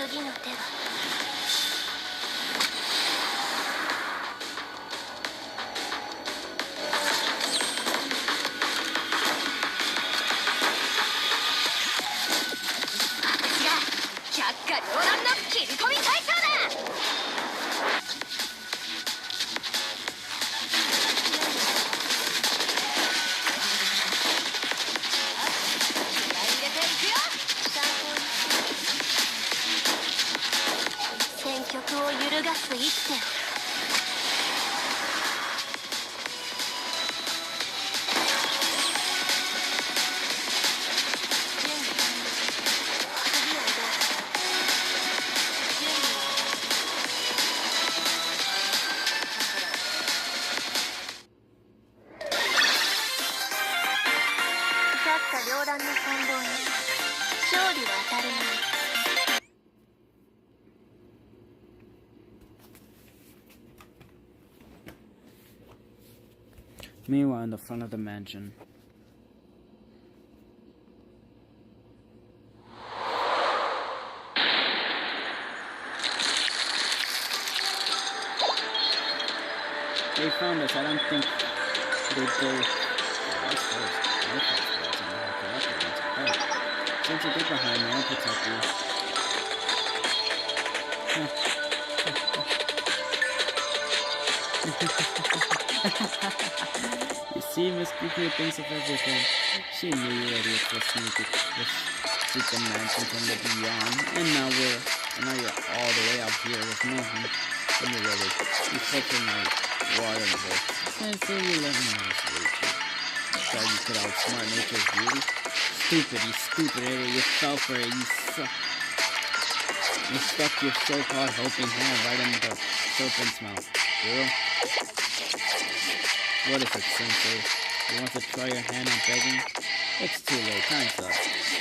次の手は私が百花繚乱の切り込み隊長だ。気合い入れていくよ。戦局を揺るがす一手。百花繚乱の参謀に勝利は当たるまい。Meanwhile, in the front of the mansion. They found us. I don't think they'd go. Since you get behind me, I'll protect you. You see, Miss Kiki thinks of everything. She knew you were ready to sneak the mansion from the beyond, and now you're all the way out here with no one. When you're ready, you such a night. Whatever. Sensei, you let me isolate you. Thought you could outsmart nature's beauty? You stupid idiot. You fell for it. You suck. You stuck your so-called helping hand right in the serpent's mouth. Girl? What is it, Sensei? You want to try your hand on begging? It's too late. Time's up.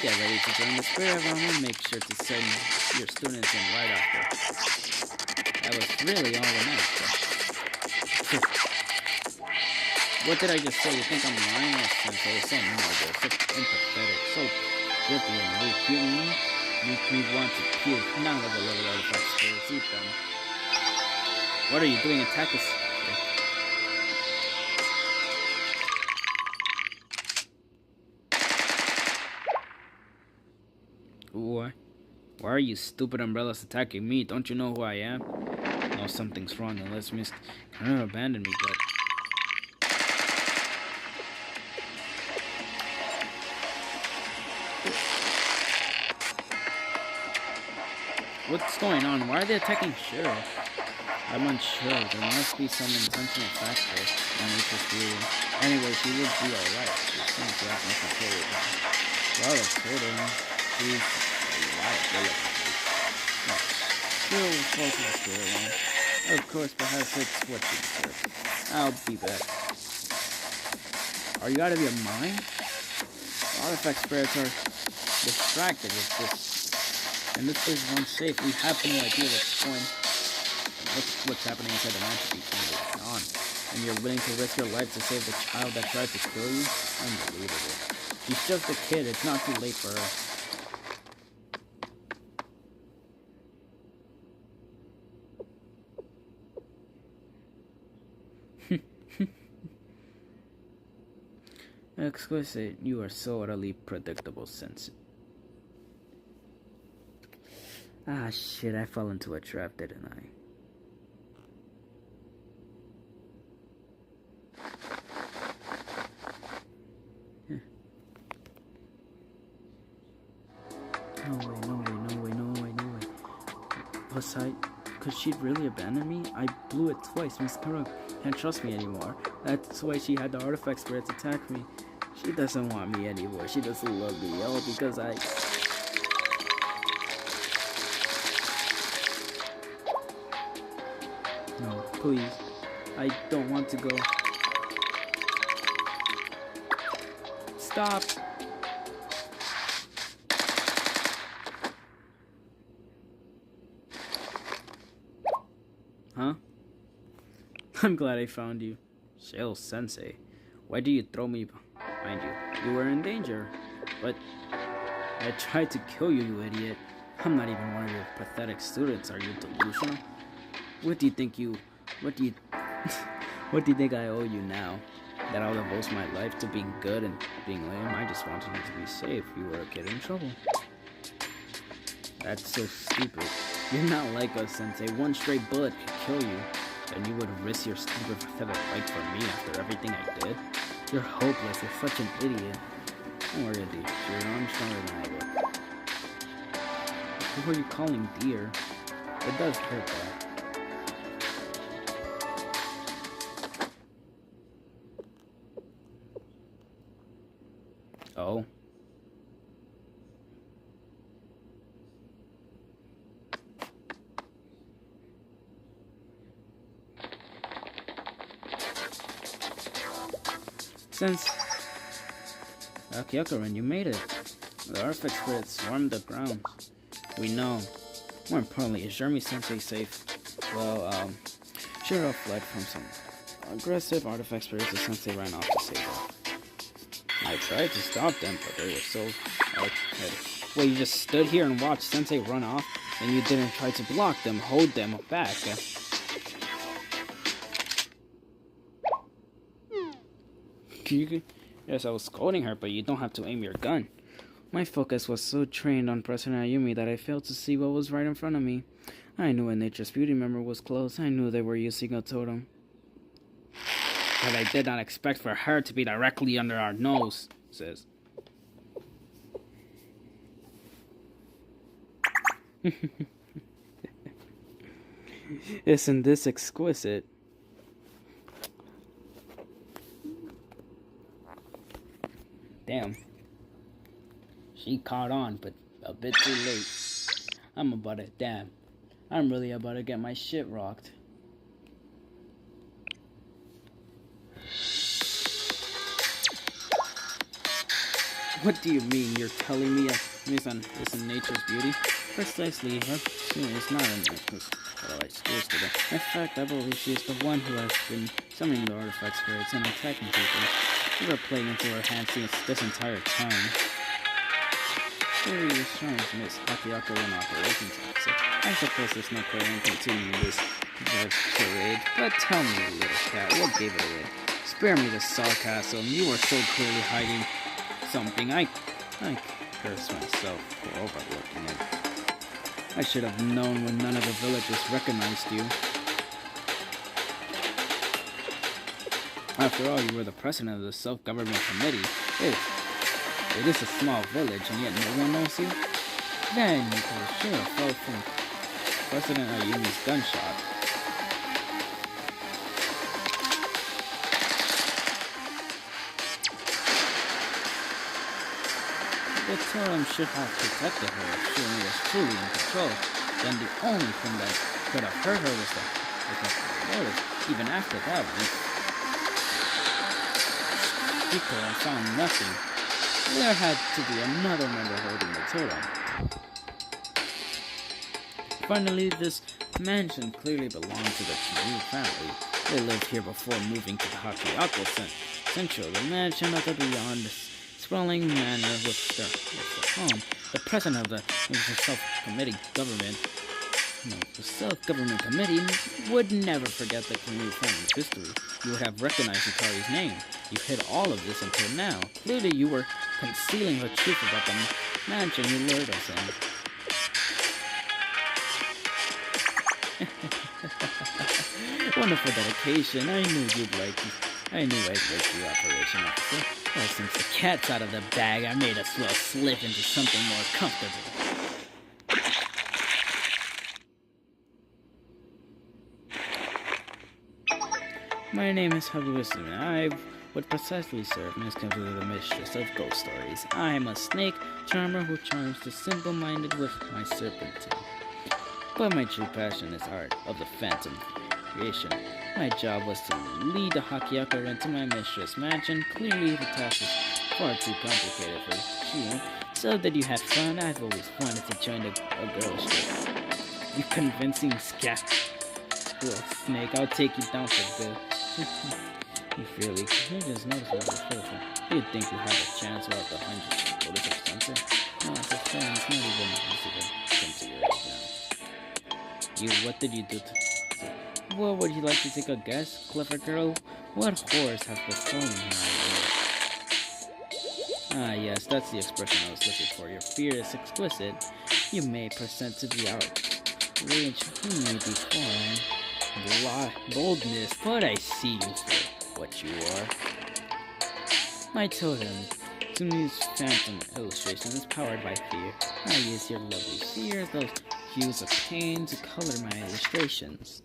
Get ready to join the spirit realm and make sure to send your students in right after. That was really all the night. What did I just say? You think I'm lying? Oh, Sensei, so noble, so empathetic, so grippy and weak. You make me want to puke. Now look at little artifact spirits. Eat them. What are you doing? Attack us. Why are you stupid umbrellas attacking me? Don't you know who I am? No, something's wrong unless Miss Karen abandoned me, but... What's going on? Why are they attacking Shiro? I'm unsure. There must be some intentional factor in nature's beauty. Anyway, she would be alright. She seems to have no control over her. Well, that's kidding. She's a liability. No. Shiro was supposed to stay alone. Of course, perhaps it's what she deserves. I'll be back. Are you out of your mind? Artifact spirits are distracted with this. And this place is unsafe. We have no idea what's happening inside the mansion between on. And you're willing to risk your life to save the child that tried to kill you? Unbelievable. She's just a kid. It's not too late for her. Exquisite, you are so utterly predictable, Sensei. Ah, shit, I fell into a trap, didn't I? Yeah. No way. Besides, could she really abandon me? I blew it twice. Miss Kuro can't trust me anymore. That's why she had the artifact spirits attack me. She doesn't want me anymore. She doesn't love me. All because I... No, please. I don't want to go. Stop! Huh? I'm glad I found you. Shale Sensei. Why do you throw me behind you? You were in danger. But I tried to kill you, you idiot. I'm not even one of your pathetic students. Are you delusional? What do you think what do you think I owe you now? That I'll devote my life to being good and being lame? I just wanted you to be safe. You were a kid in trouble. That's so stupid. You're not like us, Sensei. One stray bullet could kill you. And you would risk your stupid pathetic life for me after everything I did? You're hopeless. You're such an idiot. Don't worry, dude. I'm stronger than I look. Who are you calling dear? It does hurt that. Oh. Since Akiokaran, you made it. The artifact spirits swarmed the grounds. We know. More importantly, is Jeremy Sensei safe? Well, Shiro fled from some aggressive artifact spirits and Sensei ran off to save her. I tried to stop them, but they were so hard-headed. Well, you just stood here and watched Sensei run off, and you didn't try to block them, hold them back. Yes, I was scolding her, but you don't have to aim your gun. My focus was so trained on President Ayumi that I failed to see what was right in front of me. I knew a Nature's Beauty member was close. I knew they were using a totem. But I did not expect for her to be directly under our nose, says. Isn't this exquisite? Damn. She caught on, but a bit too late. I'm really about to get my shit rocked. What do you mean? You're telling me it's in Nature's Beauty? Precisely, it's not in Nature's. Well, excuse me. In fact, I believe she is the one who has been summoning the artifact spirits and attacking people. We were playing into her hands this entire time. Very assurance, Miss Akiokaran Operations Officer. I suppose there's no point in continuing this charade, but tell me, little cat, what gave it away? Spare me the sarcasm. You were so clearly hiding something. I curse myself for overlooking it. I should have known when none of the villagers recognized you. After all, you were the president of the self-government committee. It is a small village, and yet no one knows you? Then you could sure fell from President Ayumi's gunshot. The Totem should have protected her if Shion was truly in control. Then the only thing that could have hurt her was the motive. Even after that, Hiko had found nothing. There had to be another member holding the totem. Finally, this mansion clearly belonged to the Kiryu family. They lived here before moving to the Hakiako Central, the mansion of the beyond sprawling manor with their home. The president of the self-government committee would never forget the Kiryu family's history. You would have recognized Yukari's name. You hid all of this until now. Clearly, you were concealing the truth about the mansion you lured us in. Wonderful dedication. I knew I'd like the operation officer. Well, since the cat's out of the bag, I made us well slip into something more comfortable. My name is Harusu, and I would precisely serve as the mistress of ghost stories. I am a snake charmer who charms the simple-minded with my serpentine. But my true passion is art of the phantom creation. My job was to lead the Hakiako into my mistress' mansion. Clearly, the task is far too complicated for you. So that you have fun, I've always wanted to join a girl's trip. You convincing scat. Well, snake, I'll take you down for good. You really just noticed what was beautiful. You'd think you have a chance without the 100 photos of Spencer. No, as a friend, it's not even easy to come to your age now. What did you do to... Well, would you like to take a guess, clever girl? What horrors have befallen my Ah, yes, that's the expression I was looking for. Your fear is explicit. You may present to be outrage. You may be foreign. Boldness, but I see you for what you are. My totem, Tsumi's phantom illustration, is powered by fear. I use your lovely fears, those hues of pain, to color my illustrations.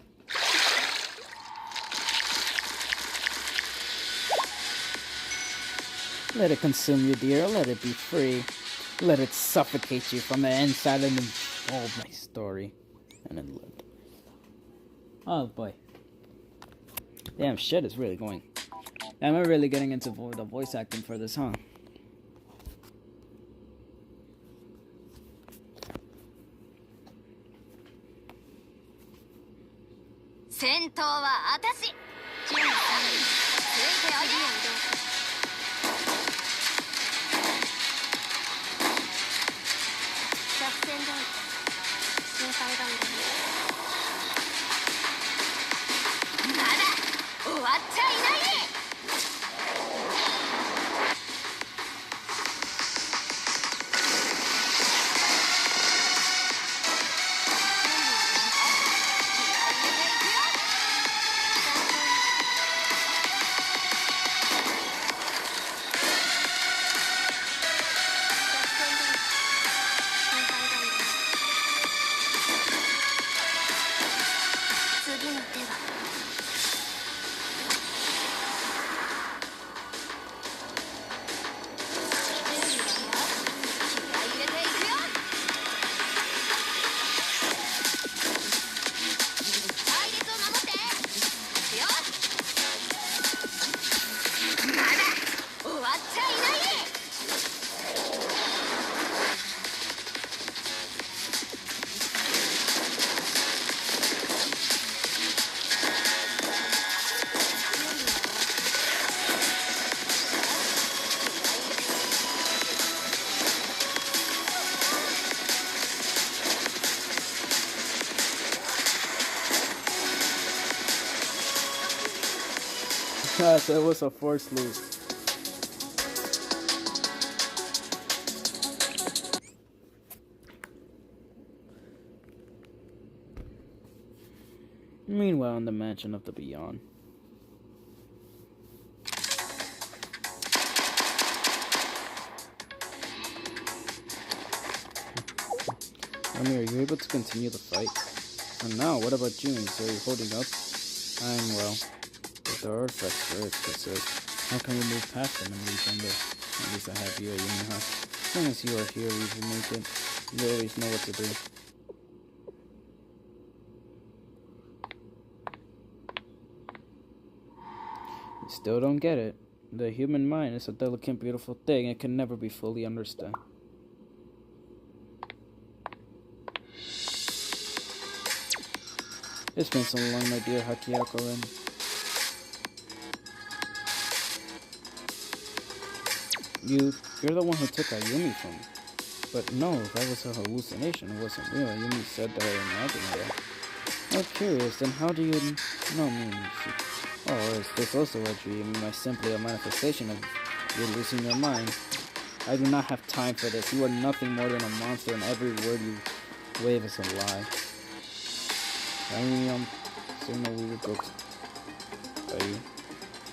Let it consume you, dear. Let it be free. Let it suffocate you from the inside and involve my story. And then lived. Oh boy. Damn, shit is really going. I'm really getting into the voice acting for this, huh? So it was a forced loop. Meanwhile, in the mansion of the beyond. Ami, are you able to continue the fight? And now, what about June? So you're holding up? I'm well. But there are such words that says, how can we move past them and reach under? At least I have you at Yumi, huh? As long as you are here, we will make it. You always know what to do. You still don't get it. The human mind is a delicate, beautiful thing. It can never be fully understood. It's been so long, my dear Hakiyako-ren. You're the one who took Ayumi from me. But no, that was a hallucination. It wasn't real. Ayumi said that I imagined it. I'm curious, then how do you know me? Oh, is this also a dream? Am I simply a manifestation of you losing your mind? I do not have time for this. You are nothing more than a monster, and every word you wave is a lie. Saying that we would go to you.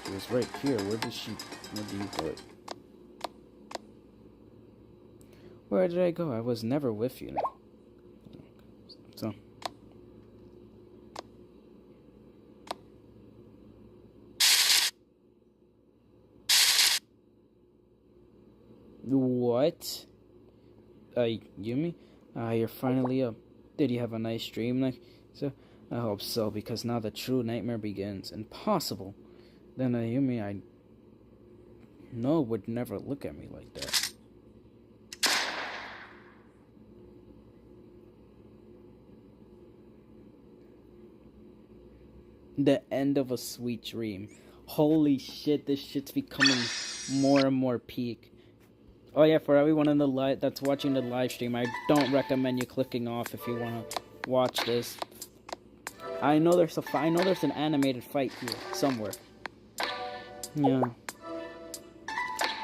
She was right here. Where do you put? Where did I go? I was never with you. So. What? Yumi? You're finally up. Did you have a nice dream? So, I hope so, because now the true nightmare begins. Impossible. Then Yumi, I know, would never look at me like that. The end of a sweet dream. Holy shit, this shit's becoming more and more peak. Oh yeah, for everyone in the that's watching the live stream, I don't recommend you clicking off if you want to watch this. I know there's an animated fight here somewhere. Yeah.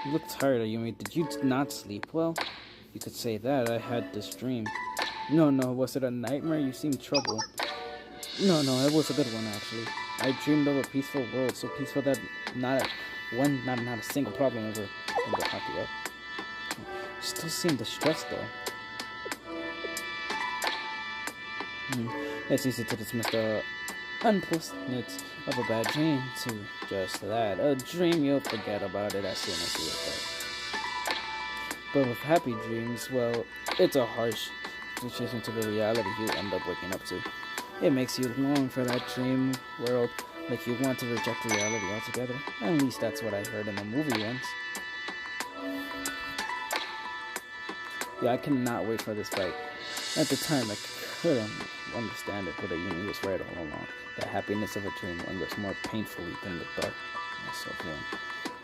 You look tired, Ayumi. Did you not sleep well? You could say that. I had this dream. No, was it a nightmare? You seemed troubled. No, it was a good one, actually. I dreamed of a peaceful world, so peaceful that not a single problem ever popped up. Still seem distressed, though. It's easy to dismiss the unpleasantness of a bad dream to just that. A dream, you'll forget about it as soon as you wake up. But with happy dreams, well, it's a harsh transition to the reality you end up waking up to. It makes you long for that dream world, like you want to reject reality altogether. At least that's what I heard in the movie once. Yeah, I cannot wait for this fight. At the time, I couldn't understand it, but Ayumi was right all along. The happiness of a dream lingers more painfully than the darkness of one.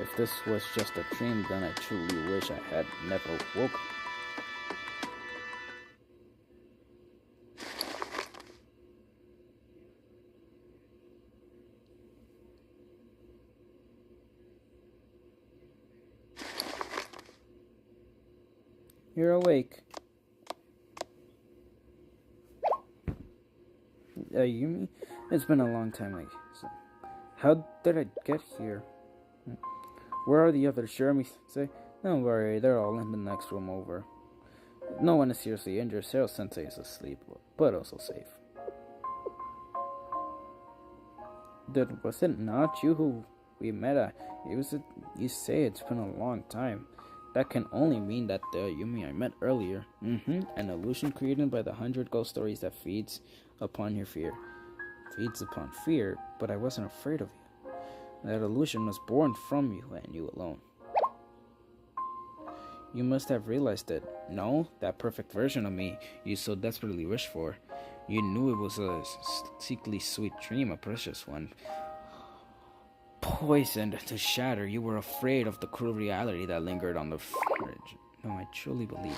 If this was just a dream, then I truly wish I had never woken. You're awake. Yumi? It's been a long time, so. How did I get here? Where are the others? Jeremy say, don't worry, they're all in the next room over. No one is seriously injured. Sero Sensei is asleep, but also safe. Was it not you who we met? You say it's been a long time. That can only mean that the Yumi I met earlier. An illusion created by the 100 ghost stories that feeds upon your fear. Feeds upon fear, but I wasn't afraid of you. That illusion was born from you and you alone. You must have realized it. No, that perfect version of me you so desperately wished for. You knew it was a secretly sweet dream, a precious one. Poisoned to shatter, you were afraid of the cruel reality that lingered on the fridge. No, I truly believe.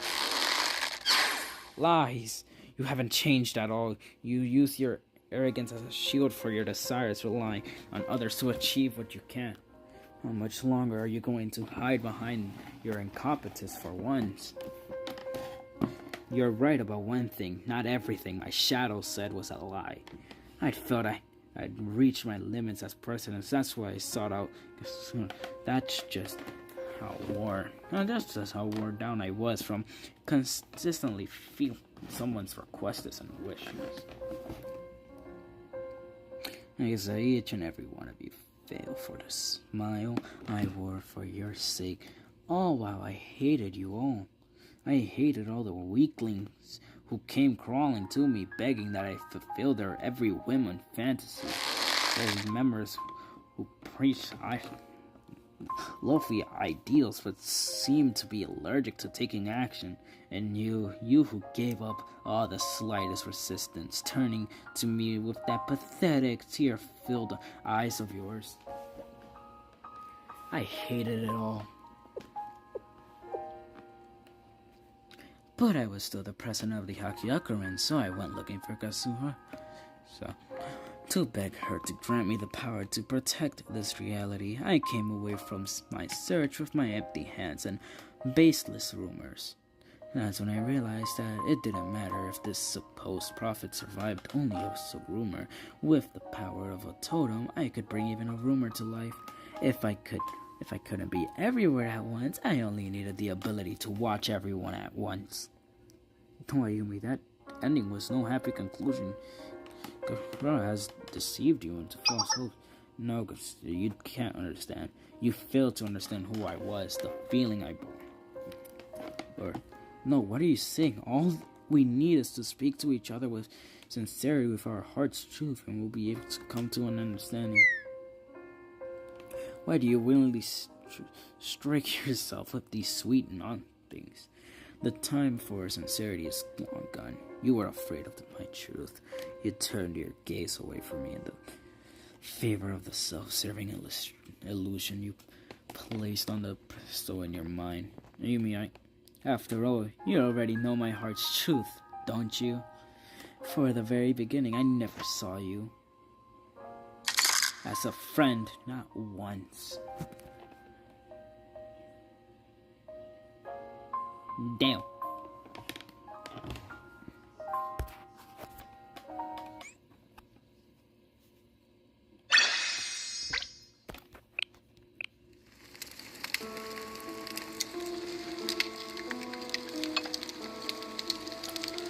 Lies! You haven't changed at all. You use your arrogance as a shield for your desires, relying on others to achieve what you can't. How much longer are you going to hide behind your incompetence for once? You're right about one thing. Not everything my shadow said was a lie. I felt I'd reached my limits as president. That's why I sought out. That's just how worn down I was from consistently feeling someone's requests and wishes. I guess each and every one of you fail for the smile I wore for your sake. All while I hated you all. I hated all the weaklings who came crawling to me begging that I fulfill their every whim and fantasy. Those members who preached lofty ideals but seemed to be allergic to taking action, and you who gave up all the slightest resistance, turning to me with that pathetic, tear-filled eyes of yours. I hated it all. But I was still the president of the Haki-Akuren, so I went looking for Kazuha. To beg her to grant me the power to protect this reality, I came away from my search with my empty hands and baseless rumors. That's when I realized that it didn't matter if this supposed prophet survived only as a rumor. With the power of a totem, I could bring even a rumor to life. If I couldn't be everywhere at once, I only needed the ability to watch everyone at once. Don't Ayumi, that ending was no happy conclusion. Kurara has deceived you into false hope. No, you can't understand. You fail to understand who I was, the feeling I bore. No, what are you saying? All we need is to speak to each other with sincerity, with our heart's truth, and we'll be able to come to an understanding. Why do you willingly strike yourself with these sweet non-things? The time for sincerity is long gone. You were afraid of my truth. You turned your gaze away from me in the favor of the self-serving illusion you placed on the pedestal in your mind. After all, you already know my heart's truth, don't you? For the very beginning, I never saw you as a friend, not once. Damn.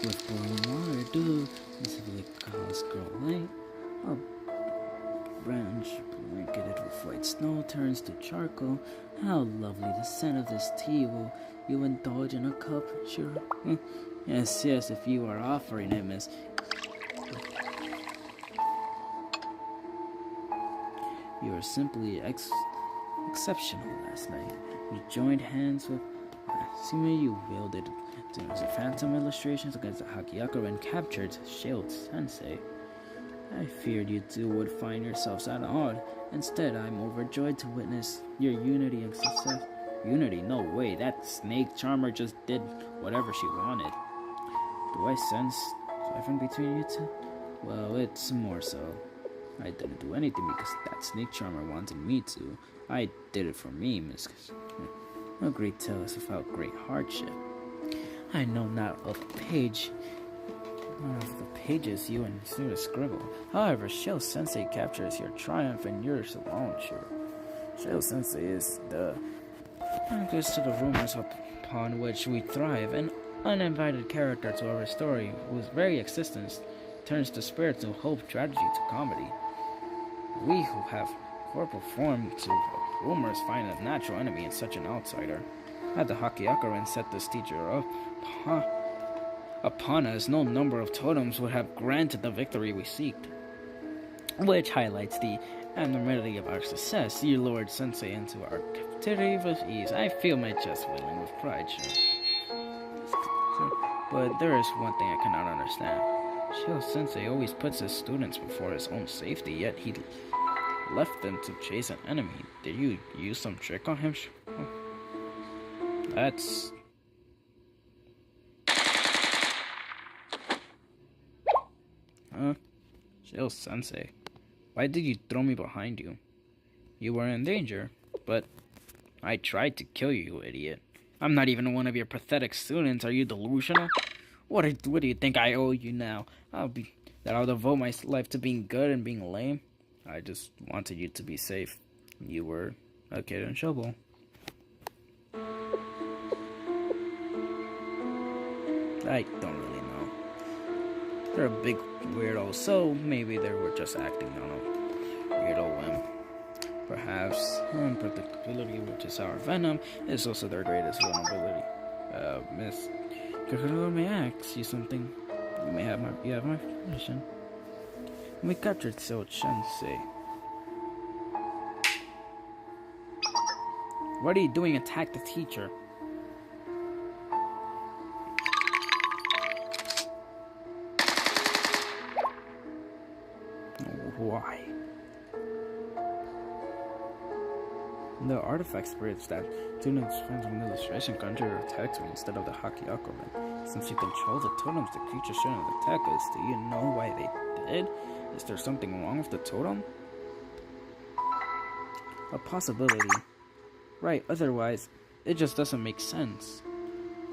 With boiling water, do this really cause girl light. A branch blanketed with white snow turns to charcoal. How lovely the scent of this tea. Will you indulge in a cup? Sure. Yes, if you are offering it, miss. You were simply exceptional last night. You joined hands with Sumi, you wielded the phantom illustrations against the Haki-Akuren and captured Shield Sensei. I feared you two would find yourselves at odds. Instead, I'm overjoyed to witness your unity and success. Unity? No way. That snake charmer just did whatever she wanted. Do I sense something between you two? Well, it's more so. I didn't do anything because that snake charmer wanted me to. I did it for me, Miss. No great tale is without great hardship. I know not of the pages you and Sue scribble. However, Shio Sensei captures your triumph and yours alone, sure. Shio Sensei is the goes to the rumors upon which we thrive, an uninvited character to our story whose very existence turns despair to hope, tragedy to comedy. We who have performed to rumors find a natural enemy in such an outsider. Had the Haki-Akuren set this teacher up upon us, no number of totems would have granted the victory we seek. Which highlights the anonymity of our success. You lured Sensei into our captivity with ease. I feel my chest filling with pride, but there is one thing I cannot understand. Shio Sensei always puts his students before his own safety, yet he left them to chase an enemy. Did you use some trick on him? That's... Huh? Shio Sensei, why did you throw me behind you? You were in danger, but I tried to kill you, you idiot. I'm not even one of your pathetic students. Are you delusional? What do you think I owe you now? I'll devote my life to being good and being lame? I just wanted you to be safe. You were a kid in trouble. I don't really know. They're a big weirdo, so maybe they were just acting on a weirdo whim. Perhaps unpredictability, which is our venom, is also their greatest vulnerability. Miss Kakuro, may I ask you something? You have my permission. We captured Seo Sensei. What are you doing? Attack the teacher. Why? The artifact spirits that students friends from the illustration conjure attack me instead of the Hakiyakuren. Since you control the totems, the creature shouldn't attack us. Do you know why they did? Is there something wrong with the totem? A possibility. Right, otherwise, it just doesn't make sense.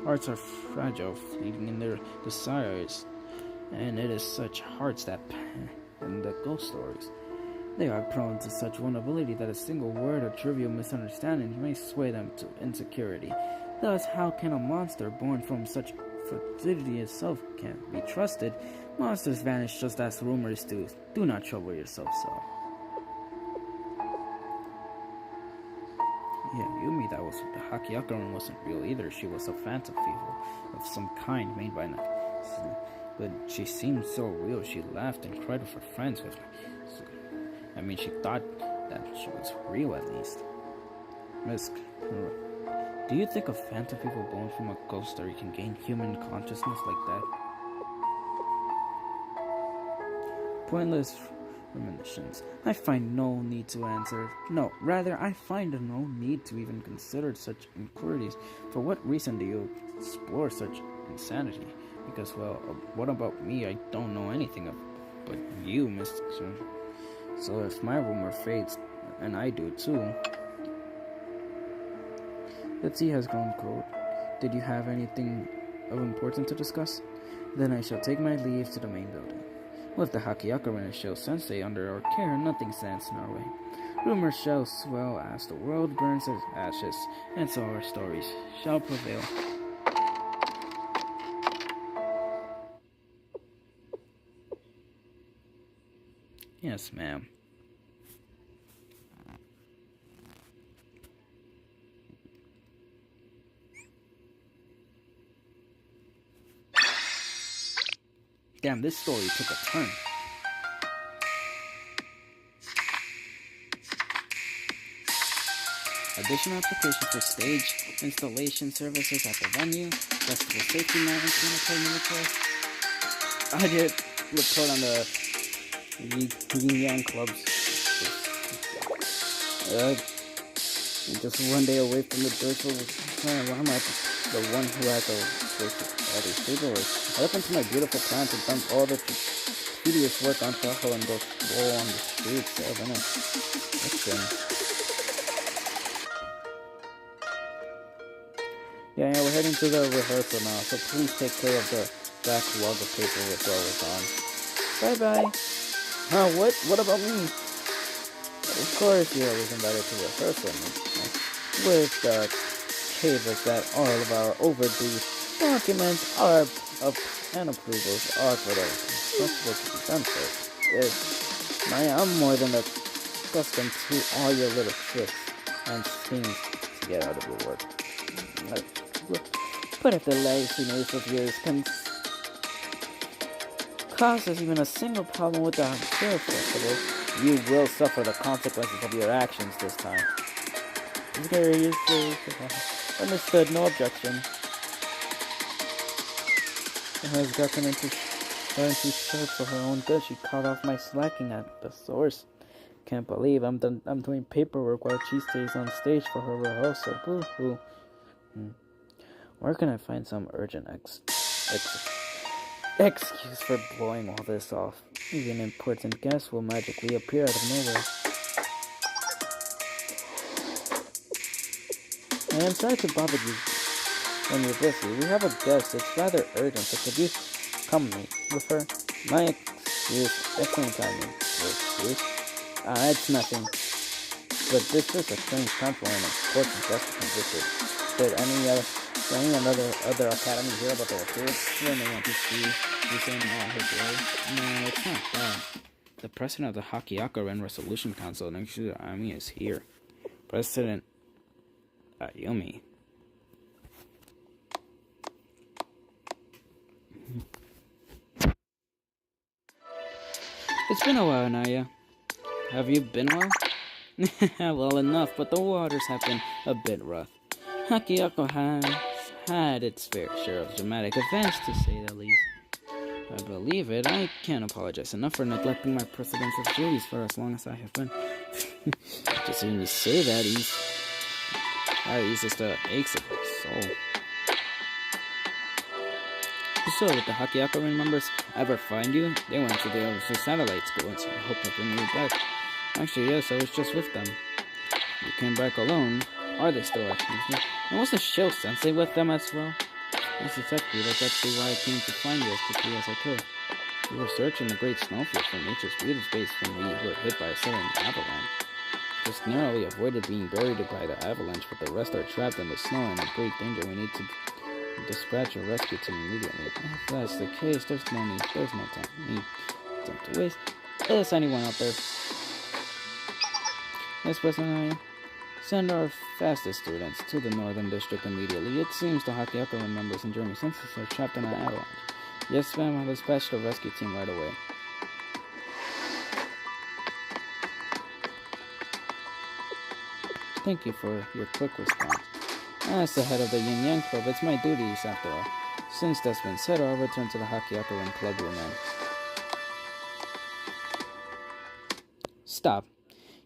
Hearts are fragile, fleeting in their desires, and it is such hearts that in the ghost stories. They are prone to such vulnerability that a single word or trivial misunderstanding may sway them to insecurity. Thus, how can a monster born from such fragility itself can't be trusted? Monsters vanish just as rumors do. Do not trouble yourself so. Yeah, Yumi, that was the Hakiyakuren wasn't real either. She was a phantom fable of some kind made by night. But she seemed so real. She laughed and cried with her friends. She thought that she was real at least. Miss, do you think a phantom people born from a ghost story can gain human consciousness like that? Pointless reminiscence. I find no need to answer. No, rather, I find no need to even consider such inquiries. For what reason do you explore such insanity? Because, well, what about me? I don't know anything of, but you, Mr. So if my rumor fades, and I do too. The tea has grown cold. Did you have anything of importance to discuss? Then I shall take my leave to the main building. With the Hakiyakuren and Seo Sensei under our care, nothing stands in our way. Rumors shall swell as the world burns as ashes, and so our stories shall prevail. Yes, ma'am. Damn, this story took a turn. Additional application for stage installation services at the venue, festival safety net and military. I did report on the Yin Yang clubs. Just one day away from the dirt, why am I the one who had to all these paperwork? I look into my beautiful plan to dump all the tedious work on Tahoe and go on the streets. I don't know. That's good. Yeah, we're heading to the rehearsal now, so please take care of the backlog of paperwork while we're gone. Bye-bye. Huh, what? What about me? Of course, you're always invited to rehearsal with the favors that all of our overdue documents are and approvals are for the festival to be done first. Yes, I'm more than accustomed to all your little tricks and schemes to get out of your work. But if the laziness of yours can cause us even a single problem with the fair festival, you will suffer the consequences of your actions this time. Very understood, no objection. It has gotten into short for her own good. She cut off my slacking at the source. Can't believe I'm doing paperwork while she stays on stage for her rehearsal. Boo-hoo. Where can I find some urgent excuse for blowing all this off? Even important guests will magically appear out of nowhere. I am sorry to bother you when you're busy. We have a guest. It's rather urgent, so could you accompany with her? My excuse. Excellent timing. Your excuse? It's nothing. But this is a strange time for an important guest to come visit. Did any other academy hear about the recruits? When they want to see you saying all his way? No, it's not that. The president of the Hakiakaran Resolution Council, Nishida Ayumi, is here. President Ayumi. It's been a while, Naya. Have you been well? Well enough, but the waters have been a bit rough. Hakiako has had its fair share of dramatic events, to say the least. I believe it. I can't apologize enough for neglecting my presidential duties for as long as I have been. Just hearing you say that eases the aches of my soul. So, did the Hakiakaran members ever find you? They went to the other satellite school, and so I hope to bring you back. Actually, yes, I was just with them. You came back alone. Are they still at you? And wasn't Sho Sensei with them as well? Yes, exactly. That's actually why I came to find you as quickly as I could. We were searching the Great Snowfield for Nature's Beauty Space when we were hit by a sudden avalanche. Just narrowly avoided being buried by the avalanche, but the rest are trapped in the snow and in great danger. We need to dispatch a rescue team immediately. If that's the case, there's no time to waste. Is anyone out there? Yes, President, send our fastest students to the Northern District immediately. It seems the Hakiakaran members and German census are trapped in an avalanche. Yes, ma'am, I'll dispatch the rescue team right away. Thank you for your quick response. As the head of the Yin Yang Club, it's my duties after all. Since that's been said, I'll return to the Hakiakaran Club room now. Stop.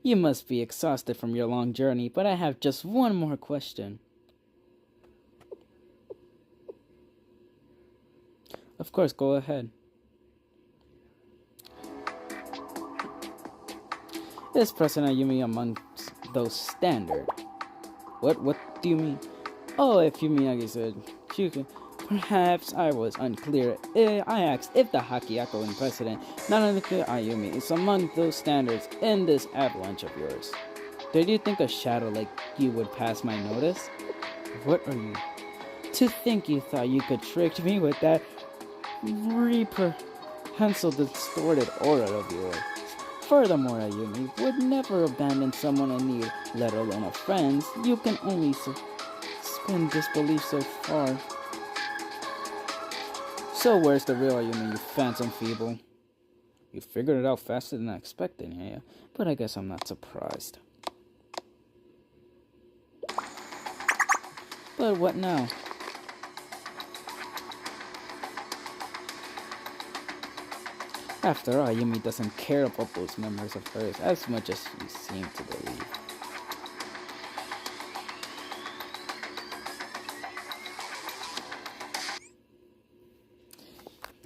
You must be exhausted from your long journey, but I have just one more question. Of course, go ahead. Is President Ayumi amongst those standard? What do you mean? Oh, if Yumiyagi said, Shuka, perhaps I was unclear. I asked if the Hakiakaran president, Nanaka Ayumi, is among those standards in this avalanche of yours. Did you think a shadow like you would pass my notice? What are you? To think you thought you could trick me with that reprehensible distorted aura of yours. Furthermore, Ayumi would never abandon someone in need, let alone a friend. You can only suspend disbelief so far. So where's the real Ayumi, you phantom feeble? You figured it out faster than I expected, yeah, but I guess I'm not surprised. But what now? After all, Ayumi doesn't care about those memories of hers as much as you seem to believe.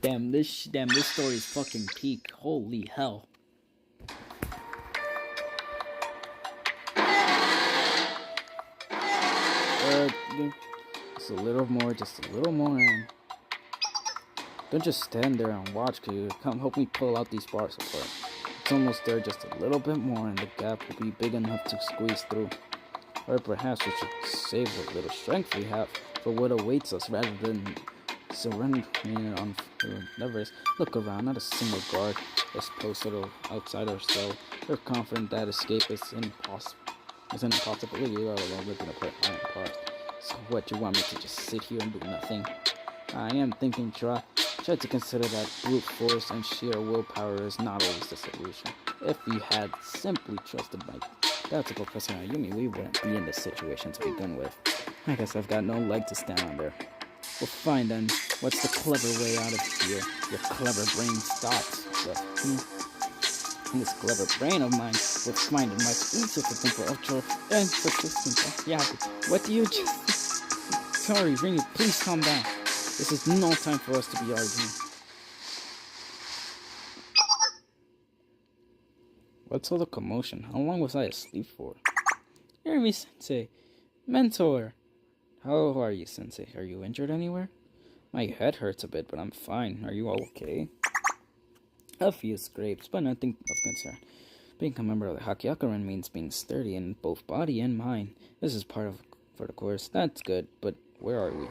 Damn, this story is fucking peak. Holy hell. Just a little more, and don't just stand there and watch, Kyu. Come help me pull out these bars apart. It's almost there, just a little bit more, and the gap will be big enough to squeeze through. Or perhaps we should save what little strength we have for what awaits us rather than surrendering on Everest. Look around, not a single guard is posted outside our cell. We're confident that escape is impossible. It's an impossibility. You are alone within a quite iron part. So what, you want me to just sit here and do nothing? I am thinking, try to consider that brute force and sheer willpower is not always the solution. If we had simply trusted my tactical President Ayumi, we wouldn't be in this situation to begin with. I guess I've got no leg to stand on there. Well, fine then. What's the clever way out of here? Your clever brain's thoughts. And this clever brain of mine would find it much easier to think of ultra and persistent. Yeah, what do you just... Sorry, Ringy, please calm down. This is no time for us to be arguing. What's all the commotion? How long was I asleep for? Jeremy Sensei, mentor. How are you, Sensei? Are you injured anywhere? My head hurts a bit, but I'm fine. Are you all okay? A few scrapes, but nothing of concern. Being a member of the Hakiakaran means being sturdy in both body and mind. This is for the course. That's good, but where are we?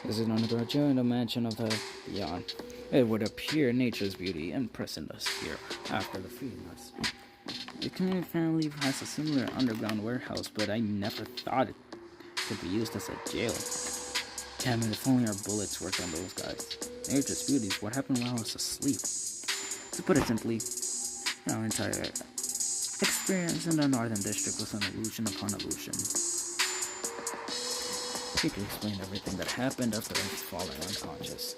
This is Nonagaraja in the mansion of the Beyond. It would appear nature's beauty imprisoned us here after defeating us. The community family has a similar underground warehouse, but I never thought it could be used as a jail. Damn it, if only our bullets worked on those guys. Nature's beauty is what happened while I was asleep. To put it simply, our entire experience in the Northern District was an illusion upon illusion. He could explain everything that happened after falling unconscious.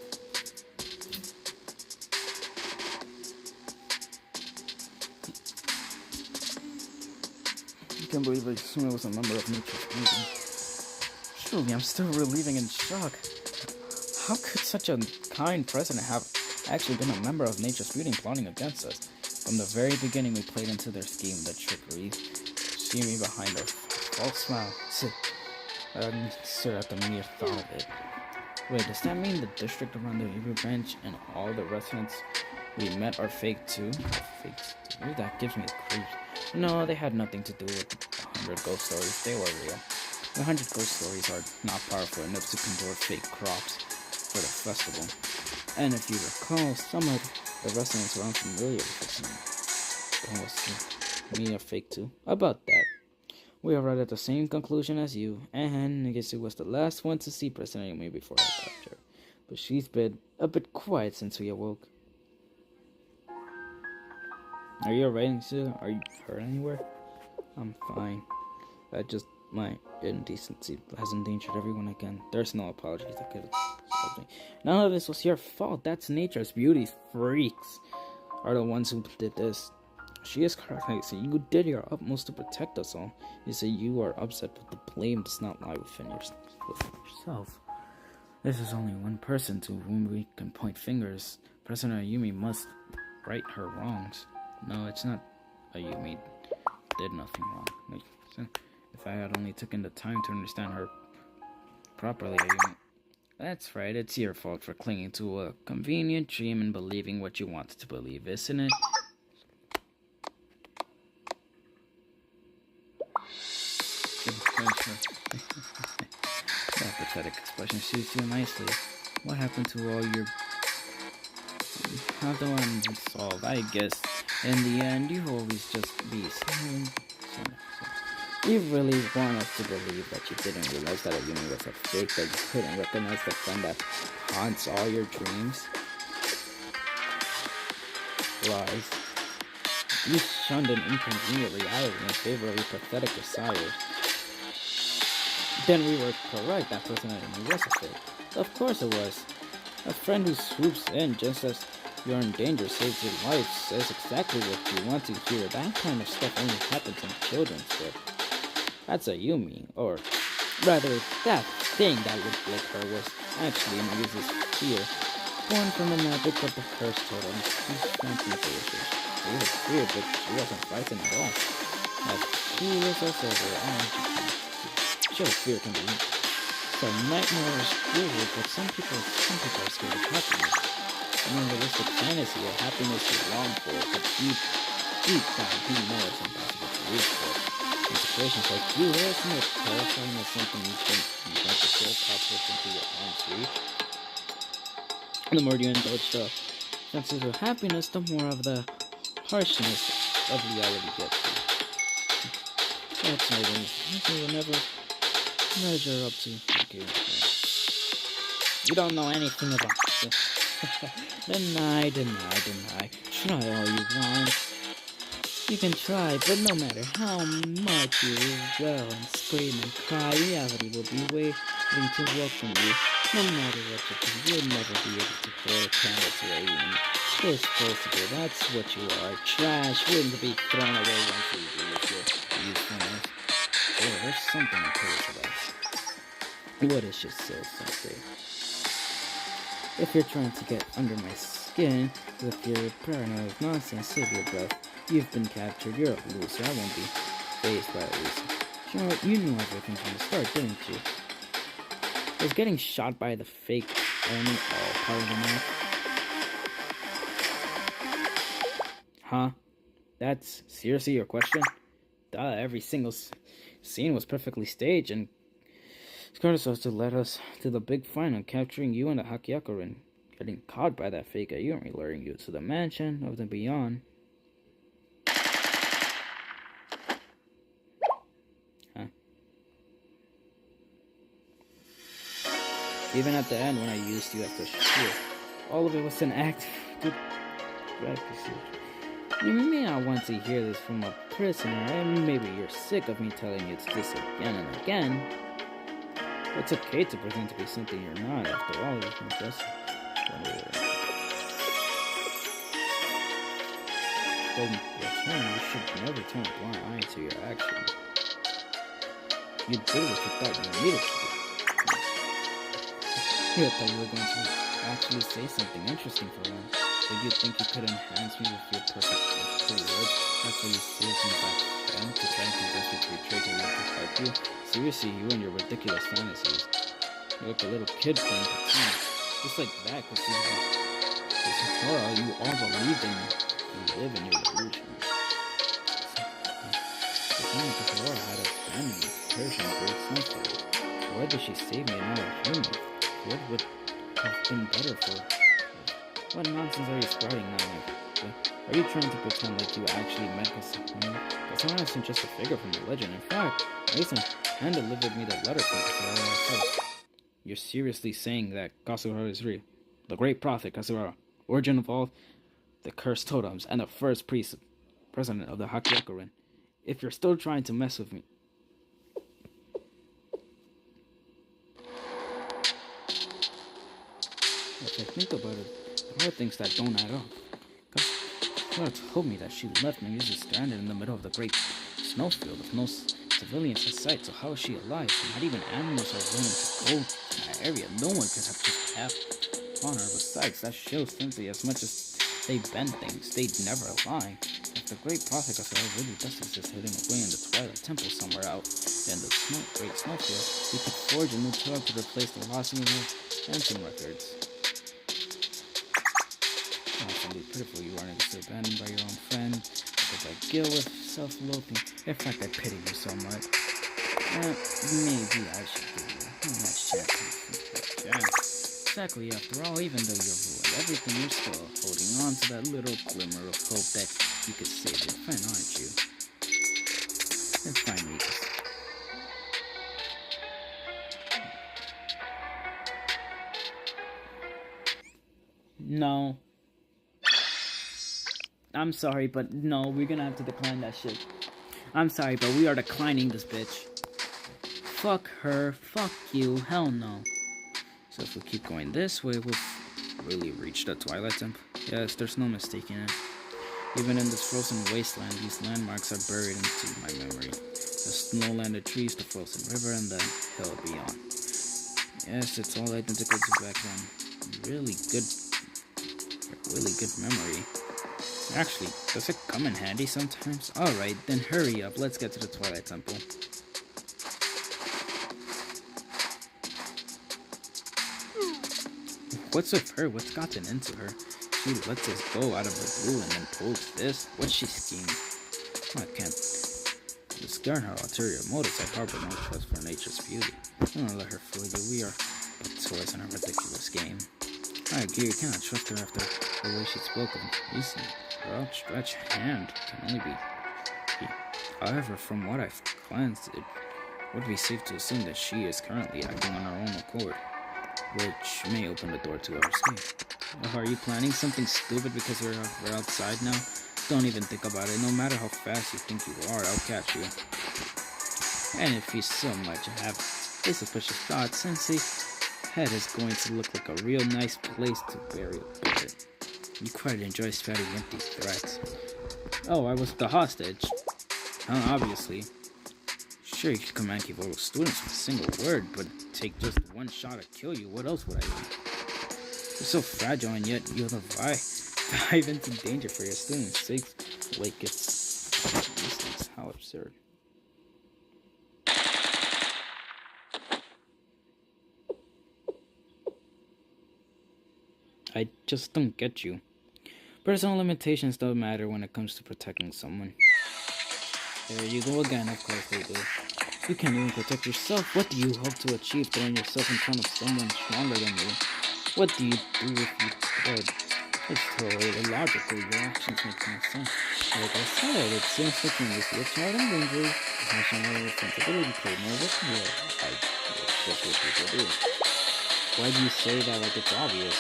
I can't believe I assumed I was a member of Nature's Beauty. Truly, I'm still relieving in shock. How could such a kind president have actually been a member of Nature's Beauty and plotting against us? From the very beginning, we played into their scheme, the trickery. See me behind her false smile. I stood at the mere thought of it. Wait, does that mean the district around the Ibu branch and all the residents we met are fake too? Fake too? That gives me the creeps. No, they had nothing to do with 100 ghost stories. They were real. 100 ghost stories are not powerful enough to condone fake crops for the festival. And if you recall, some of the residents were unfamiliar with the name. Was me a fake too? About that. We arrived at the same conclusion as you, and I guess it was the last one to see President Yumi before I captured her. But she's been a bit quiet since we awoke. Are you alright, Sue? Are you hurt anywhere? I'm fine. My indecency has endangered everyone again. There's no apologies that could have helped me. None of this was your fault. That's Nature's Beauty. Freaks are the ones who did this. She is correct. You did your utmost to protect us all. You say you are upset, but the blame does not lie within yourself. This is only one person to whom we can point fingers. President Ayumi must right her wrongs. No, it's not Ayumi did nothing wrong. If I had only taken the time to understand her properly, Ayumi... That's right, it's your fault for clinging to a convenient dream and believing what you wanted to believe, isn't it? That pathetic expression suits you nicely. What happened to all your... How do I solve? I guess in the end you always just be silent. You really want us to believe that you didn't realize that Ayumi was a fake, that you couldn't recognize the friend that haunts all your dreams? Lies. You shunned an inconvenient reality in favor of your pathetic desires. Then we were correct, that person Ayumi was a fake. Of course it was. A friend who swoops in just as you're in danger, saves your life, says exactly what you want to hear. That kind of stuff only happens in children's book. That's Ayumi, or rather, that thing that looked like her was actually Mayuzu's fear, born from the magic of the curse totem. She's fancy delicious. She was feared, but she wasn't frightened at all. As clueless as ever, sure, fear can be so nightmarish, weird, but some people are scared of happiness. An unrealistic fantasy of happiness you long for, but deep down, you know it's impossible to reach for. In situations like you, isn't it terrifying as something you think the soul pops into your arm's reach? The more you indulge the senses of happiness, the more of the harshness of reality gets you. That's no reason. You will never measure up to you. You don't know anything about this. Deny. Try all you want. You can try, but no matter how much you wail and scream and cry, reality will be waiting to welcome you. No matter what you do, you'll never be able to hold a candle to Ayumi. Disposable, that's what you are. Trash wouldn't be thrown away once you lose your usefulness. Oh, there's something I'm curious about. What is she so sexy? If you're trying to get under my skin with your paranoid nonsense, save your breath. You've been captured. You're a loser. I won't be faced by a loser. You knew everything from the start, didn't you? Was getting shot by the fake enemy all part of the map? Huh? That's seriously your question? Duh, every single scene was perfectly staged, and Scarlet was to let us to the big final, capturing you and the Hakiyakurin. Getting caught by that fake Ayumi luring you to the mansion of the beyond. Huh? Even at the end when I used you as the shield, all of it was an act of good practice. You may not want to hear this from a prisoner, and maybe you're sick of me telling you this again and again. It's okay to pretend to be something you're not. After all, you can just in return, you should never turn a blind eye to your actions. You did what you thought you needed to do. You thought you were going to actually say something interesting for once. Did you think you could enhance me with your perfect words? That's why you saved me back then to try and convince me to betray to help you? Seriously, you and your ridiculous fantasies. You're like a little kid playing pretend. Just like that, because you all believed in me. You live in your illusion. It's only because Laura had abandoned me, perishing great snowfall. Why did she save me and not a human? What would have been better for her? What nonsense are you spouting now, Nick? Are you trying to pretend like you actually met Kasahara? Kasahara isn't just a figure from the legend. In fact, Aizen delivered me the letter from Kasahara himself. You're seriously saying that Kasahara is real? The great prophet Kasahara, origin of all the cursed totems, and the first president of the Hakyakuren. If you're still trying to mess with me... If I think about it, there are things that don't add up. Kasahara told me that she left Nagisa stranded in the middle of the great snowfield with no civilians in sight, so how is she alive? Not even animals are willing to go to that area. No one could have just passed on her. Besides, that shows simply as much as they bend things, they'd never lie. If the great prophet Kasahara really does exist hidden away in the Twilight Temple somewhere out in the great snowfield, we could forge a new trail to replace the lost Phantom records. Awfully pitiful you are, to abandoned by your own friend, because I deal with self-loathing. In fact, I pity you so much. Maybe I should give you a nice chance. Exactly, after all, even though you've ruined everything, you're still holding on to that little glimmer of hope that you could save your friend, aren't you? And finally, no. I'm sorry, but no, we're gonna have to decline that shit. I'm sorry, but we are declining this bitch. Fuck her, fuck you, hell no. So if we keep going this way, we'll really reach the Twilight Temple. Yes, there's no mistaking it. Even in this frozen wasteland, these landmarks are buried into my memory. The snow-landed trees, the frozen river, and the hill beyond. Yes, it's all identical to back then. Really good memory. Actually, does it come in handy sometimes? Alright, then hurry up, let's get to the Twilight Temple. What's with her? What's gotten into her? She lets us go out of the blue and then pulls this. What's she scheming? I can't discern her ulterior motives. I harbor no trust for nature's beauty. Don't let her fool you. We are but toys in a ridiculous game. I agree, you cannot trust her after the way she spoke of Isen. Her outstretched hand can only be. However, from what I've glanced, it would be safe to assume that she is currently acting on her own accord, which may open the door to her escape. Are you planning something stupid because we're outside now? Don't even think about it. No matter how fast you think you are, I'll catch you. And if you so much have a suspicious thought, Sensei's head is going to look like a real nice place to bury a bullet. You quite enjoy spouting empty threats. Oh, I was the hostage. Obviously. Sure, you could command Kivoru students with a single word, but take just one shot to kill you. What else would I do? You're so fragile, and yet you'll dive into danger for your students' sake. Like it's useless. How absurd. I just don't get you. Personal limitations don't matter when it comes to protecting someone. There you go again, of course they do. You can't even protect yourself. What do you hope to achieve throwing yourself in front of someone stronger than you? What do you do if you could? It's totally illogical. Your actions make no sense. Like I said, it seems like you miss your child in danger. National responsibility played no role. Yeah, that's what people do. Why do you say that like it's obvious?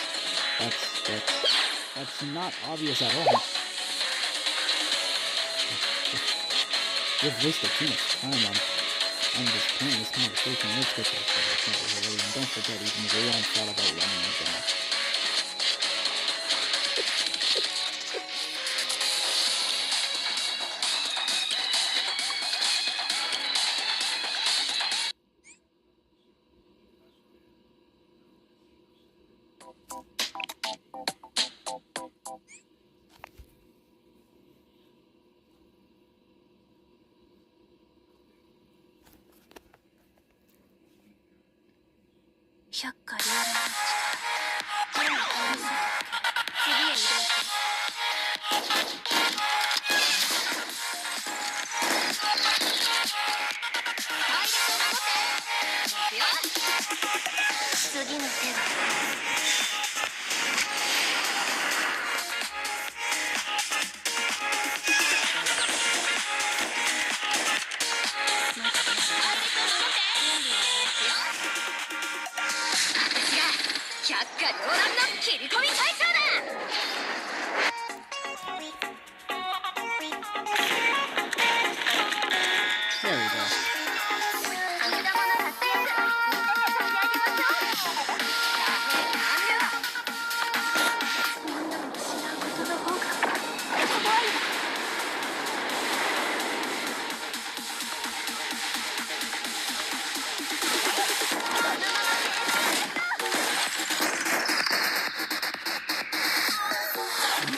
That's not obvious at all. You've wasted too much time on this pointless conversation. Let's get this already, and don't forget even the one thought about running me down.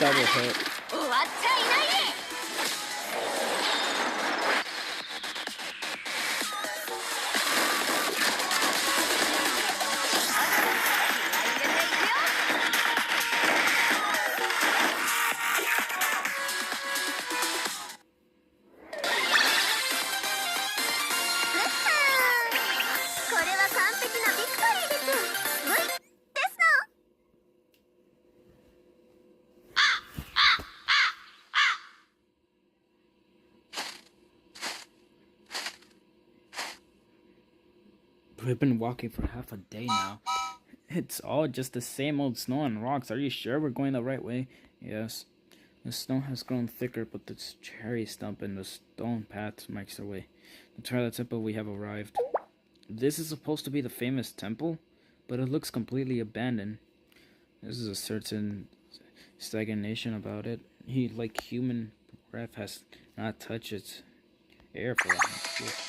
Double hit. We've been walking for half a day now. It's all just the same old snow and rocks. Are you sure we're going the right way? Yes. The snow has grown thicker, but the cherry stump and the stone path marks our way. The Twilight Temple, we have arrived. This is supposed to be the famous temple, but it looks completely abandoned. There's a certain stagnation about it. Like human breath, has not touched its air for years.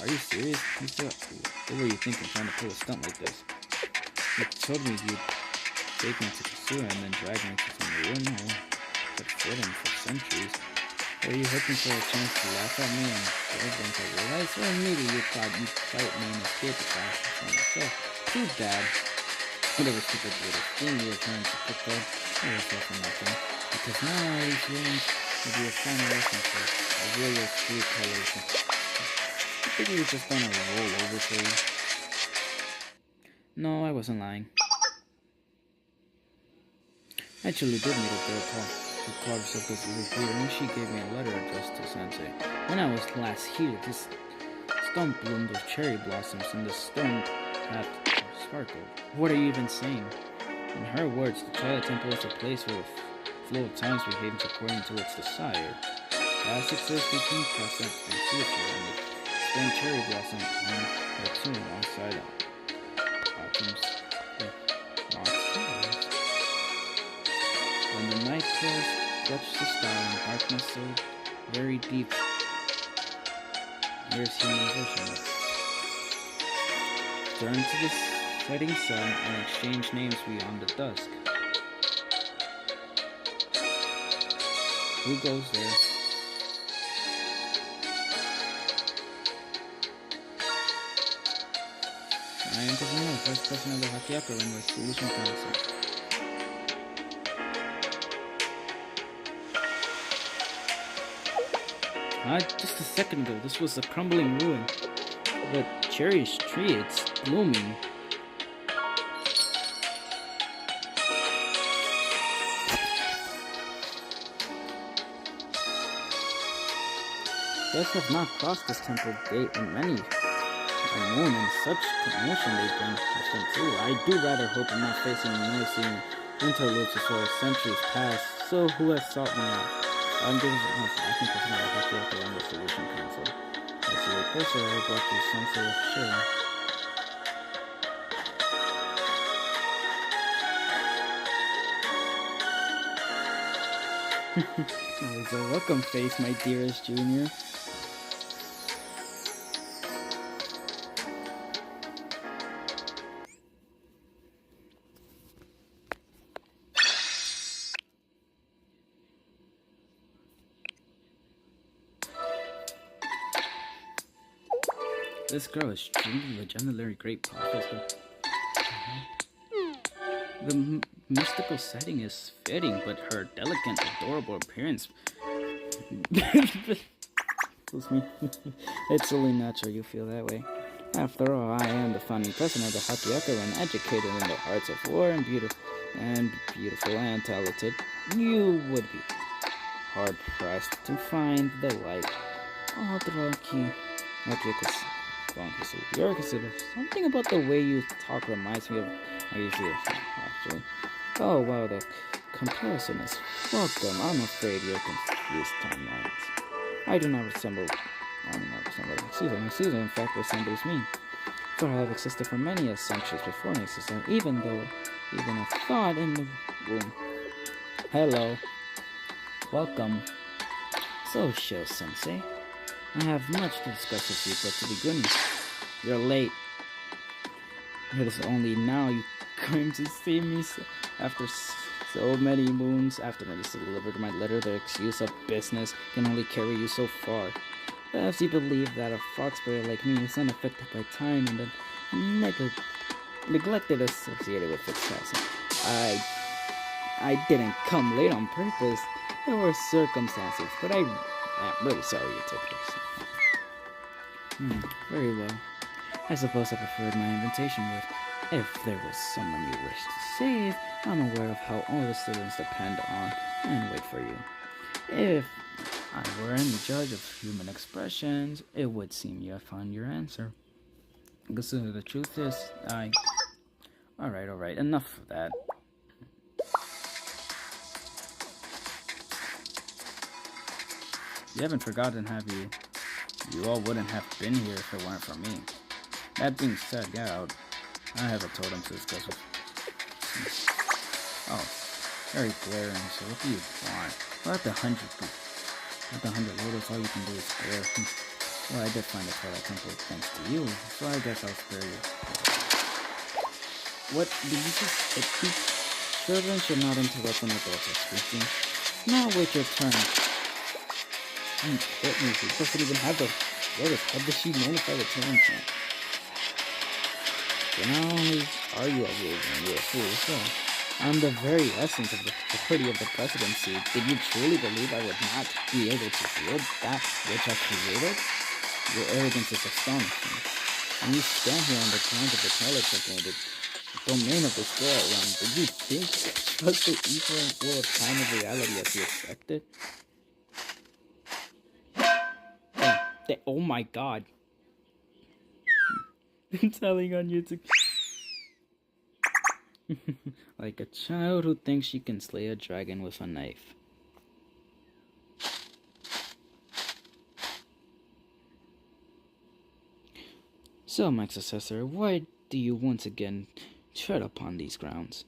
Are you serious? What were you thinking trying to pull a stunt like this? You told me you'd take me to Kasura and then drag me to some ruin I kept floating for centuries. Were you hoping for a chance to laugh at me and then to realize? Or maybe you thought you'd fight me and escape the class for myself. Too bad. Whatever stupid little thing you were trying to pick up, it was all for nothing. Because now all these ruins will be a final lesson for a real true colors. I think we were just gonna roll over for you. No, I wasn't lying. I actually did meet a girl who called herself Gazoo, and she gave me a letter addressed to Sensei. When I was last here, this stump bloomed with cherry blossoms, and the stone path sparkled. What are you even saying? In her words, the Twilight Temple is a place where the flow of time behaves according to its desire. Past exists between present and future, and the spring cherry blossom on her too alongside autumn's rocks. When the night clouds touch the sky and darkness so very deep, here's human vision. Turn to the setting sun and exchange names beyond the dusk. Who goes there? I am Kazuma, Vice President of the Hakiaka and the Solution Council. Just a second ago, this was a crumbling ruin. But Cherry's tree, it's blooming. Guests have not crossed this temple gate in many a moon, and such commotion they bring has been too. I do rather hope I'm not facing noisy interludes for centuries past. So who has sought me out? I'm giving I think it's not a happy after the Solution Council. I see a cursor I brought you some sort of shilling. Always a welcome face, my dearest junior. This girl is truly legendary great prophet. The mystical setting is fitting, but her delicate, adorable appearance. Excuse me. It's only natural you feel that way. After all, I am the founding president of the Hakiaka, and educated in the arts of war and beautiful and talented. You would be hard pressed to find the like. All the Hakiakas. You're considered. Something about the way you talk reminds me of actually. Oh wow, the comparison is welcome. I'm afraid you're confused timelines. I do not resemble Caesar in fact resembles me. For I have existed for many centuries before my existence, even a thought in the womb. Hello. Welcome. So Sho Sensei. I have much to discuss with you, but to begin, you're late. It is only now you came to see me after so many moons. After I delivered my letter, the excuse of business can only carry you so far. Perhaps you believe that a foxbearer like me is unaffected by time and then neglected associated with its passing. I didn't come late on purpose. There were circumstances, but I'm really sorry you took this. Very well. I suppose I preferred my invitation with, if there was someone you wish to save, I'm aware of how all the students depend on and wait for you. If I were any judge of human expressions, it would seem you have found your answer. Because the truth is, Alright, enough of that. You haven't forgotten, have you? You all wouldn't have been here if it weren't for me. That being said, yeah, I have a totem to discuss with. Oh, very glaring, so what do you want? Well, at the 100 lotus, all you can do is glare. Well, I did find a Twilight Temple thanks to you, so I guess I'll spare you. What, did you just hit me? Servants should not interrupt when adults are speaking. Now wait your turn. Hit me, she doesn't even have the lotus. How does she notify the turn from? So not only are you a ruler and you're a fool, so I'm the very essence of the authority of the presidency. Did you truly believe I would not be able to wield that which I created? Your arrogance is astonishing. When you stand here on the grounds of the Twilight Temple, the domain of the Square Realm, did you think just so evil and full of time and reality as you expected? Oh my god. I'm telling on you to... Like a child who thinks she can slay a dragon with a knife. So, my successor, why do you once again tread upon these grounds?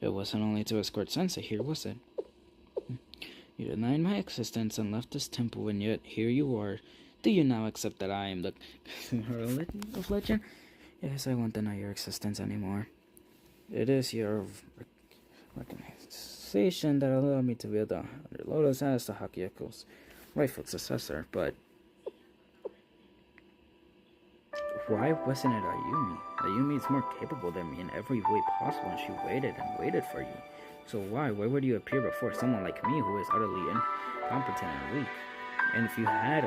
It wasn't only to escort Sensei here, was it? You denied my existence and left this temple, and yet here you are. Do you now accept that I am the of legend? Yes, I won't deny your existence anymore. It is your recognition that allowed me to wield the 100 lotus as the Hakiako's rightful successor, but why wasn't it Ayumi? Ayumi is more capable than me in every way possible, and she waited and waited for you. So why would you appear before someone like me who is utterly incompetent and weak? And if you had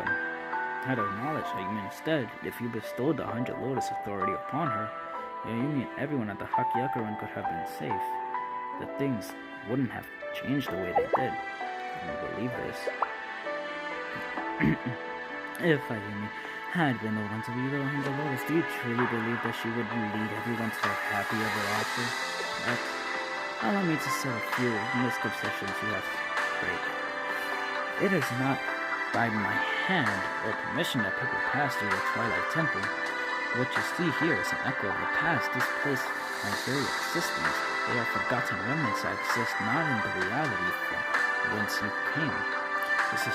acknowledged Ayumi instead, if you bestowed the 100 lotus authority upon her, Ayumi and everyone at the Hakiaka could have been safe. The things wouldn't have changed the way they did. I don't believe this. If Ayumi had been the one to be behind the lotus, do you truly believe that she would lead everyone to live happy ever after? Allow me to set a few misconceptions you have great. It is not by my hand or permission that people pass through the Twilight Temple. What you see here is an echo of the past displaced my very existence. They are forgotten remnants that exist not in the reality from whence you came. This is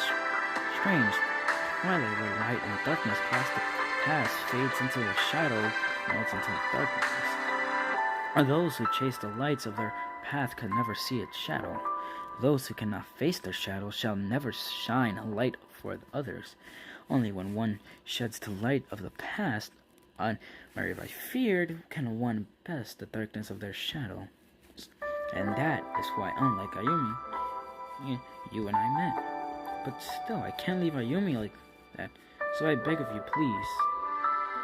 strange. Twilight, where light and darkness cross the past, fades into a shadow, melts into darkness. And those who chase the lights of their path could never see its shadow. Those who cannot face their shadow shall never shine a light for others. Only when one sheds the light of the past, unmarried by fear, can one best the darkness of their shadow. And that is why, unlike Ayumi, you and I met. But still, I can't leave Ayumi like that. So I beg of you, please.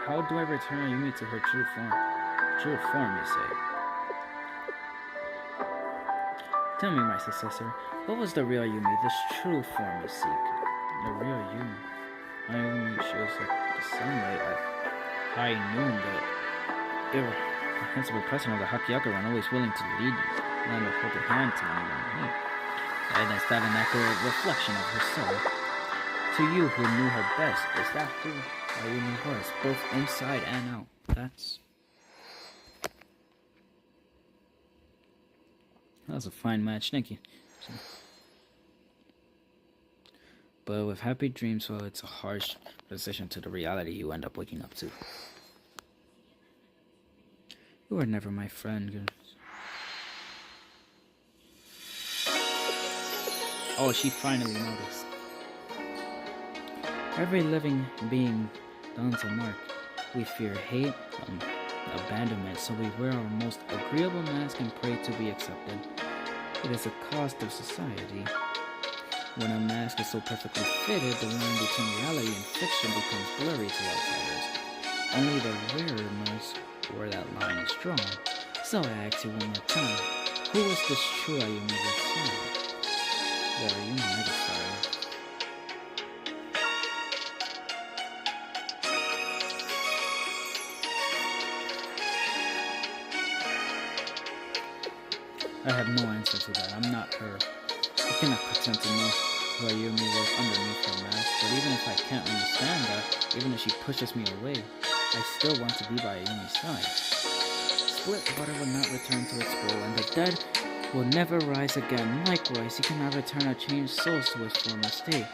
How do I return Ayumi to her true form? True form, you say? Tell me, my successor, what was the real Ayumi, this true form you seek? The real Ayumi. Ayumi shows like the sunlight at high noon, the irreprehensible president of the Hakiyakuran, always willing to lead you, lend a helping hand to anyone in need. And is that an accurate reflection of her soul? To you who knew her best, is that who Ayumi was, both inside and out? That was a fine match, thank you. But with happy dreams, well, it's a harsh transition to the reality you end up waking up to. You were never my friend. Oh, she finally noticed. Every living being dons a mark. We fear hate and abandonment, so we wear our most agreeable mask and pray to be accepted. It is a cost of society. When a mask is so perfectly fitted, the line between reality and fiction becomes blurry to outsiders. Only the wearer knows where that line is drawn. So I ask you one more time, who is this true Ayumi Desire? The Ayumi I desire. I have no answer to that. I'm not her. I cannot pretend to know who Ayumi was underneath her mask, but even if I can't understand that, even if she pushes me away, I still want to be by Ayumi's side. Split water will not return to its bowl, and the dead will never rise again. Likewise, he cannot return a changed soul to its former state,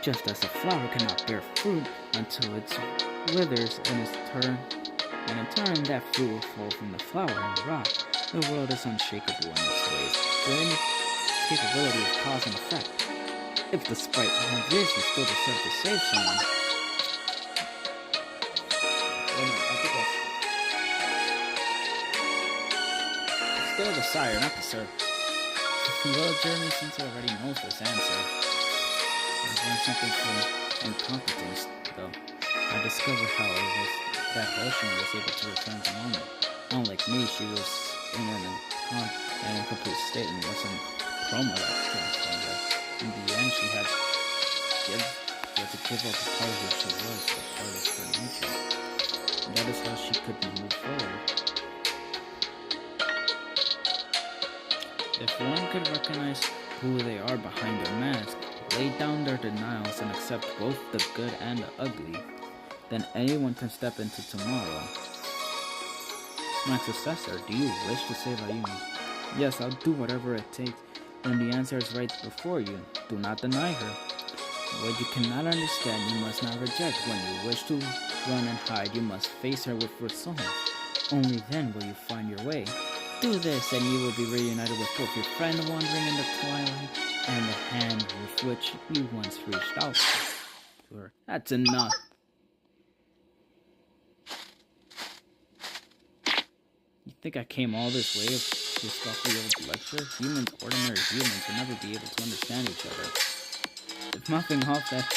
just as a flower cannot bear fruit until it withers in turn that fruit will fall from the flower and rot. The world is unshakable in its ways, but in its capability of cause and effect. If the sprite won't this, you still deserve to save someone. Still the sire, not the sir. Well, Jeremy seems to already knows this answer. I've learned something from incompetence, though. I discovered how it was that Ocean was able to return to normal. Unlike me, she was in an incomplete state and wasn't chroma that transformed her. In the end, she had to give up a part of who she was, a part of her nature. And that is how she could move forward. If one could recognize who they are behind their mask, lay down their denials and accept both the good and the ugly, then anyone can step into tomorrow. My successor, do you wish to save Ayumi? Yes, I'll do whatever it takes. When the answer is right before you, do not deny her. What you cannot understand, you must not reject. When you wish to run and hide, you must face her with resolve. Only then will you find your way. Do this, and you will be reunited with both your friend wandering in the twilight and the hand with which you once reached out to her. That's enough. You think I came all this way to stuffy old lecture? Humans, ordinary humans, will never be able to understand each other. If nothing off that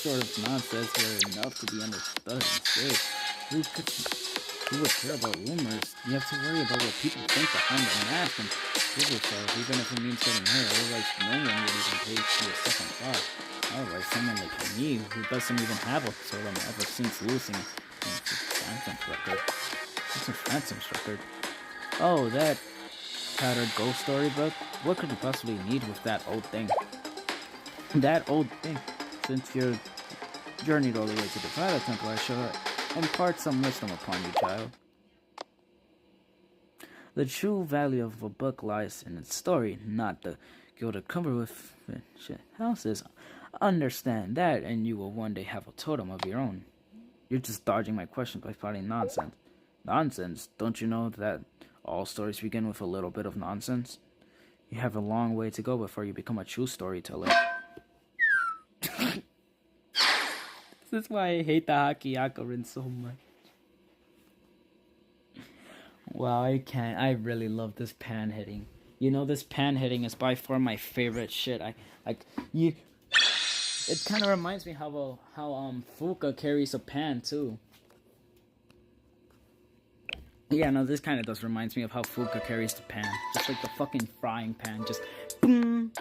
sort of nonsense were enough to be understood instead, who would care about rumors? You have to worry about what people think behind the mask and prove yourself, even if it means getting hurt. Otherwise, no one would even pay you a second thought. Otherwise, someone like me who doesn't even have a totem ever since losing Phantom's record. Oh, that tattered ghost storybook? What could you possibly need with that old thing? That old thing. Since you're journeyed all the way to the Violet Temple, I shall impart some wisdom upon you, child. The true value of a book lies in its story, not the gilded cover with houses. Understand that, and you will one day have a totem of your own. You're just dodging my question by spouting nonsense. Nonsense? Don't you know that all stories begin with a little bit of nonsense? You have a long way to go before you become a true storyteller. This is why I hate the Haki-Yakurin so much. Wow, I can't. I really love this pan hitting. You know, this pan hitting is by far my favorite shit. It kind of reminds me how Fuka carries a pan too. Yeah, no, this kind of does reminds me of how Fuka carries the pan, just like the fucking frying pan, just boom.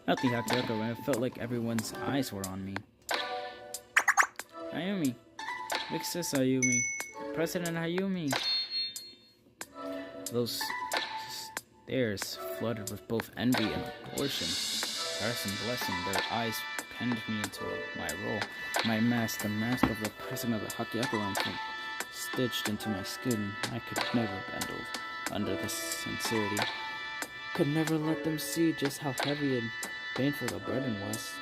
Not the Haki-Yakurin. It felt like everyone's eyes were on me. Ayumi, big sis Ayumi, President Ayumi. Those stares flooded with both envy and abortion. Garrison blessing, their eyes pinned me into my role. My mask, the mask of the president of the Haki-Yakurin, stitched into my skin. I could never bend under this sincerity. Could never let them see just how heavy and painful the burden was.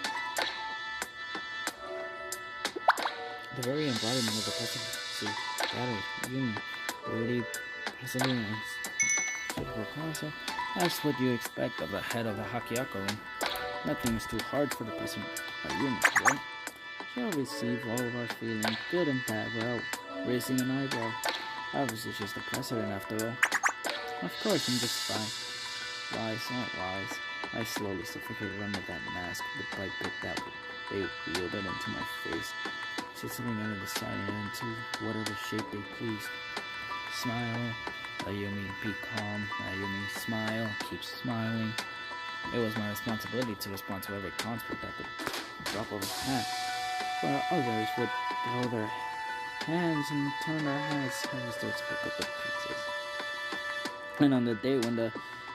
The very embodiment of the presidency, that Yumi, Rudy, President, and that's what you expect of the head of the Haki-Yakurin. Nothing is too hard for the President Yumi, right? She'll receive all of our feelings, good and bad, without raising an eyebrow. Obviously, she's the President after all. Of course, I'm just fine. Lies aren't lies. I slowly suffocated under that mask, the bright bit that they wheeled it into my face, chiseling it and deciding it into whatever shape they pleased. Smile, Ayumi, be calm. Ayumi, smile, keep smiling. It was my responsibility to respond to every conflict at the drop of a hat, while others would throw their hands and turn their heads. I was there to pick up the pieces. And on the day when the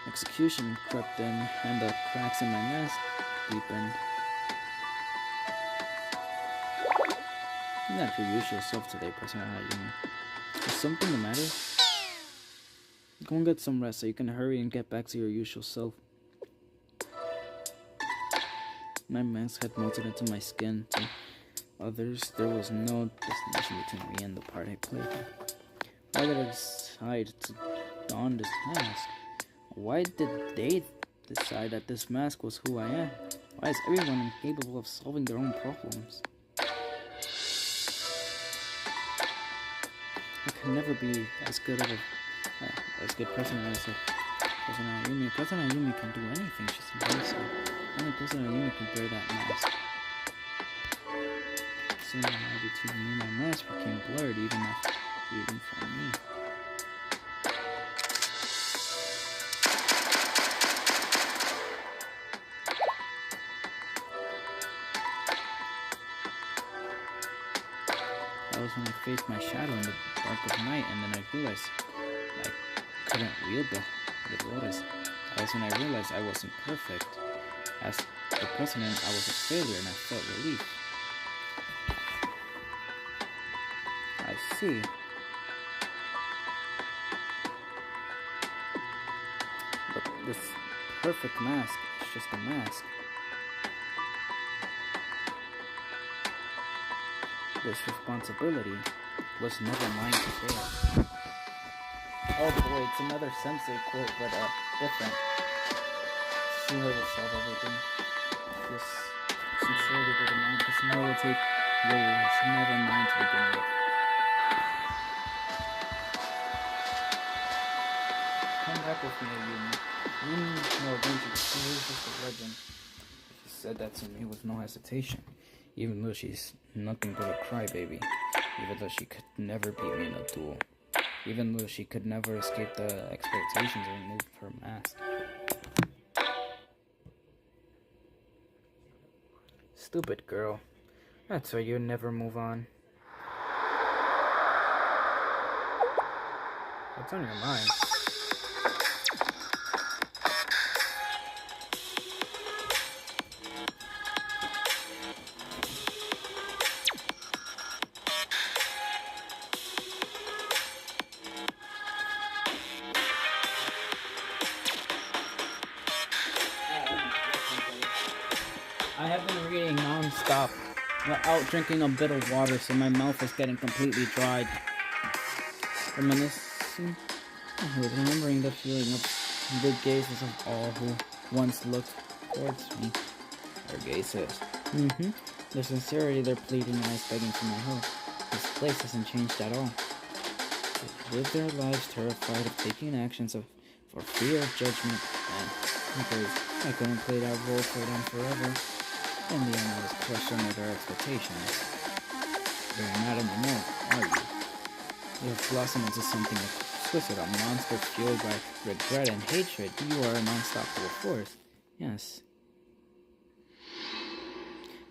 execution crept in and the cracks in my mask deepened, you're not your usual self today, President Ayumi. Is something the matter? Go and get some rest so you can hurry and get back to your usual self. My mask had melted into my skin. To others, there was no distinction between me and the part I played. Why did I decide to don this mask? Why did they decide that this mask was who I am? Why is everyone incapable of solving their own problems? I could never be as good president as President Ayumi. President Ayumi can do anything. She's invincible. Only President Ayumi can wear that mask. Soon the line between me and my mask became blurred, even for me. That was when I faced my shadow in the dark of night, and then I realized I couldn't wield the lotus. That was when I realized I wasn't perfect. As the president, I was a failure, and I felt relief. I see. But this perfect mask is just a mask. This responsibility was never mine to bear. Oh boy, it's another Sensei quote, but different. Sure will solve everything. This sincerity to the man, because no will take your words, never mine to begin with. Come back with me, Ayumi. No adventure. She is just a legend. She said that to me with no hesitation. Even though she's nothing but a crybaby. Even though she could never beat me in a duel. Even though she could never escape the expectations and remove her mask. Stupid girl. That's why you never move on. What's on your mind? I have been reading non-stop without drinking a bit of water, so my mouth is getting completely dried. Reminiscing, remembering the feeling of the gazes of all who once looked towards me. Their gazes. The sincerity they're pleading and I begging for my help. This place hasn't changed at all. They live their lives terrified of taking actions for fear of judgment, and because I couldn't play that role for them forever. In the end, I was crushed under their expectations. You're not anymore, are you? You have blossomed into something exquisite, a monster fueled by regret and hatred. You are an unstoppable force. Yes.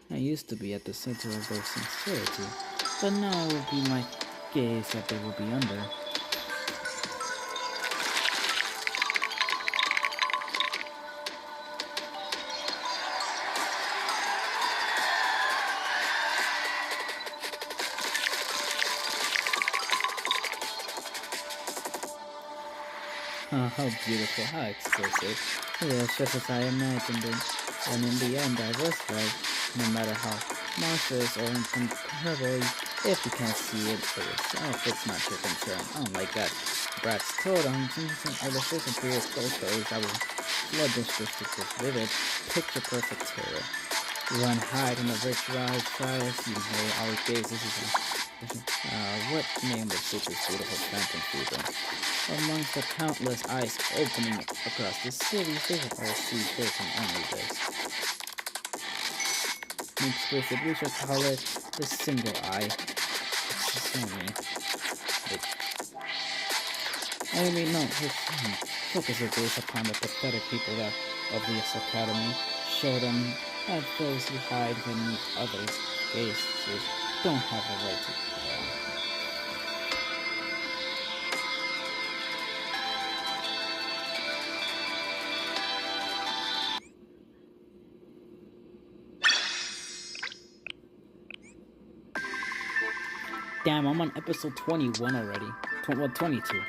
I used to be at the center of their sincerity, but now it will be my gaze that they will be under. Oh, how beautiful, how exquisite. Yes, just as I imagined it. And in the end, I was right. No matter how monstrous or incomparable, if you can't see it for yourself, it's not your concern. Unlike that brat's totems and artificial period ghost stories that will flood this district with vivid, picture-perfect terror. Run, hide in the rich rise, try as you may, our gazes is what name would suit this beautiful phantom fever? Amongst the countless eyes opening across the cities, they will all see this and only this. Exquisite, we should call it the single eye. It's only. Focus your gaze upon the pathetic people of this academy. Show them that those who hide beneath others' gazes don't have a right to care. Damn, I'm on episode 21 already. 22.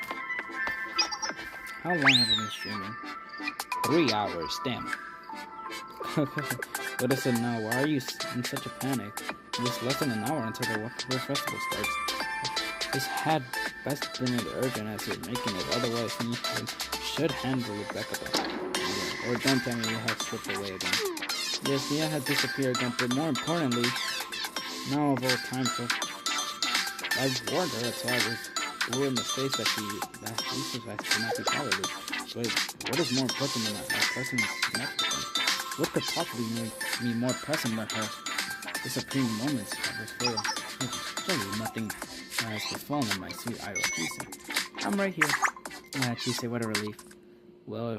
How long have I been streaming? 3 hours, damn. What is it now? Why are you in such a panic? It's less than an hour until the Wheel Festival starts. This had best been as urgent as you're making it, otherwise you should handle it back up. Or don't tell me you have slipped away again. Yes, Mia had disappeared again, but more importantly, now of all time, so I warned her, that's why I was blue in the face that Lisa's could not be tolerated. But what is more important than that? Our presence is significant. What could possibly make me more present than her disappearing moments of this world? Surely nothing has befallen my sweet idol Chise. I'm right here. Chise, what a relief. Well,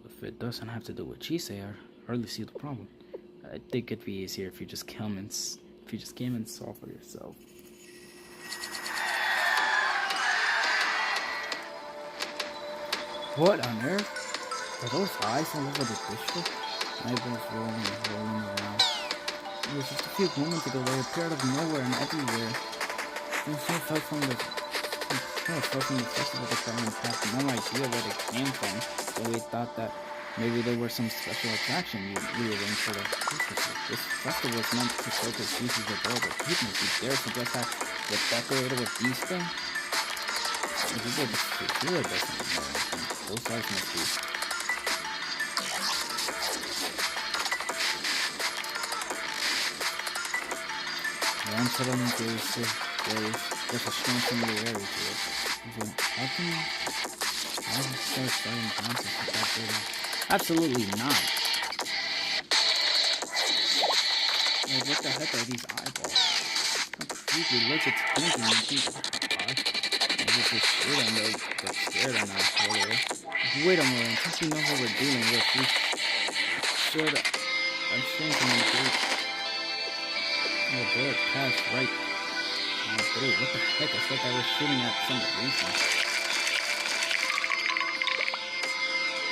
if it doesn't have to do with Chise, I hardly see the problem. I think it'd be easier if you just came and saw for yourself. What on earth? Are those eyes all over the district? Eyeballs rolling around. It was just a few moments ago they appeared out of nowhere and everywhere. And so far from the festival that we had no idea where they came from, so we thought that maybe they were some special attraction we arranged for the Christmas. This festival is meant to showcase Jesus adorable cuteness. You dare suggest that we're decorated with these things? If you go to Kira doesn't know anything, those eyes must be. One suddenly there's a strange familiarity to it. How can you start starting dancing without dating? Absolutely not. Like, what the heck are these eyeballs? How creepy looks it's blinking and think, I was just scared and they're scared and not totally. Wait a moment, since we know what we're dealing with, we should I'm seeing someone through. Oh, good. Pass right. Oh, through. What the heck? I thought I was shooting at some reason.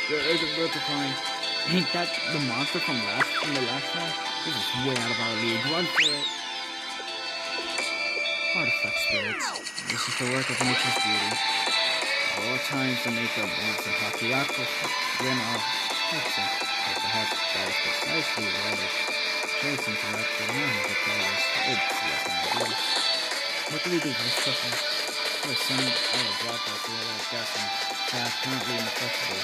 There's a vertifying. Ain't that the monster from the last one? This is way out of our league. Run for it. Artifact spirits. This is the work of nature's beauty. At all times the makeup moves and Hakiyaku grin off. That's it. What the heck? That was precisely what it choice interrupted none of the players. It's less than ideal. What do we do, Vice President? We'll send our dropouts to all our guests and staff currently in the festival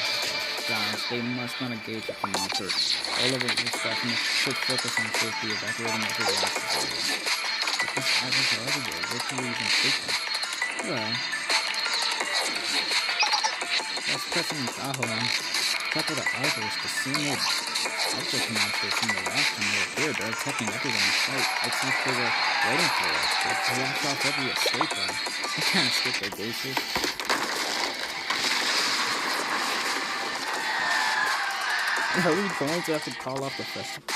grounds. They must not engage with the monster. All of the staff must quick focus on safety, evacuating every last facility. If these items are everywhere, where can we even take them? Well, that's President Ahoran. Top of the Alpha is the same old object monsters from the last time they appeared. They're attacking everyone in sight. It's like they were waiting for us. They blocked off every escape route. We can't escape their bases. Are we going to have to call off the festival?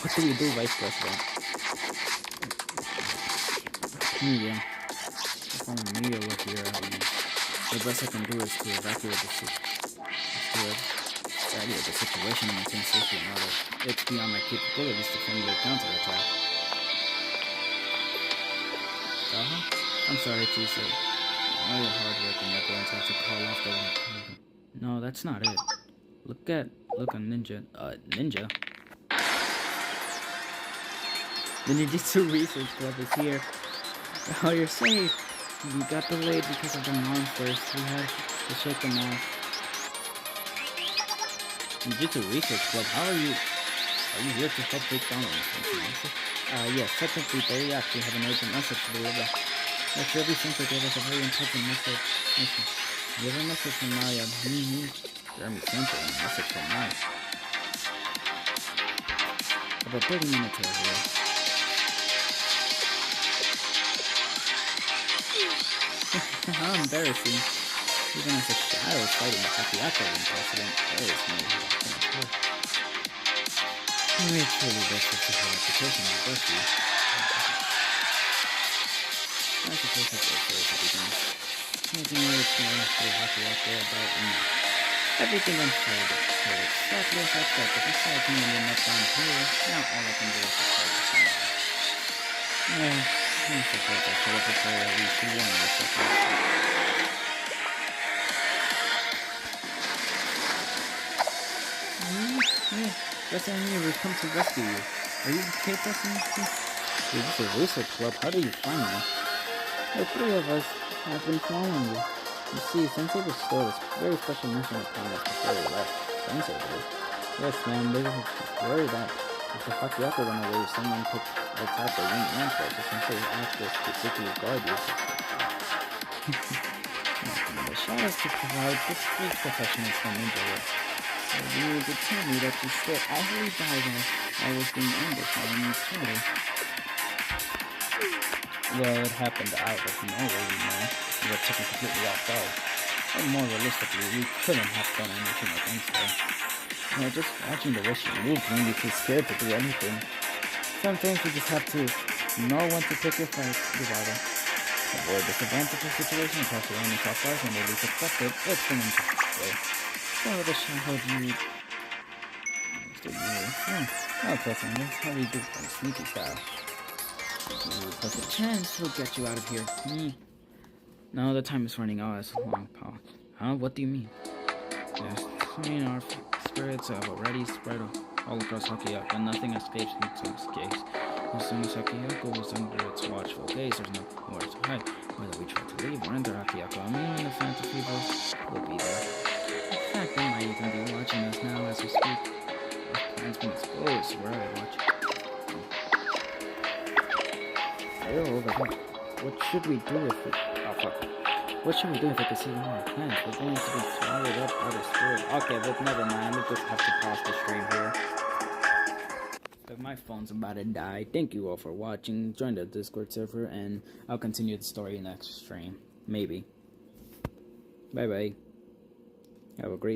What do we do, Vice President? Yeah. If only Mia were here, the best I can do is to evacuate the city. The situation and maintain safety and order. It's beyond my capabilities to fend your counterattack. I'm sorry, Tisa. All your hard work and you're going to have to call off the one. No, that's not it. Look on Ninja. Ninja? The Ninjutsu Research Club is here. Oh, you're safe. We got delayed because of the monsters. We had to shake them off. Ninjutsu Research Club, how are you? Are you here to help break down the monster? Yes, technically they actually have an urgent message to deliver. Kirby Center gave us a very important message. We have a message from Maya. Jeremy Center, a message from Maya. About 30 minutes earlier. How embarrassing. Even as a child fighting the Hakiyaku president, there is no hope. It's really best to see her reputation at Berkeley. I suppose it's okay to begin. Making your experience to Hakiyaku about everything unfolded. But exactly as I expected, besides me ending up down here, now all I can do is to try to send it. Yeah, I suppose I should have prepared at least one myself. Yeah, President Mia, we've come to rescue you. Are you okay, President? This is a research club. How do you find me? The three of us have been following you. You see, Sensei bestowed a very special mission upon us before we left. Sensei did. Yes, ma'am, they were worried that if the Hakiyaku went away, someone could attack the wing and force. Sensei asked us to secretly guard you. The shot is to provide discreet professionals from Ninja work. You did tell me that you still actually died as I was being ambushed by an intruder. Well, it happened out of nowhere, you know. We were taken completely off guard. But more realistically, we couldn't have done anything against her. You know, just watching the way she moved made me too scared to do anything. Sometimes you just have to know when to pick your fight, Yubaba. Avoid disadvantageous situations, have to run yourself off when they least expect it. It's an interesting way. So the shadow of you. Mr. Yu. Oh, President, how do you do from sneaky style? Plus a chance, we'll get you out of here. No, the time is running out as long, pal. Huh? What do you mean? Yes, I mean our spirits have already spread all across Hakiyaku, and nothing escapes Mitsu's gaze. As soon as Hakiyaku was under its watchful gaze, there's nowhere to hide. Whether we try to leave or enter Hakiyaku, I mean, the Phantom people will be there. In fact, they might even be watching us now as we speak. Our plan's been exposed. Where are they watching? They're over there. What should we do if we... Oh, fuck. What should we do if they can see one of our plans? We're going to be swallowed up by the spirit. Okay, but never mind. We just have to pause the stream here. But my phone's about to die. Thank you all for watching. Join the Discord server, and I'll continue the story next stream. Maybe. Bye-bye. Have a great